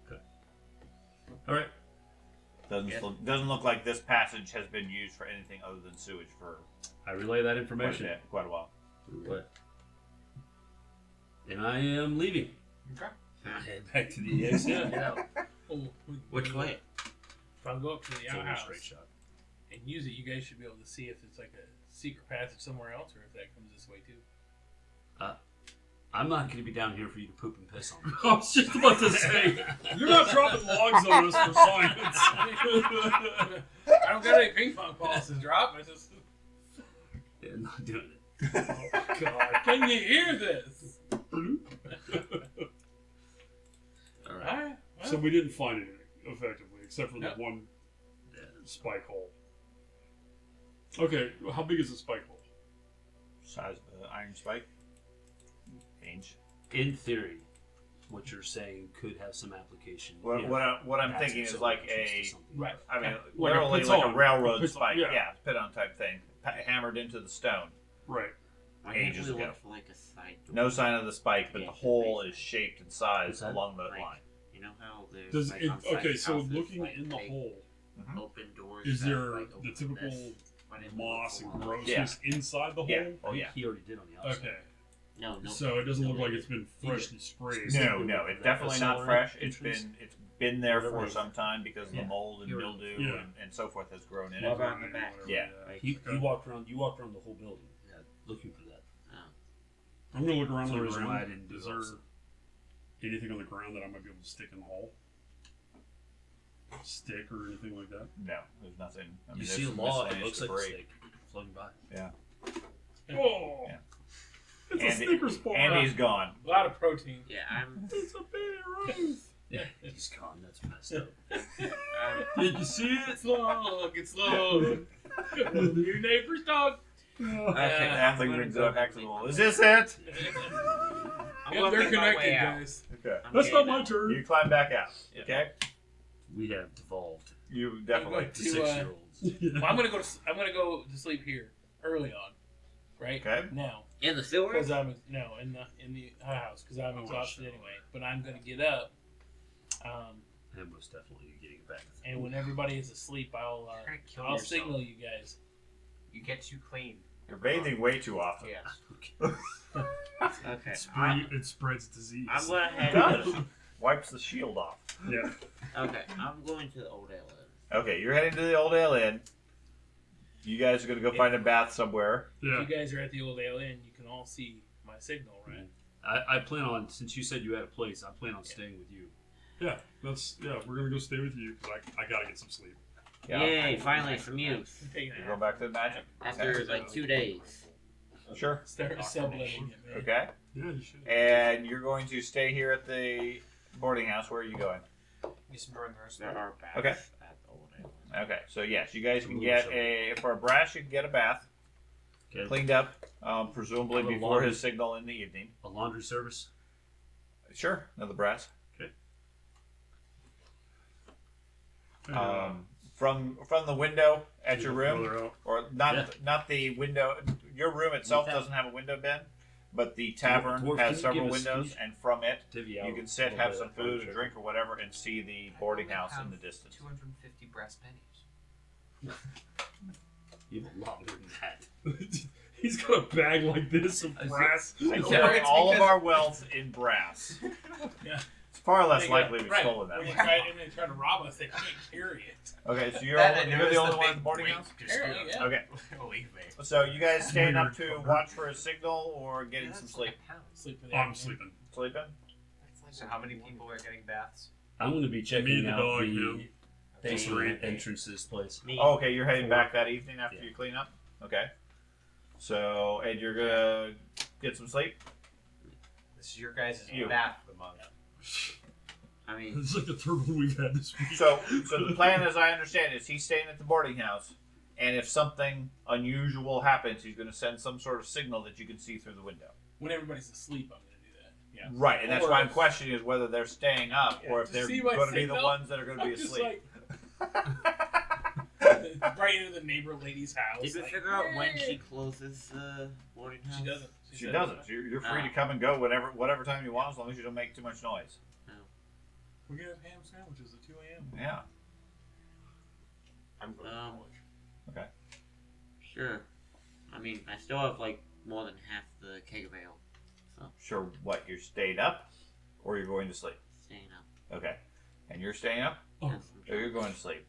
Okay. All right. Doesn't look like this passage has been used for anything other than sewage for I relay that information. quite a while. What? And I am leaving. Okay. Head back to the exit. Oh, Which way? If I go up to the It's only a outhouse straight shot. and use it, you guys should be able to see if it's like a secret passage somewhere else or if that comes this way too. I'm not going to be down here for you to poop and piss on. I was just about to say, you're not dropping logs on us for science. I don't got any ping pong balls to drop. I just. Yeah, I'm not doing it. Oh, God. Can you hear this? All right. Alright. So we didn't find anything, effectively, except for Yep. the one spike hole. Okay, how big is the spike hole? Size of the iron spike. Range. In theory, what you're saying could have some application. What, if what I'm that's thinking is so like interest a, or something. Right. I mean, Like a literally like a piton. railroad Piton, spike, yeah. piton type thing, hammered into the stone. Right. Why can't Ages we ago. look for like a side door? No sign of the spike, but Yeah, the hole basically. is shaped and sized What's that? along that Like, line. You know how there's Does like it, on side okay, so houses, looking like, in the big hole, open doors. is that, there like, open the like typical this? Why didn't we look moss for and one? grossness inside the hole? Yeah. Oh I think yeah. he already did on the outside. Okay. No, no. So it doesn't look no, like it's been freshly sprayed. No, no, it's definitely not fresh. It's been there Whatever for it is. some time because Yeah. the mold and You're- mildew Yeah. and so forth has grown in What it. about in the back? Yeah. Like, He Okay. walked around. You walked around the whole building, looking for that. I'm gonna look around That's the the reason why I ground. didn't do Is it there also. anything on the ground that I might be able to stick in the hole? Stick or anything like that? No, there's nothing. I mean, You there's see a some law, it miscellaneous looks like a debris. snake floating by. Oh! Yeah. It's a Andy- Snickers bar. Andy's gone. A lot of protein. yeah, I'm. It's a baby Ruth. Yeah, he's gone. That's messed up. Did you see it? It's long. It's long. Your neighbor's dog. Okay, Athlete I'm brings it gonna up go actually. sleep. Is this it? I'm Yeah, gonna they're make my connected, way out. guys. Okay. I'm That's getting not my out. turn. You climb back out. Yeah. Okay. We have devolved You definitely. going to To, 6-year-olds. Well, I'm gonna go. I'm gonna go to sleep here early on, right? Okay. Now, In the sewer? because I'm in the house because I'm Oh, exhausted shit. anyway. But I'm gonna get up, And most definitely getting back. and when everybody is asleep, You're gonna kill I'll yourself. signal you guys. You get too clean. You're bathing way too often. Yes. Okay. It spreads disease. I'm gonna It head. does. Wipes the shield off. Yeah. Okay, I'm going to the old ale inn. Okay, you're heading to the Old Ale Inn. You guys are gonna go find a bath somewhere. Yeah. If you guys are at the old ale inn, you can all see my signal, right? I plan on, since you said you had a place, I plan on staying with you. Yeah. We're gonna go stay with you because I gotta get some sleep. Yeah. Yay, finally some use. I'm taking You're a going back to the magic. After like 2 days. Sure. Start subletting it, man. Okay. Yeah, you should. And you're going to stay here at the boarding house. Where are you going? Just enjoying the rest There of it. are baths Okay. at the old ale inn. Okay. So yes, you guys can get for a brass. You can get a bath Okay. cleaned up, presumably Have a before laundry- his signal in the evening. A laundry service. Sure. Another brass. From the window at your room, or not Yeah. not the window. Your room itself Without- doesn't have a window bin, but the tavern Dwarf, can has you several give us- windows, can and from it Divvy you out can a sit, little have bit some of food, a furniture. drink, or whatever, and see the boarding house in the distance. 250 brass pennies. You have a lot more than that. He's got a bag like this of brass. I Yeah, carry it's all of because- our wealth in brass. Yeah. It's far less They likely got- we've right, stolen that when one. they try to rob us, they can't carry it. Okay, so you're That the only one at the boarding house. Apparently, yeah. Okay, Believe me. so you guys staying up to Weird. watch for a signal or getting some sleep? Sleep for the I'm afternoon. sleeping. Sleeping? So how many people are getting baths? I'm going to be checking Me, the out dog, the him. basement entrance to this place. Me. Oh, okay, you're heading back that evening after Yeah. you clean up? Okay. So, and you're gonna get some sleep? This is your guys' You. bath for the month. I mean, It's like the third one we've had this week. So the plan, as I understand, is he's staying at the boarding house, and if something unusual happens, he's gonna send some sort of signal that you can see through the window. When everybody's asleep, I'm going to do that. Yeah. Right, and that's Or why I'm if- questioning is whether they're staying up or if To they're see my going to be the signal, ones that are going to be I'm just asleep. right into the neighbor lady's house. did we like, figure out when "Hey." she closes the boarding house? She doesn't. She doesn't. You're free to come and go whatever time you want, as long as you don't make too much noise. We're going to have ham sandwiches at 2 a.m. Yeah. I'm going to Um, college. Sure. I mean, I still have like more than half the keg of ale. Sure. What? You're staying up, or you're going to sleep? Staying up. Okay. And you're staying up, Oh. Yes, I'm or you're going to sleep.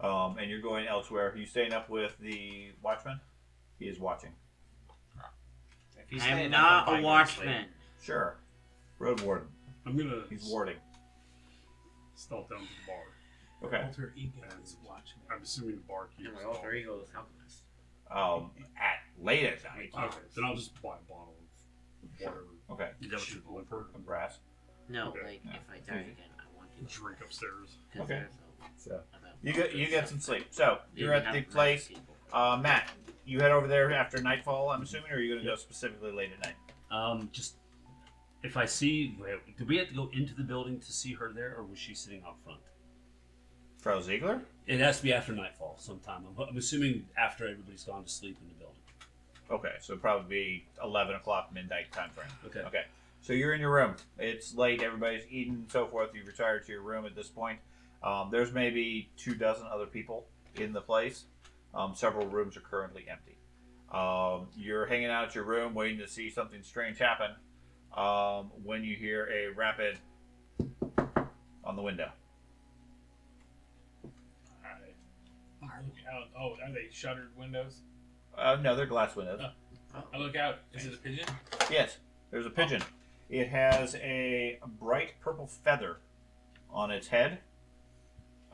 And you're going elsewhere. Are you staying up with the watchman? He is watching. If he's I'm staying up, not probably a going to sleep. watchman. Sure. Road warden. I'm gonna He's warding. stealth down to the bar. Okay. Alter ego is watching. I'm assuming the barkeep. And my is alter all- ego is alchemist. At late at night. Okay, then I'll just buy a bottle of whatever. Okay. Is that what you're going for? Some brass. No, Okay. like Yeah. if I die again, I want to. Drink upstairs. 'Cause Okay. there's So about you get some sleep. So you're You at have the nice place. people. Matt, you head over there after nightfall, I'm assuming, or are you going to go specifically late at night? Just If I see, do we have to go into the building to see her there, or was she sitting out front? Frau Ziegler? It has to be after nightfall sometime. I'm assuming after everybody's gone to sleep in the building. Okay, so probably be 11 o'clock midnight time frame. Okay. Okay, so you're in your room. It's late. Everybody's eaten and so forth. You've retired to your room at this point. There's maybe 24 other people in the place. Several rooms are currently empty. You're hanging out at your room waiting to see something strange happen when you hear a rapid on the window. Oh, are they shuttered windows? No, they're glass windows. I look out. Is it a pigeon? Yes, there's a pigeon. It has a bright purple feather on its head,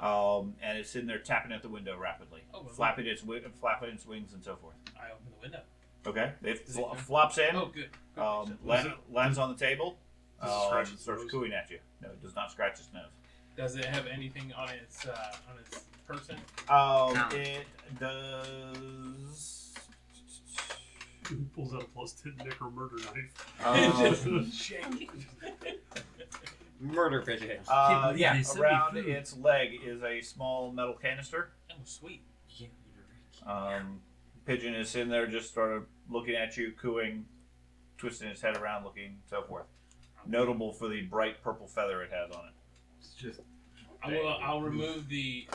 and it's sitting there tapping at the window rapidly, flapping its wings and so forth. I open the window. Okay, it flops in, Oh, good. lands on the table, Does it scratch its starts nose? cooing at you. No, it does not scratch its nose. Does it have anything on its person? No. It does. He pulls out a +10 Nicker murder knife. Murder pigeon. Yeah, They sent me around food. its leg is a small metal canister. Oh, sweet. Pigeon is sitting there just sort of looking at you, cooing, twisting its head around, looking, so forth. Notable for the bright purple feather it has on it. It's just. I'll remove the.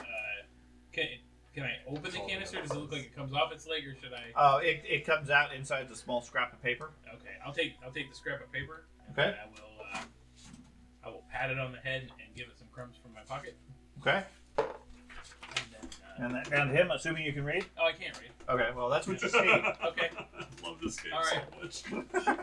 Can I open the canister? Does it look like it comes off its leg, or should I? It comes out inside the small scrap of paper. Okay, I'll take the scrap of paper. Okay. And I will pat it on the head and give it some crumbs from my pocket. Okay. And then. And him, assuming you can read. Oh, I can't read. Okay, well that's what you see. Okay. I love this game All right. so much.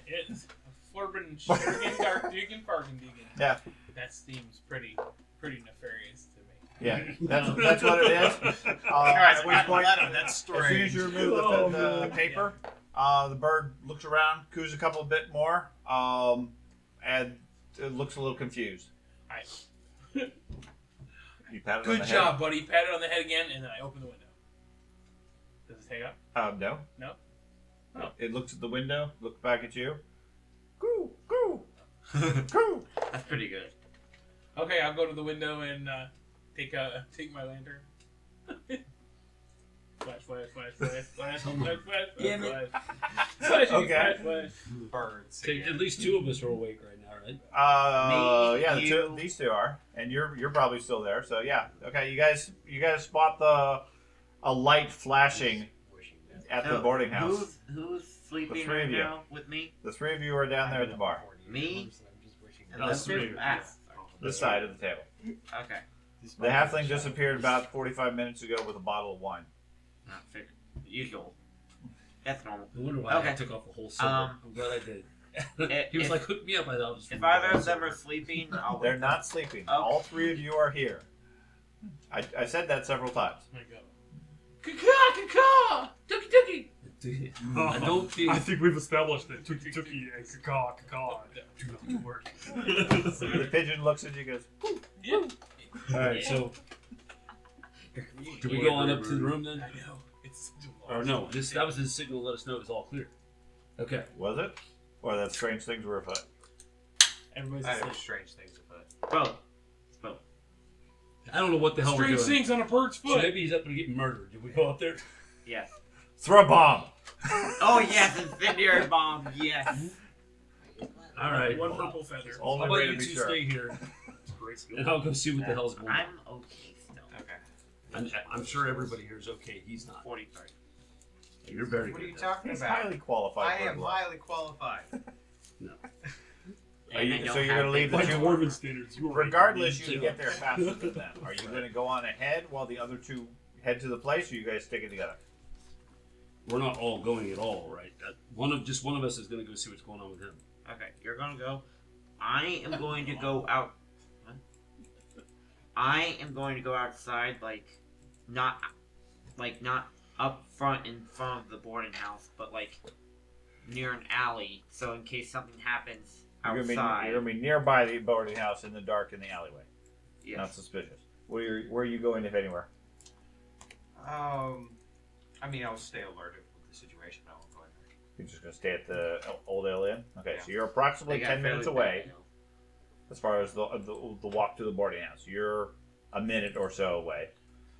It's Flurben Schurgen Darkdugen Fargendigen. Yeah. That seems pretty nefarious to me. Yeah, that's what it is. At which point, That's as soon as you remove the paper, the bird looks around, coos a couple bit more, and it looks a little confused. You pat it on Good the job, buddy. Pat it on the head again, and then I open the window. Does it take up? No. No? Oh. It looks at the window, looks back at you. Coo, coo, coo. That's pretty good. Okay, I'll go to the window and take my lantern. Flash, flash, flash, flash, flash, flash, flash, flash, Damn flash, it. flash, Okay. flash, flash. Birds. So at least two of us are awake right now, right? Me, Yeah, you. these two are, and you're probably still there. So yeah, okay. You guys spot a light flashing at the So, boarding house. Who's sleeping three right of you. now with me? The three of you are down there at the bar, Me? And Us those two? three. Ah, this side of the table. okay. The halfling disappeared about 45 minutes ago with a bottle of wine. Not figured. Usual. That's normal. I wonder why I Okay. took off a whole silver. I'm glad I did. He was if- like, hook me up. I thought it was If either of them are sleeping, I'll They're not sleeping. Okay. All three of you are here. I said that several times. There you go. Caw, Dookie, dookie. I don't think. I think we've established that Tuki Tuki and Kaka do not work. The pigeon looks at you and goes, Yeah. All right, so do we go on up to the room then? I know. It's such a long Or no? story. That was his signal to let us know it was all clear. Okay. was it? Or that strange things were afoot? Everybody's I have asleep. strange things afoot. Both. I don't know what the hell Strange we're doing. things on a bird's So foot. maybe he's up there getting murdered. Did we go up there? Yes. Throw a bomb! Oh yes, incendiary bomb. Yes. All right. One purple feather. How Only about way you to be two sure. stay here, Great skill. and I'll go see what the hell's going on. I'm okay still. Okay. I'm sure everybody here is okay. He's not. 43. You're very What are good. you talking He's about? highly qualified. I for am a glove. highly qualified. Are you- And I don't so you're have gonna leave the By big- two- dwarven standards, you are Regardless, right. you get there faster than them. Are you going to go on ahead while the other two head to the place, or you guys stick it together? We're not all going at all, right? One of us is going to go see what's going on with him. Okay, you're gonna go. I am going to go out. What? I am going to go outside, not up front in front of the boarding house, but like near an alley. So in case something happens outside. You're gonna be nearby the boarding house in the dark in the alleyway. Yes. Not suspicious. Where are you going, if anywhere? I mean, I'll stay alerted with the situation. I won't go in there. You're just gonna stay at the Old Ale Inn. Okay, Yeah. so you're approximately They got 10 minutes fairly away bad, as far as the walk to the boarding house. You're a minute or so away,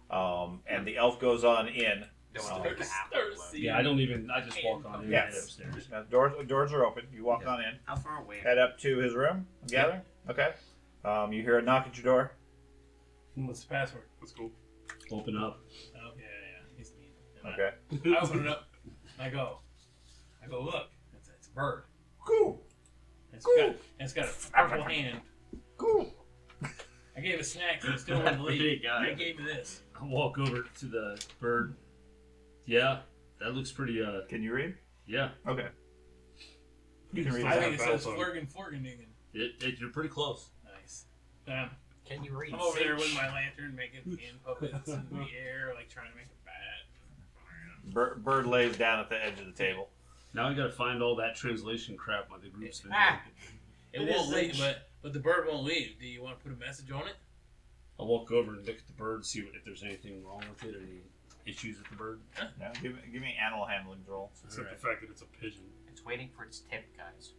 and the elf goes on in. Don't want to make a half Start of it. seeing- Yeah, I don't even. I just walk on in Yeah. and head upstairs. Now, doors are open. You walk on in, How far away? head up to his room. I'm gathering. Okay. You hear a knock at your door. What's the password? Let's go. Open up. Oh, yeah. He's neat. And Okay. I open it up. And I go, look. It's a bird. Cool. And it's got a purple hand. Cool. I gave it snacks and it still wouldn't leave. I gave me this. I walk over to the bird. Yeah, that looks pretty. Can you read? Yeah, Okay. You can read I that. think it says Battle Flurgan. you're pretty close. Nice. Can you read? I'm over there with Finch? my lantern making hand puppets in the air, like trying to make a bat. Bird lays down at the edge of the table. Now I gotta find all that translation crap by the group's been Ah. It It won't is leave, Finch. but the bird won't leave. Do you want to put a message on it? I'll walk over and look at the bird, see if there's anything wrong with it, or any issues with the bird. Yeah. Give me animal handling roll. Except Alright. the fact that it's a pigeon. It's waiting for its tip, guys.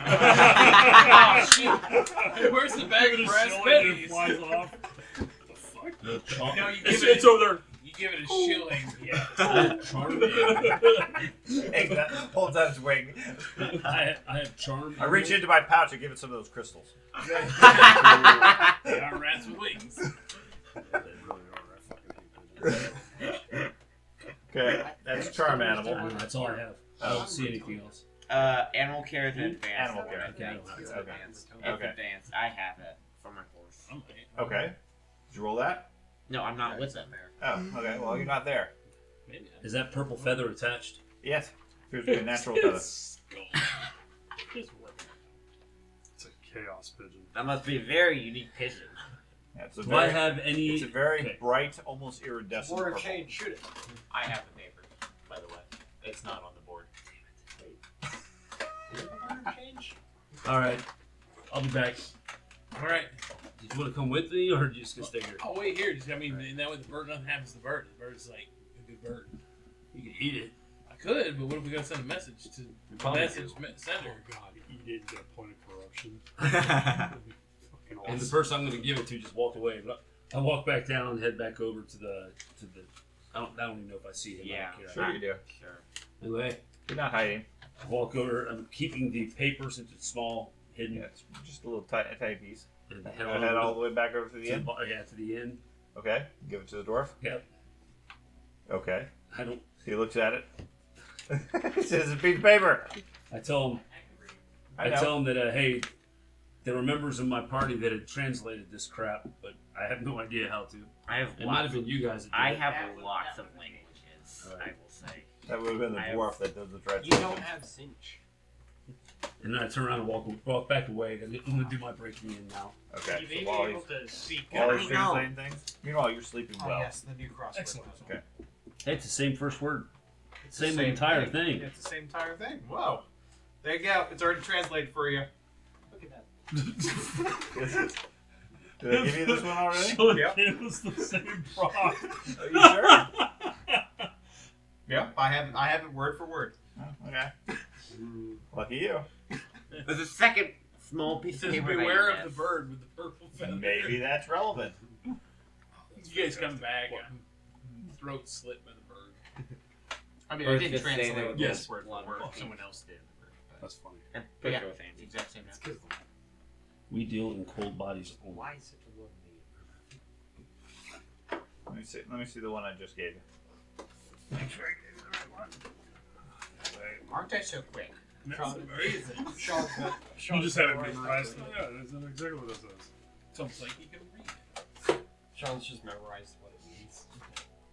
Oh, shoot. Where's the bag Give it of a brass shilling and it pennies? flies off. What the fuck? No, charm. No, you give It's, it. it's over there. You give it a shilling. Yeah. Charm. Hey, that holds out its wing. I have charm. I reach into my pouch and give it some of those crystals. They are rats with wings. Yeah, they really are. I fucking hate pigeons. Okay, that's charm animal. That's all I have. I don't see anything else. Animal care is advanced. Animal care. Okay, I don't have It's that. advanced. It's Okay. advanced. I have it for my horse. Okay. Did you roll that? No, I'm not with them. Oh, okay. Well, you're not there. Maybe. Is that purple feather attached? Yes. Appears to be a natural feather. It's a chaos pigeon. That must be a very unique pigeon. Yeah, it's a Do I very, have any? it's a very Okay. bright, almost iridescent War purple. of Change, shoot it. I have the paper, by the way. It's not on the board. War of Change? All right, I'll be back. All right. Did you want to come with me, or are you just gonna stay here? I'll wait here. I mean, in that way the bird, nothing happens to the bird. The bird's like a good bird. You can eat it. I could, but what if we gotta send a message to the probably message do. sender? Oh god, eat it and get a point of corruption. yeah, Fucking And the awesome. person I'm going to give it to just walked away. But I walk back down and head back over to the. I don't even know if I see him. I don't care. Sure you do. sure. Anyway, You're not hiding. I walk over. I'm keeping the paper since it's small, hidden, Yeah, it's just a little tiny piece. and Head all the way back over to the inn. to the inn. Okay. Give it to the dwarf. Yep. Okay. I don't. He looks at it. It says a piece of paper. I tell him. I I know. tell him that hey, there were members of my party that had translated this crap, but I have no idea how to. I have It might have lots. been you guys. That did I it. have lots of languages. Alright. I will say. That would have been the I have- dwarf that does the You translation. don't have cinch. And then I turn around and walk back away. I'm going to do my breaking in now. Okay. You So may be while able he's, to speak. while I he's know. translating things, meanwhile you're sleeping Oh well. yes, the new crossword. Excellent. puzzle. Okay. Hey, it's the same first word. It's the Same same entire thing. It's the same entire thing. Whoa. There you go. It's already translated for you. Look at that. Did I give you this one already? So Yep. it was the same prop. Are you sure? Yep, I have it word for word. Oh, okay. Lucky you. There's a second small It piece of says paper. that beware you of the missed. bird with the purple feather. Maybe that's relevant. You guys come back. I'm throat slit by the bird. I mean, Or I didn't just say translate they it would Yes. this word for word. Okay. Someone else did. That's funny. And But yeah, picture with it's Andy. the exact same. Now. We deal in cold bodies only. Why is such a low name? Let me see the one I just gave you. Make sure I gave you the right one. Aren't I so quick? That's amazing. Sean's You just had it memorized. Yeah, that's exactly what that says. It's almost like you can read it. Sean's just memorized what it means. You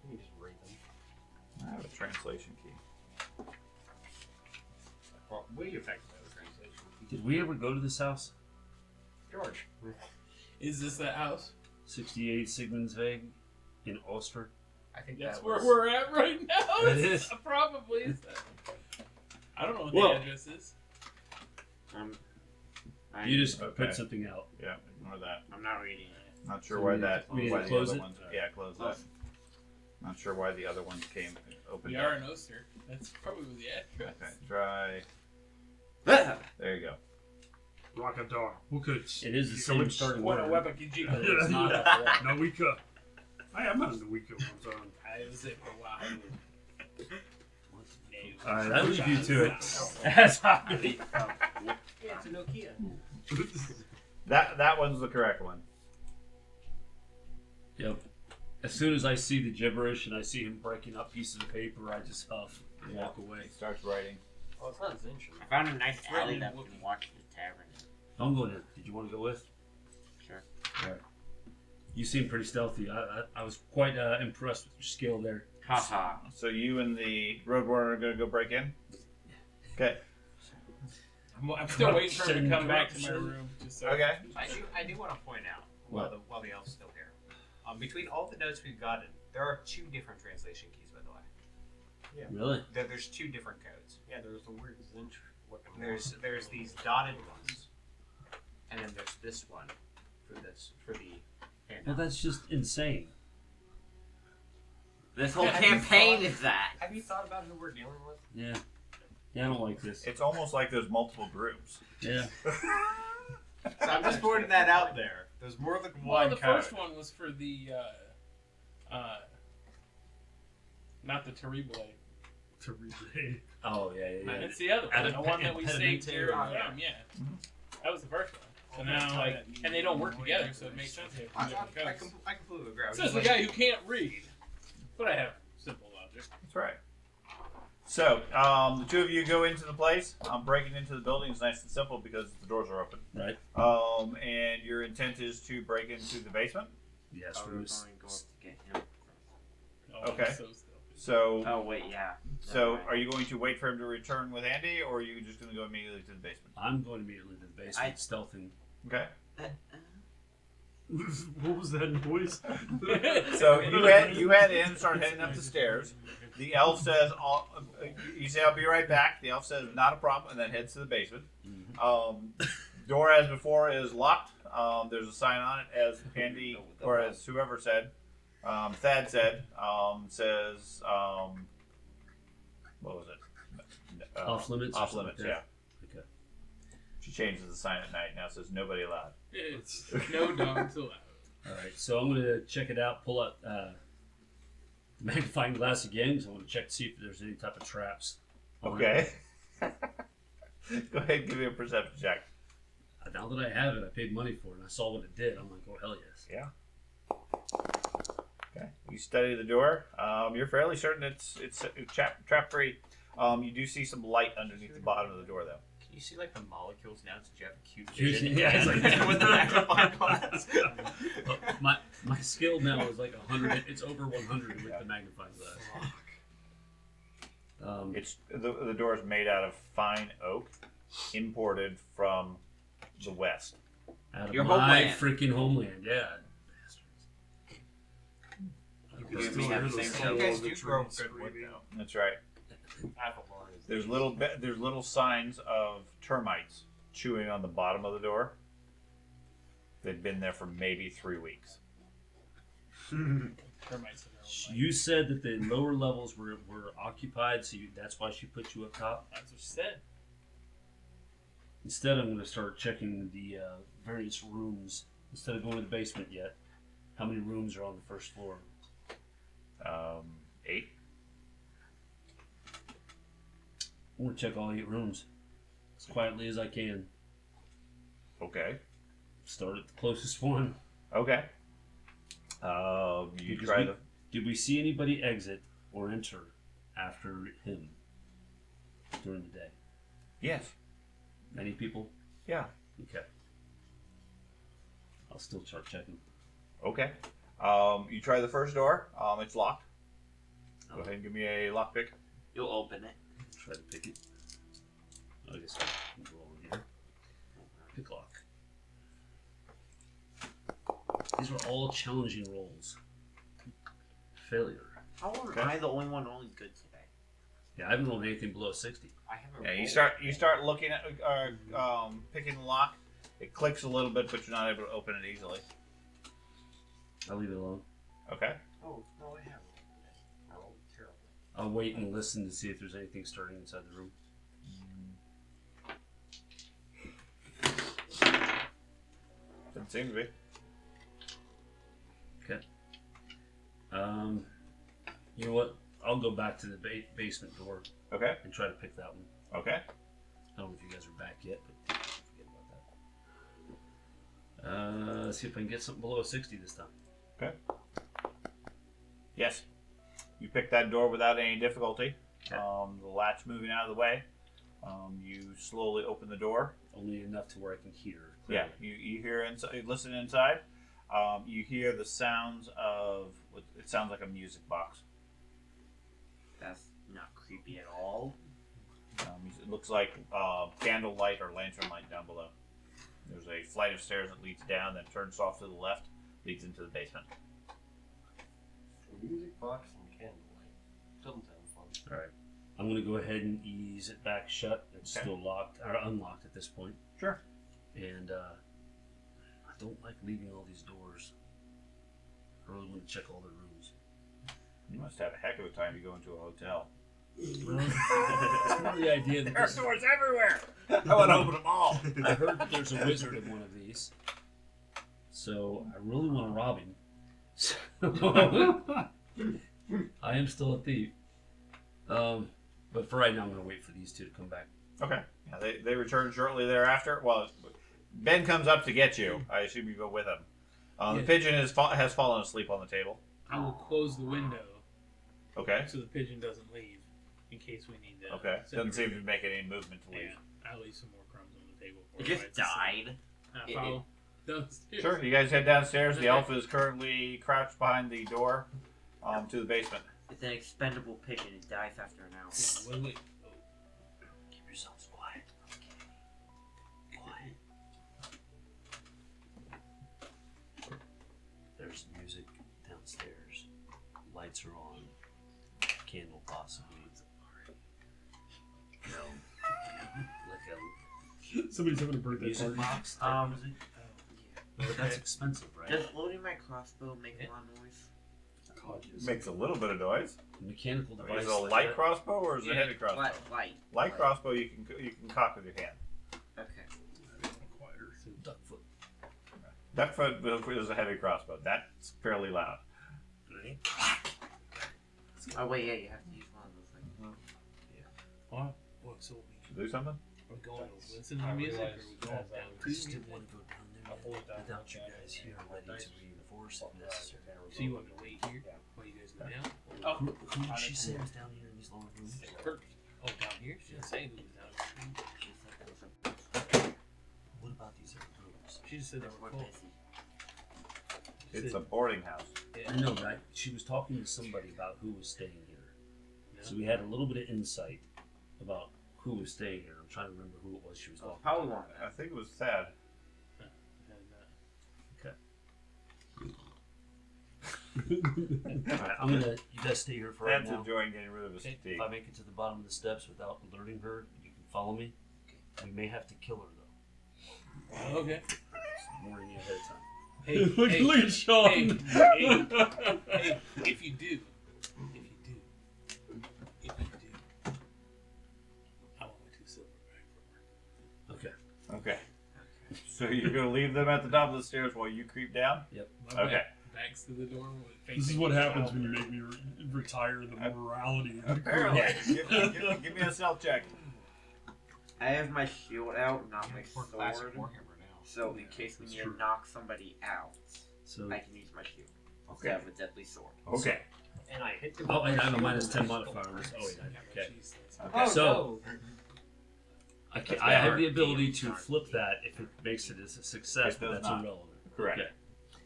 can just read them. I have a translation key. Well, we effectively have a translation. Did we ever go to this house? George. Is this that house? 68 Sigmundsveg in Ulster. I think That's that where was, we're at right now. It is. Probably is that. I don't know what Whoa. the address is. You just Okay. put something out. Yeah, ignore that. I'm not reading it. Not sure So why we that. need to Why the close other it? ones. Yeah, close that. Not sure why the other ones came open. We are in Oster. That's probably the address. Okay, try. There you go. Rockadar. Wukut. It is the You same come starting What a word. weapon can you but it's not after that. No Wika. I met in the Wika one time. I was there for a while. All right, I leave you to it. As I Yeah, it's a Nokia. That one's the correct one. Yep. As soon as I see the gibberish and I see him breaking up pieces of paper, I just huff and walk away. He starts writing. Oh, it's not Zinch. I found a nice alley Really that we looking. can watch the tavern. I'm going in. Did you want to go with? Sure. All right. You seem pretty stealthy. I was quite impressed with your skill there. Haha. So you and the road warrior are going to go break in? Okay. I'm still waiting for him to come back to my Corruption. room. Just so Okay. I do want to point out What? while the elf's still here. Between all the notes we've gotten, there are 2 different translation keys, by the way. Really? There's 2 different codes. Yeah, there's the weird Zinch looking one. There's these dotted ones, and then there's this one for the Well, handout. that's just insane. This whole Have you campaign thought- is that. Have you thought about who we're dealing with? Yeah. Yeah, I don't like this. It's almost like there's multiple groups. Yeah. So I'm just pointing that out there. There's more than Well, one the code. first one was for the, not the Terrible. To relay. Oh, yeah, yeah, yeah. It's the other one, the one that we saved Impedimentaire. here from. Yeah, that was the first one. So now, like, and they don't work together, so it makes sense. They have 2 different codes. I completely agree. I was Says just the like- guy who can't read, but I have simple logic. That's right. So, the 2 of you go into the place. Breaking into the building is nice and simple because the doors are open. Right. And your intent is to break into the basement. Yes, Oh, we we're was- going to go up to get him. Oh, Okay. I'm so still. So, Oh wait, yeah. so Never are you going to wait for him to return with Andy, or are you just going to go immediately to the basement? I'm going immediately to the basement, stealthing. Okay. What was that noise? So you head in, start heading up the stairs. The elf says, "You say I'll be right back." The elf says, "Not a problem," and then heads to the basement. Door, as before, is locked. There's a sign on it, as Andy or as whoever said, Thad said, says, what was it? Off limits or Off something limits. like Yeah. that? Okay. She changes the sign at night now. It says nobody allowed. It's no dogs allowed. All right, so I'm going to check it out, pull out the magnifying glass again, because I want to check to see if there's any type of traps. on Okay. Go ahead and give me a perception check. it. Now that I have it, I paid money for it, and I saw what it did. I'm like, oh, hell yes. Yeah. Okay. You study the door. You're fairly certain it's trap free. You do see some light underneath the bottom of the door, though. Can you see like the molecules now since you have acute Cute vision? vision, yeah, it's like- with the magnifying glass. My skill now is like 100. It's over 100 with the magnifying glass. It's the door is made out of fine oak, imported from the west. Out of Your my homeland. freaking homeland, yeah. You Still have hear the the same soul You guys of the do grow trees good wood screaming. though. That's right. There's little signs of termites chewing on the bottom of the door. They've been there for maybe 3 weeks. Termites in their own life. You said that the lower levels were occupied, so that's why she put you up top. That's what she said. Instead, I'm going to start checking the various rooms. Instead of going to the basement yet, how many rooms are on the first floor? 8. I'm going to check all 8 rooms as quietly as I can. Okay. Start at the closest one. Okay. You Because try the. Did we see anybody exit or enter after him during the day? Yes. Many people? Yeah. Okay. I'll still start checking. Okay. You try the first door. It's locked. Go ahead and give me a lockpick. You'll open it. Try to pick it. I guess I'll go over here. Pick lock. These were all challenging rolls. Failure. How am I the only one rolling good today? Yeah, I haven't rolled anything below 60. I haven't Yeah, rolled. you start looking at picking the lock. It clicks a little bit, but you're not able to open it easily. I'll leave it alone. Okay. Oh, no, I have. I'll wait and listen to see if there's anything stirring inside the room. Doesn't seem to be. Okay. You know what? I'll go back to the basement door Okay. and try to pick that one. Okay. I don't know if you guys are back yet, but forget about that. Let's see if I can get something below 60 this time. Okay. Yes. You pick that door without any difficulty. Okay. The latch moving out of the way. You slowly open the door. Only enough to where I can hear. Yeah. Clearly. You hear inside. You listen inside. You hear the sounds of. It sounds like a music box. That's not creepy at all. It looks like candlelight or lantern light down below. There's a flight of stairs that leads down, then turns off to the left, leads into the basement. Music box and candlelight. Doesn't sound fun. All right. I'm going to go ahead and ease it back shut. It's Okay. still locked or unlocked at this point. Sure. And I don't like leaving all these doors. I really want to check all the rooms. You must have a heck of a time to go into a hotel. It's more the idea that There are this, doors everywhere. I want to open them all. I heard that there's a wizard in one of these, so I really want to rob him. So, I am still a thief. But for right now, I'm going to wait for these two to come back. Okay. Yeah, they return shortly thereafter. Well, Ben comes up to get you. I assume you go with him. The Yeah. pigeon has fallen asleep on the table. I will close the window Okay. so the pigeon doesn't leave in case we need to. Okay. send Doesn't her seem to make any movement to leave. Yeah, I'll leave some more crumbs on the table. For It her just when it's asleep. died. I follow downstairs. Sure. You guys head downstairs. The Okay. elf is currently crouched behind the door to the basement. It's an expendable pigeon. It dies after an hour. Yeah, wait. Keep yourselves quiet. Quiet. There's music downstairs. Lights are on. Candle possibly. No. Like Somebody's having a birthday music party. box type music. But that's expensive, right? Does loading my crossbow make a lot of noise? God, yes. Makes a little bit of noise. Mechanical Is device. it a like light that. crossbow or is it a heavy crossbow? Light. Light crossbow you can cock with your hand. Okay. Quieter. So duckfoot. Duckfoot is a heavy crossbow. That's fairly loud. Ready? Oh wait, yeah, you have to use one of those things. What? So To do something? we going to listen to the music or we going down I to just the didn't music? want to go down there pull it down without like you that. guys here ready to reinforce if necessary. So you want me to wait here while you guys go down? Oh, Who did she say was down here in these lower rooms? Kurt. Oh, down here? She didn't say who was down here. She said there was a What about these other rooms? She just said they there were were full. busy. It's a boarding house. I know, but she was talking to somebody about who was staying here. So we had a little bit of insight about who was staying here. I'm trying to remember who it was she was Oh, talking probably one. I think it was Thad. Alright, I'm gonna. You guys stay here for right Thad's now. enjoying getting rid of his If fatigue. I make it to the bottom of the steps without alerting her, you can follow me. We may have to kill her though. Okay. So warning you ahead of time. Hey, Look hey, at Sean. hey, if you do, I want my 2 silver back Okay. Okay. So you're going to leave them at the top of the stairs while you creep down? for her. Okay. Backs to the door. This is what happens when you make me retire the morality of the group. Apparently. give me a stealth check. I have my shield out, not my We're classic sword. Warhammer now. So in case we That's need true. to knock somebody out, So. I can use my shield. Okay. Instead of a deadly sword. Okay. And I hit the Oh, and I have a minus 10 modifier on this. Oh, wait, okay. Okay. So- I have the ability to Darn flip deep. that if it makes it as a success, It but does that's not. irrelevant. Correct. Okay.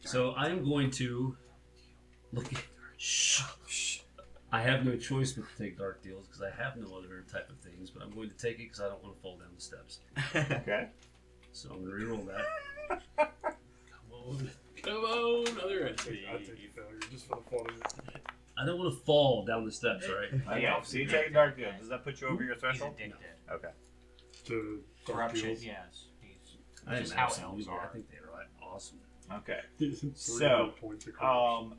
So I am going to look at. Shh. I have no choice but to take dark deals because I have no other type of things, but I'm going to take it because I don't want to fall down the steps. Okay. So I'm going to reroll that. Come on, other entry. I take a failure just for the fun of it. I don't want to fall down the steps, all right? I know. So you take a dark deal. Does that put you over your He's threshold? addicted. Okay. To dark Corruption, deals. yes. He's I just am how absolutely. elves are. I think they are awesome. Okay. 300 So, points of corruption.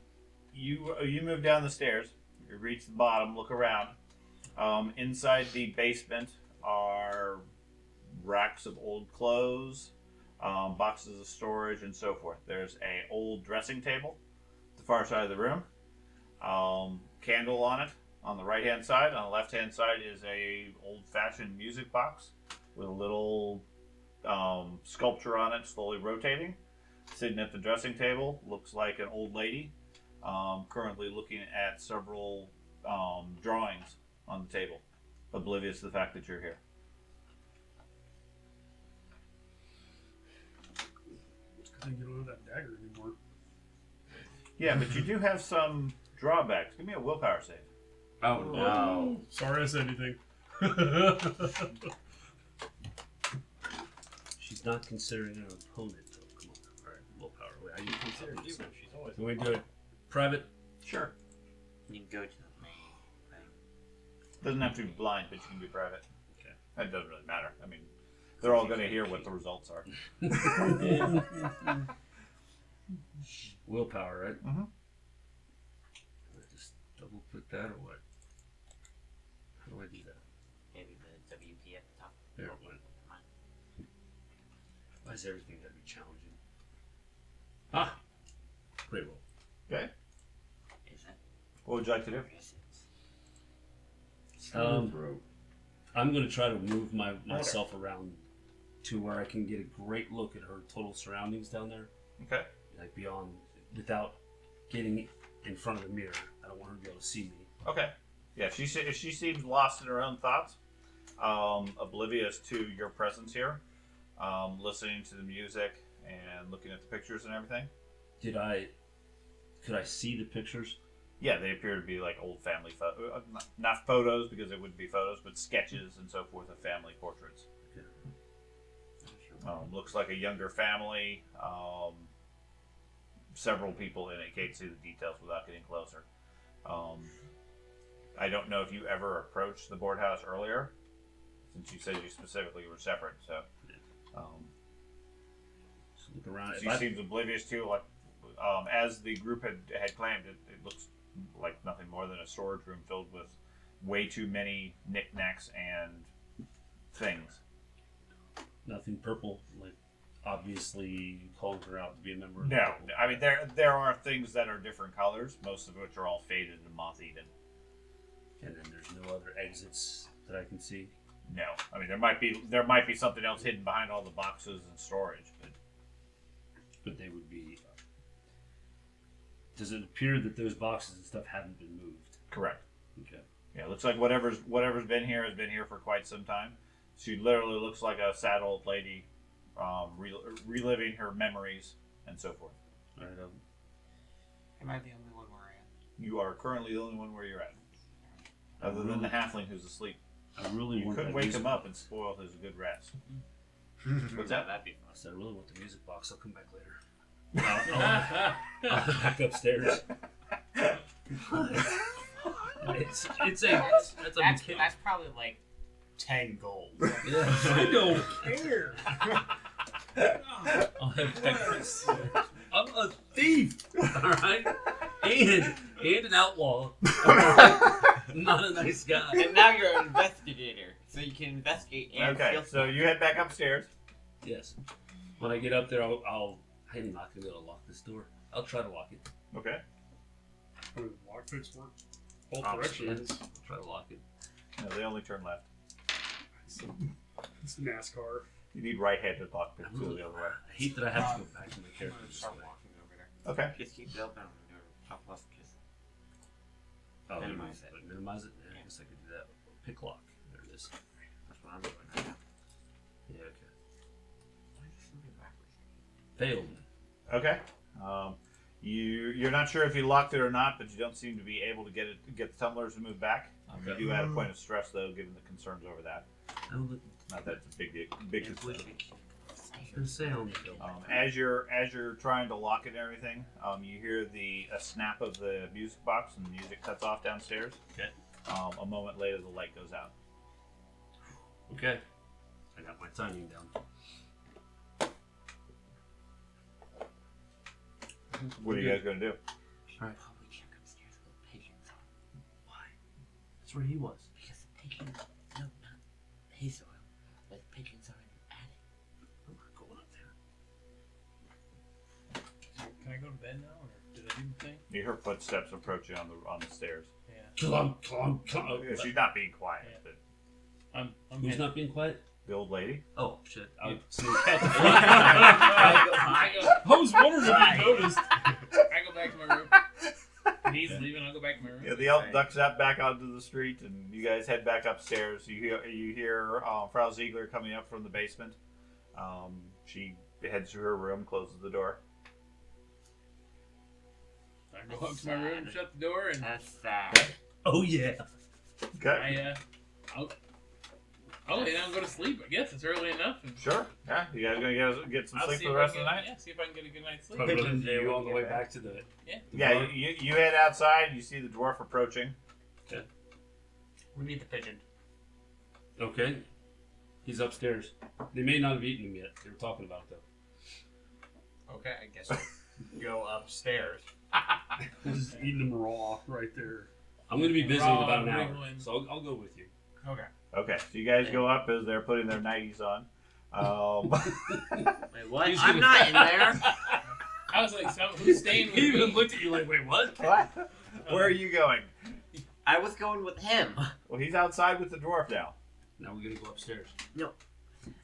You move down the stairs. You reach the bottom, look around. Inside the basement are racks of old clothes, boxes of storage, and so forth. There's a old dressing table at the far side of the room. Candle on it on the right-hand side. On the left-hand side is a old-fashioned music box with a little sculpture on it, slowly rotating. Sitting at the dressing table looks like an old lady, currently looking at several drawings on the table, oblivious to the fact that you're here. I think you don't have that dagger anymore. Yeah, but you do have some drawbacks. Give me a willpower save. Oh no. Sorry I said anything. She's not considering an opponent, though. Come on. Alright, willpower. Wait, I usually Consider consider Cuba. She's always. Can we do it private? Sure. You can go to the main thing. Doesn't have to be blind, but you can be private. Okay. That doesn't really matter. I mean, they're all going to hear what the results are. Willpower, right? Mm-hmm. I just double click that or what? How do I do that? Maybe the WP at the top. There it went. Why is everything gotta be challenging? Ah! Great roll. Okay. Is it? What would you like to do? I'm gonna try to move myself around to where I can get a great look at her total surroundings down there. Okay. Like beyond, without getting in front of the mirror. I don't want her to be able to see me. Okay. Yeah, if she seems lost in her own thoughts, oblivious to your presence here, listening to the music and looking at the pictures and everything. Could I see the pictures? Yeah, they appear to be like old family photos. Not photos, because it wouldn't be photos, but sketches and so forth of family portraits. Okay. Looks like a younger family. Several people in it. Can't see the details without getting closer. I don't know if you ever approached the board house earlier, since you said you specifically were separate. So, Just look around. she seems oblivious to, like, as the group had claimed, it looks like nothing more than a storage room filled with way too many knickknacks and things. Nothing purple, like obviously calling her out to be a member of the No, purple. I mean there are things that are different colors, most of which are all faded and moth-eaten. And then there's no other exits that I can see. No, I mean there might be something else hidden behind all the boxes and storage, But they would be. Does it appear that those boxes and stuff haven't been moved? correct. Okay. Yeah, it looks like whatever's been here has been here for quite some time. She literally looks like a sad old lady, reliving her memories and so forth. All right. Am I the only one where I am? You are currently the only one where you're at, other than the halfling who's asleep. I really You want could that wake music. him up and spoil his good rest. What's that? That'd be fun. I said I really want the music box. I'll come back later. I'll back upstairs. It's a That's probably like 10 gold. I don't care. I'll have breakfast. I'm a thief, all right, and an outlaw. Not a nice guy. And now you're an investigator, so you can investigate and Okay, feel so you head back upstairs. Yes. When I get up there, I'm not gonna be able to lock this door. I'll try to lock it. Okay. Lockpicks work both Obviously, directions. I'll try to lock it. No, they only turn left. It's NASCAR. You need right-handed lockpick to go the other way. I hate that I have to go back to my I'm character gonna this start way. walking over there. Okay. Just keep it open or top left. Just Oh, Minimize it. Minimize it? Yeah, I guess I could do that. Pick lock. There it is. that's what I'm doing right now. Yeah, okay. Why is this moving backwards? Failed. Okay. You're not sure if you locked it or not, but you don't seem to be able to get the tumblers to move back. You Okay. do add a point of stress though, given the concerns over that. I don't Not that it's a big concern. was gonna say I only failed. As you're trying to lock it and everything, you hear a snap of the music box, and the music cuts off downstairs. Okay. A moment later, the light goes out. Okay. I got my timing down. What are you guys going to do? Probably check upstairs with the pigeons on. where he was. Because the pigeon, no, not his oil, but the pigeons are in the attic. I'm not going up there. Can I go to bed now, or did I do the thing? You hear footsteps approaching on the stairs. Yeah. Come on. She's not being quiet. Yeah. But I'm Who's heading. not being quiet? the old lady. Oh shit! Yeah. I'll sneak out the front. I was wondering if you noticed. I go back to my room. When he's leaving, I'll go back to my room. Yeah, the elf ducks out back onto the street, and you guys head back upstairs. You hear Frau Ziegler coming up from the basement. She heads to her room, closes the door. I go up to my room, shut the door, and That's sad. Oh yeah. Okay. I'll lay down and go to sleep. I guess it's early enough. And Sure. Yeah. You guys gonna get some I'll sleep see for the if I rest of the can- night? Yeah, see if I can get a good night's sleep. But Pigeon running view you on the way yeah. back to the. Yeah. Yeah. You head outside. You see the dwarf approaching. We need the pigeon. Okay. He's upstairs. They may not have eaten him yet. They were talking about it though. Okay, I guess we'll go upstairs. Just eating them raw right there. I'm going to be busy in Raw about an hour, wriggling. so I'll go with you. Okay. Okay. So you guys go up as they're putting their nighties on. Wait, what? He's I'm gonna- not in there. I was like, who's staying with He even me? looked at you like, wait, what? What? Where are you going? I was going with him. Well, he's outside with the dwarf now. Now we're going to go upstairs.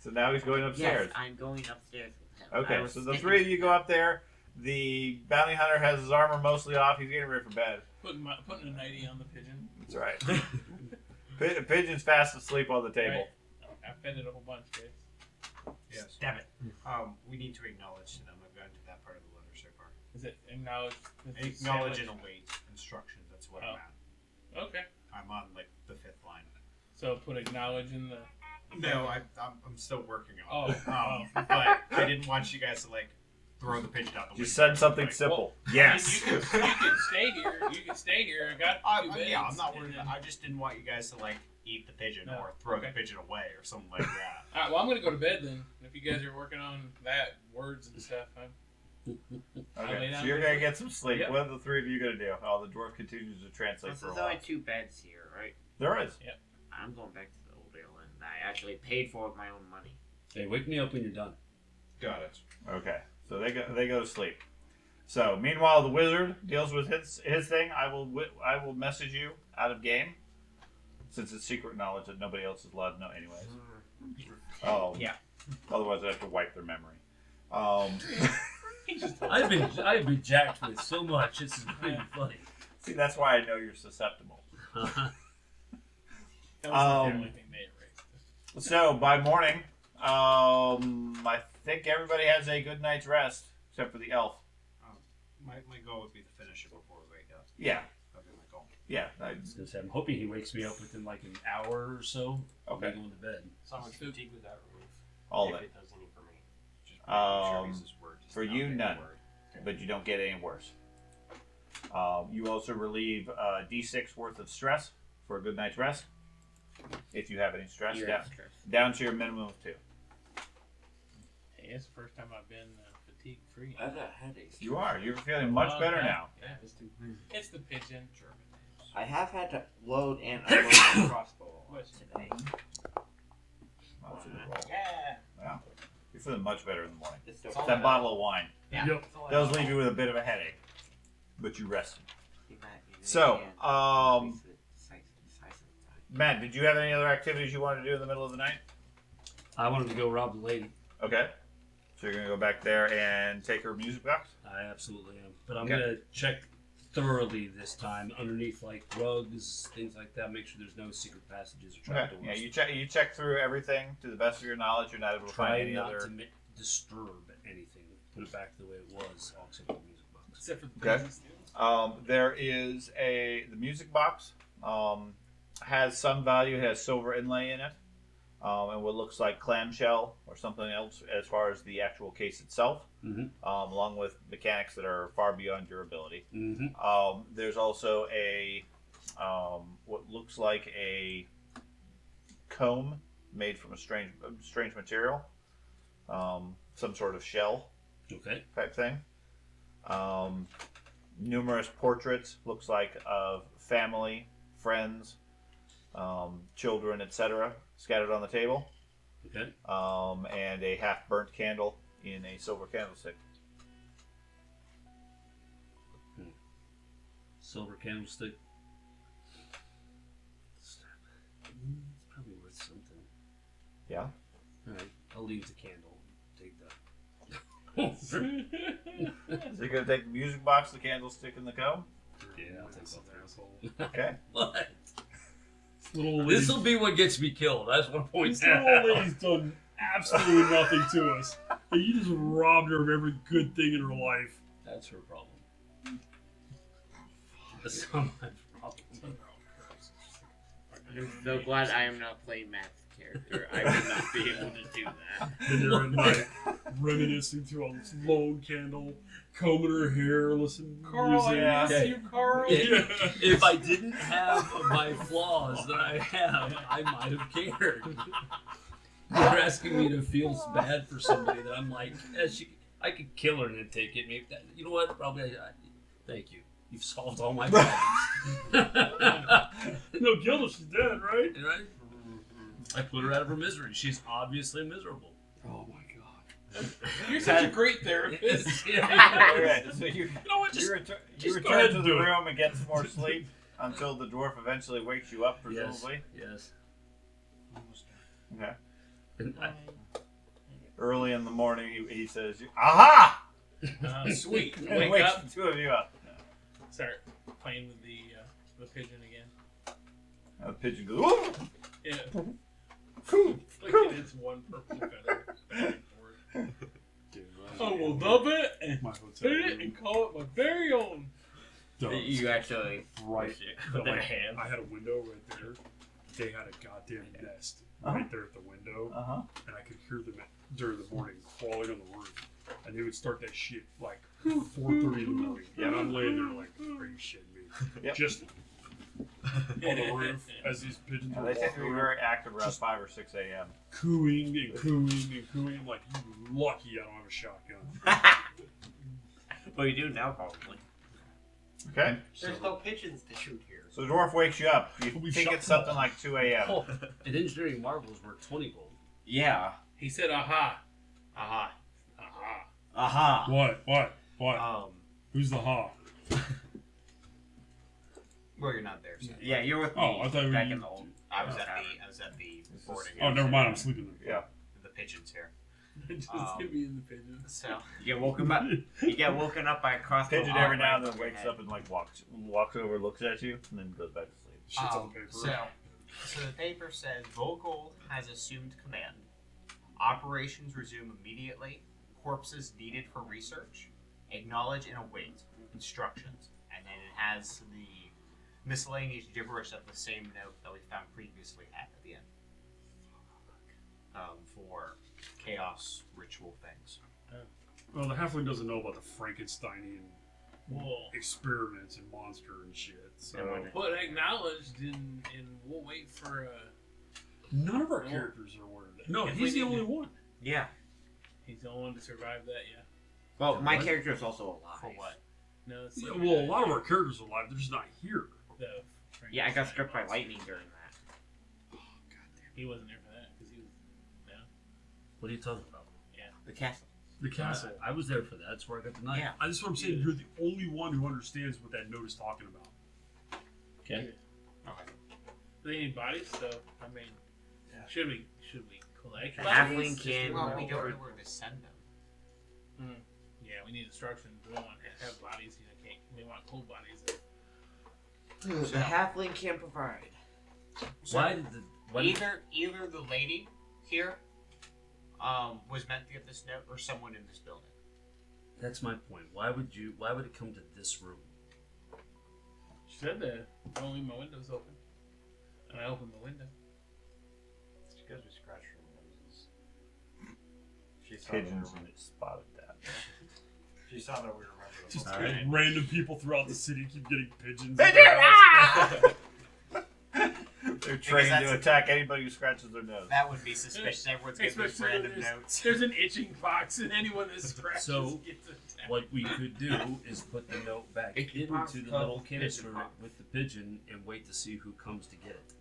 So now he's going upstairs. Yes, I'm going upstairs with him. I Okay, was so the thinking- three of you go up there. The bounty hunter has his armor mostly off. He's getting ready for bed. Putting a nightie on the pigeon. That's right. Pigeon's fast asleep on the table. Right. I fed it a whole bunch, guys. Yes. Damn it. We need to acknowledge to them. I've gotten to that part of the letter so far. Is it acknowledge? Acknowledge and await instructions. That's what I'm Oh. at. Okay. I'm on like the 5th line. So put acknowledge in the. No, I'm still working on it. Oh. But I didn't want you guys to like throw the pigeon out the window. Just said something Like, simple. I Yes. mean, you can stay here. You can stay here. I got 2 beds. yeah, I'm not worried. and About, then- I just didn't want you guys to like eat the pigeon No, or throw okay. the pigeon away or something like that. All right, well, I'm gonna go to bed then. If you guys are working on that words and stuff, I'll lay Okay, down so you're and gonna go. get some sleep. Yep. What are the three of you gonna do? Oh, the dwarf continues to translate for a There's while. only 2 beds here, right? There is. I'm going back to the old inn that I actually paid for with my own money. Hey, wake me up when you're done. Got it. Okay, so they go to sleep. So meanwhile, the wizard deals with his thing. I will message you out of game, since it's secret knowledge that nobody else is allowed to know anyways. Oh Yeah. Otherwise, I have to wipe their memory. I've been jacked with so much. This is really funny. See, that's why I know you're susceptible. That was the only thing they erased. So by morning, I think everybody has a good night's rest, except for the elf. My goal would be to finish it before we wake up. Yeah, That'd be my goal. yeah. I was gonna say, I'm hoping he wakes me up within like an hour or so. Okay. Of me going to bed. So much fatigue would that remove? All if of it. it does any for me. Just making sure Um, he's his word. He's for not you, getting none. word. But you don't get any worse. You also relieve D6 worth of stress for a good night's rest, if you have any stress. You're Down, extra. down to your minimum of 2. Hey, it's the first time I've been fatigue free. I got headaches. You are. You're feeling much better Okay. now. Yeah, it's the pigeon. I have had to load and unload my crossbow today. That's a good roll. Yeah. Yeah. You're feeling much better in the morning. It's It's that bottle of wine Yeah. Yep. That's all I does know. leave you with a bit of a headache, but you rested. You might be So, really Matt, did you have any other activities you wanted to do in the middle of the night? I wanted to go rob the lady. Okay. So you're gonna go back there and take her music box. I absolutely am. But I'm Okay. gonna check thoroughly this time underneath like rugs, things like that. Make sure there's no secret passages or Okay. trapdoors. Yeah, you check through everything to the best of your knowledge. You're not able to find Try any not other. to disturb anything. Put it back the way it was, all except for the music box. Except for the Okay. pigeons. There is the music box has some value. It has silver inlay in it, and what looks like clamshell or something else as far as the actual case itself, Mm-hmm. along with mechanics that are far beyond your ability. Mm-hmm. There's also a what looks like a comb made from a strange material, some sort of shell Okay. type thing. Numerous portraits, looks like, of family, friends, children, etc., scattered on the table, Okay. and a half-burnt candle in a silver candlestick. Silver candlestick. It's probably worth something. Yeah. Alright, I'll leave the candle. Take that. So you're gonna take the music box, the candlestick, and the comb? Yeah, I'll take both. Asshole. Okay. What? Little old This lady- will be what gets me killed. I just want to point This that little old out. lady's done absolutely nothing to us. And you just robbed her of every good thing in her life. That's her problem. That's not my problem. I'm so glad I am not playing Matt's character. I would not be able to do that. And there at night, reminiscing to a lone candle, combing her hair, listening to Carl, I music. miss you, Carl. If I didn't have my flaws that I have, I might have cared. You're asking me to feel bad for somebody that I'm like, I could kill her and then take it. Maybe that, you know what? Probably. Thank you. You've solved all my problems. No, killed her, she's dead, right? Right? I put her out of her misery. She's obviously miserable. Oh my god. You're such a great therapist. Alright, so you know what? you just return go ahead to and the do it. room and get some more sleep until the dwarf eventually wakes you up, presumably. Yes. Okay. And Early in the morning, he says, "Aha!" Sweet. And Wake wakes up. the two of you up. Start playing with the pigeon again. The pigeon goes, "Ooh!" Yeah. Flicking its one purple feather back and forth. Dude, I will love it and my hotel put it room. and call it my very own. Does. You actually Right. push it But, with their like, hand. I had a window right there. They had a goddamn nest Uh-huh. right there at the window, Uh-huh. and I could hear them during the morning crawling on the roof, and they would start that shit like 4:30 in the morning. Yeah. And I'm laying there like, are you shitting me? Yep. Just on the roof as these pigeons Now, were they tend to be walking very active around 5 or 6 a.m. cooing and cooing and cooing. I'm like, you're lucky I don't have a shotgun. Well, you do now, probably. Okay. There's no pigeons to shoot here. So the dwarf wakes you up. You We think shot it's them something all. like 2 a.m. Oh, and engineering marvels were 20 gold. Yeah. He said, aha. Aha. Aha. Aha. What? Who's the ha? Well, you're not there. So. Yeah, you're with me. Oh, I thought back you- in the old. I was at tavern. the boarding. Oh, never mind. I'm sleeping there. Yeah. The pigeons here. Just Um, give me in the pigeon. So You get woken up. You get woken up by a crossbow. Pigeon bolt every now and right then above your wakes head. up and like walks over, looks at you, and then goes back to sleep. Shit's on paper. So the paper says Volgold has assumed command. Operations resume immediately. Corpses needed for research. Acknowledge and await instructions. And then it has the miscellaneous gibberish of the same note that we found previously at the end. For chaos ritual things. Well, the halfling doesn't know about the Frankensteinian Whoa. experiments and monster and shit. So But acknowledged and we'll wait for none of our characters are aware of that. No, If he's we the need only to- one. Yeah. he's the only one to survive that, yeah. Well, my What? character is also alive. For what? No, it's Yeah, the- well, a lot of our characters are alive. They're just not here. the Yeah, I got Frankenstein struck by monster. lightning during that. He wasn't there for that because he was. What are you talking about? The castle. The castle. I was there for that. That's where I got the knife. Yeah. I just what I'm saying. You're the only one who understands what that note is talking about. Okay. They need bodies, so I mean, should we collect The bodies? halfling Just can- Well, we or- don't know where to send them. Yeah, we need instructions. We don't want to have bodies. You know, we want cold bodies. The halfling can provide. So Why did the either the lady here was meant to get this note, or someone in this building. That's my point. Why would it come to this room? She said that don't leave my windows open, and I opened the window. It's because we scratched her noses. She saw Pigeons that we were, spotted that. she saw that we were running. Just All right. random people throughout the city keep getting pigeons. Pigeon! in their house. They're trained that's to a- attack anybody who scratches their nose. That would be suspicious. Everyone's getting these Especially when random notes. there's an itching box, and anyone that scratches So, gets attacked. What we could do is put the note back It can box into the up little pigeon canister box. with the pigeon and wait to see who comes to get it.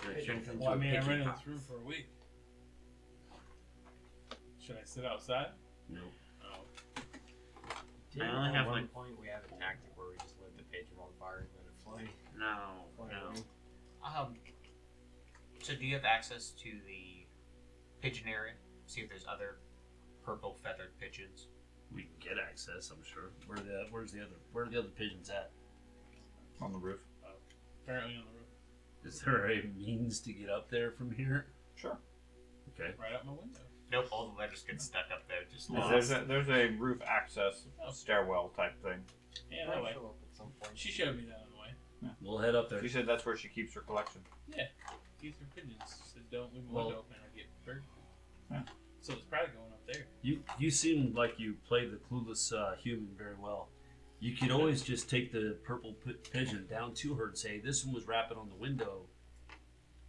It turns into Well, I a mean, I pigeon rented house. this room for a week. Should I sit outside? No. Oh. I only have At one like point we have a tactic where we just lit the pigeon on fire and let it fly. no. So do you have access to the pigeon area? See if there's other purple feathered pigeons. We can get access, I'm sure. Where are the other pigeons at? On the roof. Apparently on the roof. Is there a means to get up there from here? Sure. Okay. Right out my window. Nope, all the letters get stuck up there, just There's lost. there's a roof access stairwell type thing. Yeah, Might that way. show up at some point. She showed me that on the way. We'll head up there. She said that's where she keeps her collection. These are pigeons. She said don't leave my Well- window open or I get burned. Yeah. So it's probably going up there. You seem like you play the clueless human very well. You could always just take the purple pigeon down to her and say, "This one was wrapping on the window,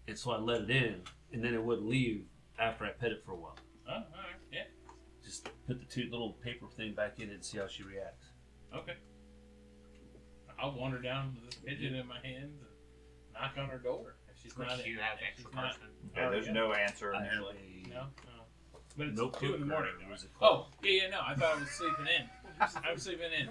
and so I let it in, and then it wouldn't leave after I pet it for a while." Oh, alright. Yeah. Just put the two little paper thing back in it and see how she reacts. Okay. I'll wander down with this pigeon in my hands and knock on her door. If she's not Do you have if extra she's not- parchment? Okay, there's no answer I have initially. a No? But it's notebook. 2 in the morning. or though. was it called? Oh, yeah, no. I thought I was sleeping in. I'm sleeping in.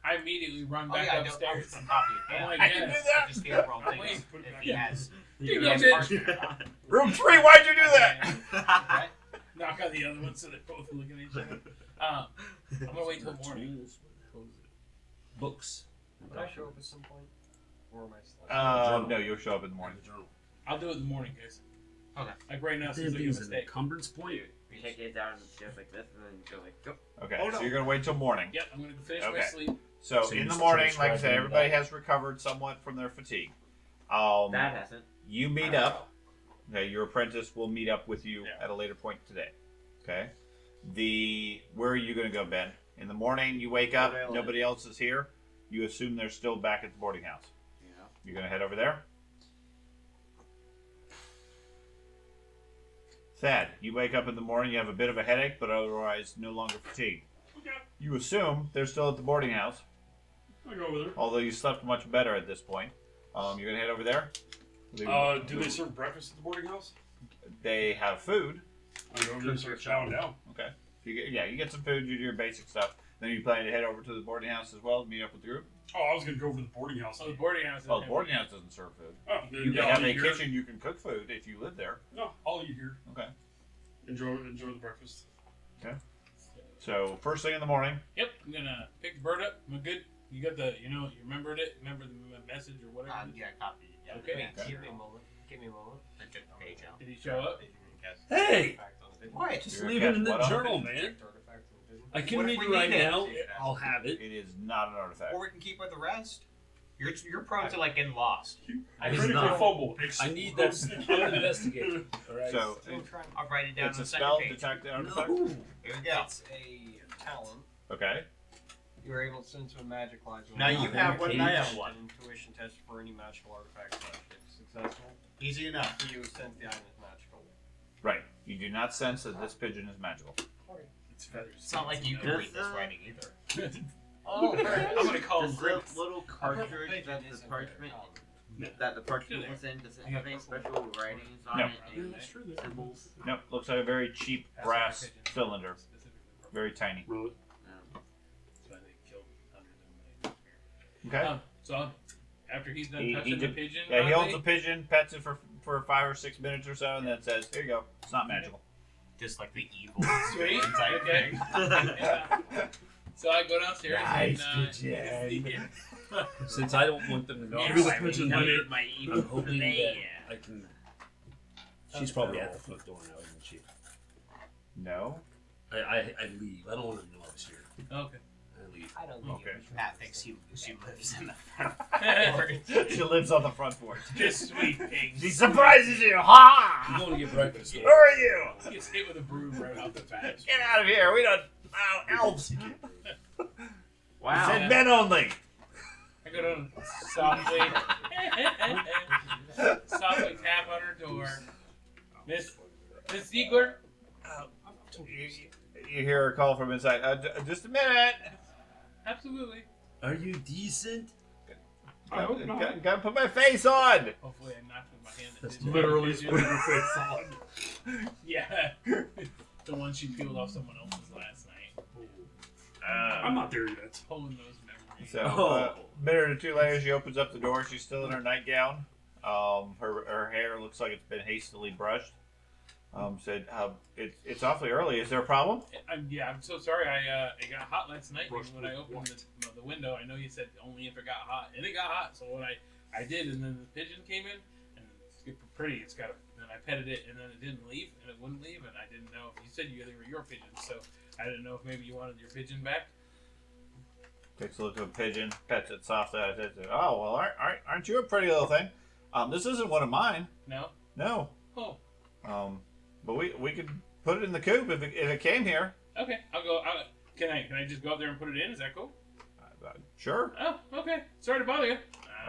I immediately run Oh back yeah, I don't upstairs. have a copy. I'm Yeah, like, I yes. can do that. I just gave the wrong thing. Wait, put it If back he in. has, You if he go, has bitch. parchment. Room 3, why'd you do that? Right? Knock on the other one so they're both looking at each other. I'm gonna wait till morning. Tools? What the hell is it? Books. Would I show up at some point? Or am I still? No, you'll show up in the morning. The journal. I'll do it in the morning, guys. Okay. Like right now, That since I thing a is an mistake. encumbrance point. You take it down the stairs like this, and then go like, go. Okay, Oh, no. so you're gonna wait till morning. Yep, I'm gonna finish Okay. my sleep. So So in you the just morning, transcribe like I said, into everybody that. has recovered somewhat from their fatigue. That hasn't. You meet up. Okay, your apprentice will meet up with you Yeah. at a later point today. Okay. Where are you gonna go, Ben? In the morning, you wake up, Tlakaelel. nobody else is here. You assume they're still back at the boarding house. Yeah. You're gonna head over there. Thad, you wake up in the morning, you have a bit of a headache, but otherwise no longer fatigued. Okay, You assume they're still at the boarding house, I'll go over there. although you slept much better at this point. You're gonna head over there. Do they serve breakfast at the boarding house? They have food. I go over there and start chowing down. Okay. So you get some food, you do your basic stuff. Then you plan to head over to the boarding house as well to meet up with the group. Oh, I was gonna go over to the boarding house. Oh, the boarding house. Oh, the boarding house doesn't serve food. Oh, then You yeah, have I'll a eat here. kitchen, you can cook food if you live there. No, I'll eat here. Okay. Enjoy the breakfast. So first thing in the morning, Yep, I'm gonna pick the bird up. I'm good. You got the, you remembered it? Remember the message or whatever? Yeah, copy. Yeah. Okay. Wait, give me a moment. Give me a moment. I took the page out. Did he show up? Hey! What? Just You're leave gonna it in catch the what on journal, it? man. Artifact on the pigeon. I can What if read we it right need it? now. I'll have it. it is not an artifact. Or we can keep with the rest. You're prone to like getting lost. I did Critical not. fumble. I need that to investigate. All right. So Still trying. I'll write it down it's on a the second spell, page. detect the artifact. No. Here we go. It's a talent. Okay. You're able to send to a magic line. Now you have one and I have An one. intuition test for any magical artifact. If successful, Easy enough. you sense the item is magical. Right. You do not sense that this pigeon is magical. It's feathers. It's not like you can read this writing either. Oh, I'm gonna call him Does Grimace. the little cartridge that the parchment was in, does it have any special writings on No. it? Any symbols? Nope. Looks like a very cheap That's brass our pigeon. cylinder. Specifically for- Very tiny. Really? No. That's why they killed hundreds of them. Okay. So after he's done He touching the did- pigeon, Yeah, he holds Riley, the pigeon, pets it for 5 or 6 minutes or so, and then says, "Here you go. It's not magical." Just like the evil Sweet. type Okay. thing. So I go downstairs Nice and pigeon. yeah. Since I don't want them to know, Give me the pigeon, honey. I'm hoping that I can. She's probably at the front door now, isn't she? No. I leave. I don't want to know I was here. Okay. I leave. I don't think Okay. Matt thinks she lives in the front. She lives on the front porch. Just sweet things. She surprises you. Ha! I'm going to get breakfast. Who are you? He gets hit with a broom right off the bat. Get out of here. We don't. Elves. Wow. Said men only. I go down softly, softly tap on her door. Miss Ziegler. You hear a call from inside. Just a minute. Absolutely. Are you decent? I hope not. Gotta put my face on. Hopefully, I knocked with my hand. That That's didn't Literally hit you. putting your face on. Yeah. The one she peeled off someone else's last night. I'm not there yet. Pulling those memories. So, a minute or two later, she opens up the door. She's still in her nightgown. Her hair looks like it's been hastily brushed. Said, it's awfully early. Is there a problem? I'm so sorry. It got hot last night. And when I opened the window, I know you said only if it got hot, and it got hot. So what I did, and then the pigeon came in, and it's pretty. It's got and I petted it, and then it didn't leave, and it wouldn't leave, and I didn't know if you said they were your pigeons, so I didn't know if maybe you wanted your pigeon back. Takes a look at a pigeon, pets it softly. Says, oh well, aren't you a pretty little thing? This isn't one of mine. No. No. Oh. But we could put it in the coop if it came here. Okay. I'll go. Can I just go up there and put it in? Is that cool? Sure. Oh, okay. Sorry to bother you.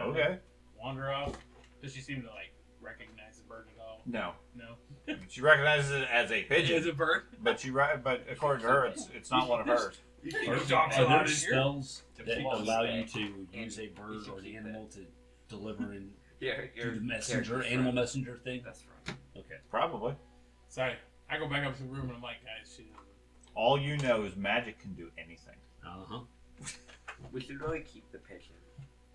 Okay. Wander off. Does she seem to recognize the bird at all? No. No. She recognizes it as a pigeon. As a bird? But according to her, it's not one of hers. Are there spells that allow you to use a bird or the animal to deliver in through the messenger, animal messenger thing? That's right. Okay. Probably. Sorry. I go back up to the room and I'm like, guys, she doesn't. All you know is magic can do anything. Uh-huh. We should really keep the pigeon.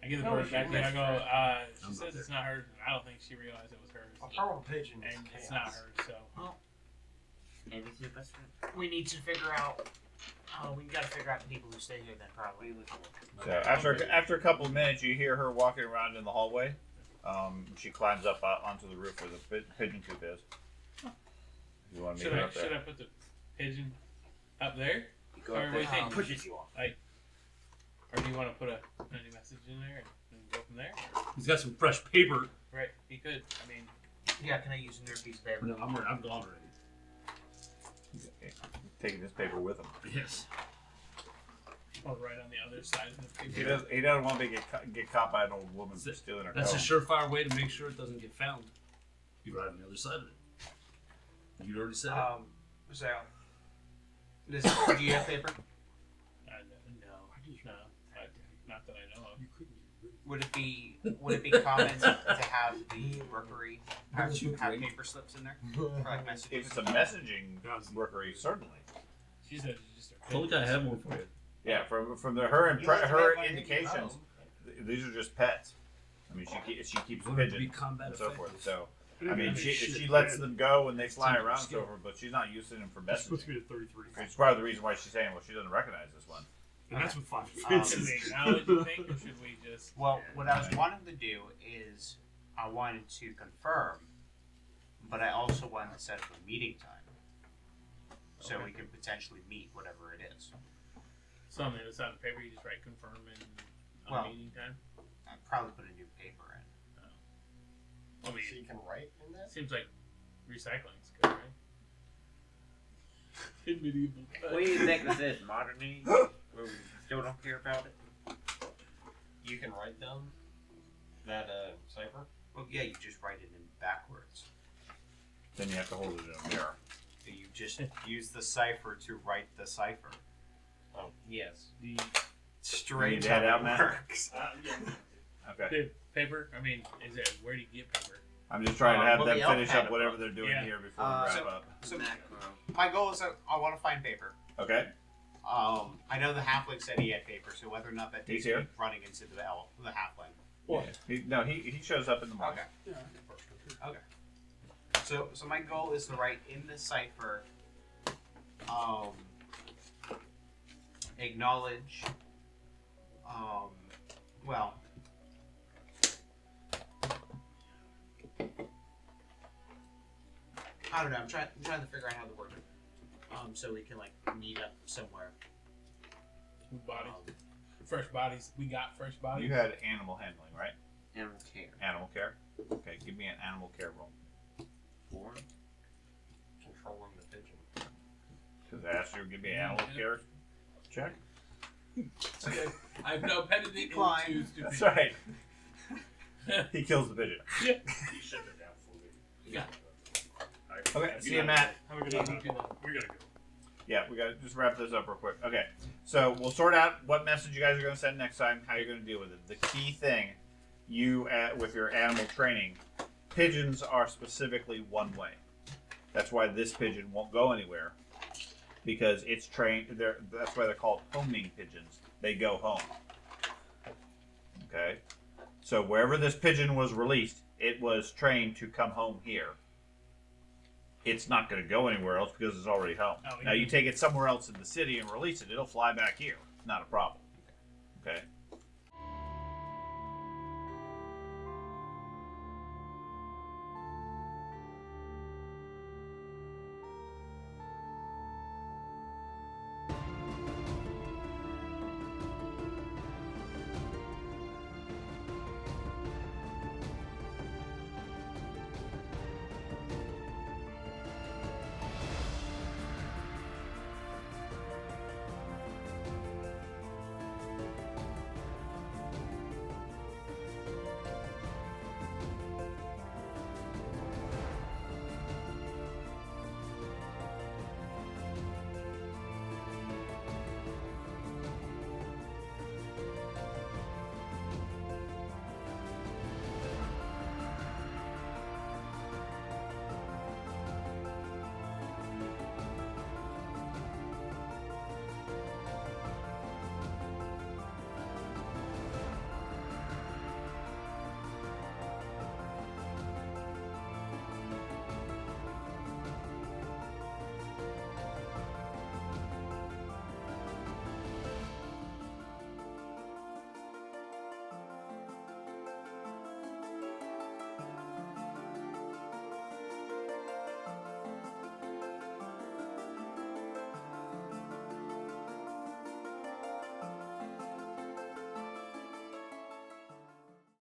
I get the No, bird she back there. I was go, she says it's not hers. And I don't think she realized it was hers. A purple pigeon is And chaos. it's not hers, so. And it's your best friend. We need to figure out. We gotta figure out the people who stay here then, probably. So after a couple of minutes, you hear her walking around in the hallway. She climbs up onto the roof where the pigeon coop is. You want to meet her up Should I there? put the pigeon up there? You go Or up what do there, you think? pushes you off. Or do you want to put a message in there and go from there? He's got some fresh paper. Right, he could. I mean, Yeah, can I use a new piece of paper? No, I'm gone already. Taking this paper with him. Yes. oh, right on the other side of the paper. He doesn't want to get caught by an old woman for stealing her That's a comb. surefire way to make sure it doesn't get found. Be right on the other side of it. You'd already said it. So, Do you have paper? No, not that I know of. Would it be common to have the rookery have paper slips in there for like messages? If it's a messaging rookery, certainly. She said it's just her Told you I have one for you. Yeah, from her You have to her make one indications, these are just pets. I mean, she keeps We're gonna be pigeons combat and so forth. effective. So I mean, she lets them go and they fly around and so forth, but she's not using them for It's supposed to messaging. be at 33. It's part of the reason why she's saying, well, she doesn't recognize this one. And that's with 5 Should fences. we acknowledge, you think, or should we just? Well, what I was wanting to do is I wanted to confirm, but I also wanted to set up a meeting time, so we could potentially meet whatever it is. Something that's on the paper, you just write confirm and Well, meeting time. I'd probably put a new paper in. I mean, so you can write in that? seems like recycling's good, right? In medieval times. What do you think this is? Modern age? Where we still don't care about it? You can write down that cipher? Well, yeah, you just write it in backwards. Then you have to hold it in a mirror. You just use the cipher to write the cipher. Oh, yes. The Strange You need that how out, it man? works. Okay. paper. I mean, is it where do you get paper? I'm just trying to have Well, them the elf finish had up it. whatever they're doing Yeah. here before we wrap up. So Macro. my goal is that I want to find paper. Okay. I know the halfling said he had paper, so whether or not that takes He's here? me running into the halfling. Yeah. He shows up in the morning. Okay. So my goal is to write in the cipher, acknowledge, well, I don't know. I'm trying to figure out how to work it. So we can meet up somewhere. Bodies, fresh bodies. We got fresh bodies. You had animal handling, right? Animal care. Animal care. Okay, give me an animal care roll. 4. Controlling the pigeon. Because I asked you to give me an animal care check. I've now petted it Decline. into stupid. That's right. He kills the pigeon. Yeah. You shut it down for me. Yeah. Okay, see you, Matt. Have a good night. We gotta go. Yeah, we gotta just wrap this up real quick. Okay, so we'll sort out what message you guys are gonna send next time, how you're gonna deal with it. The key thing you with your animal training, pigeons are specifically one way. That's why this pigeon won't go anywhere, because it's trained. That's why they're called homing pigeons. They go home. Okay, so wherever this pigeon was released, it was trained to come home here. It's not going to go anywhere else because it's already home. Oh, Now you take it somewhere else in the city and release it, it'll fly back here. Not a problem. Okay.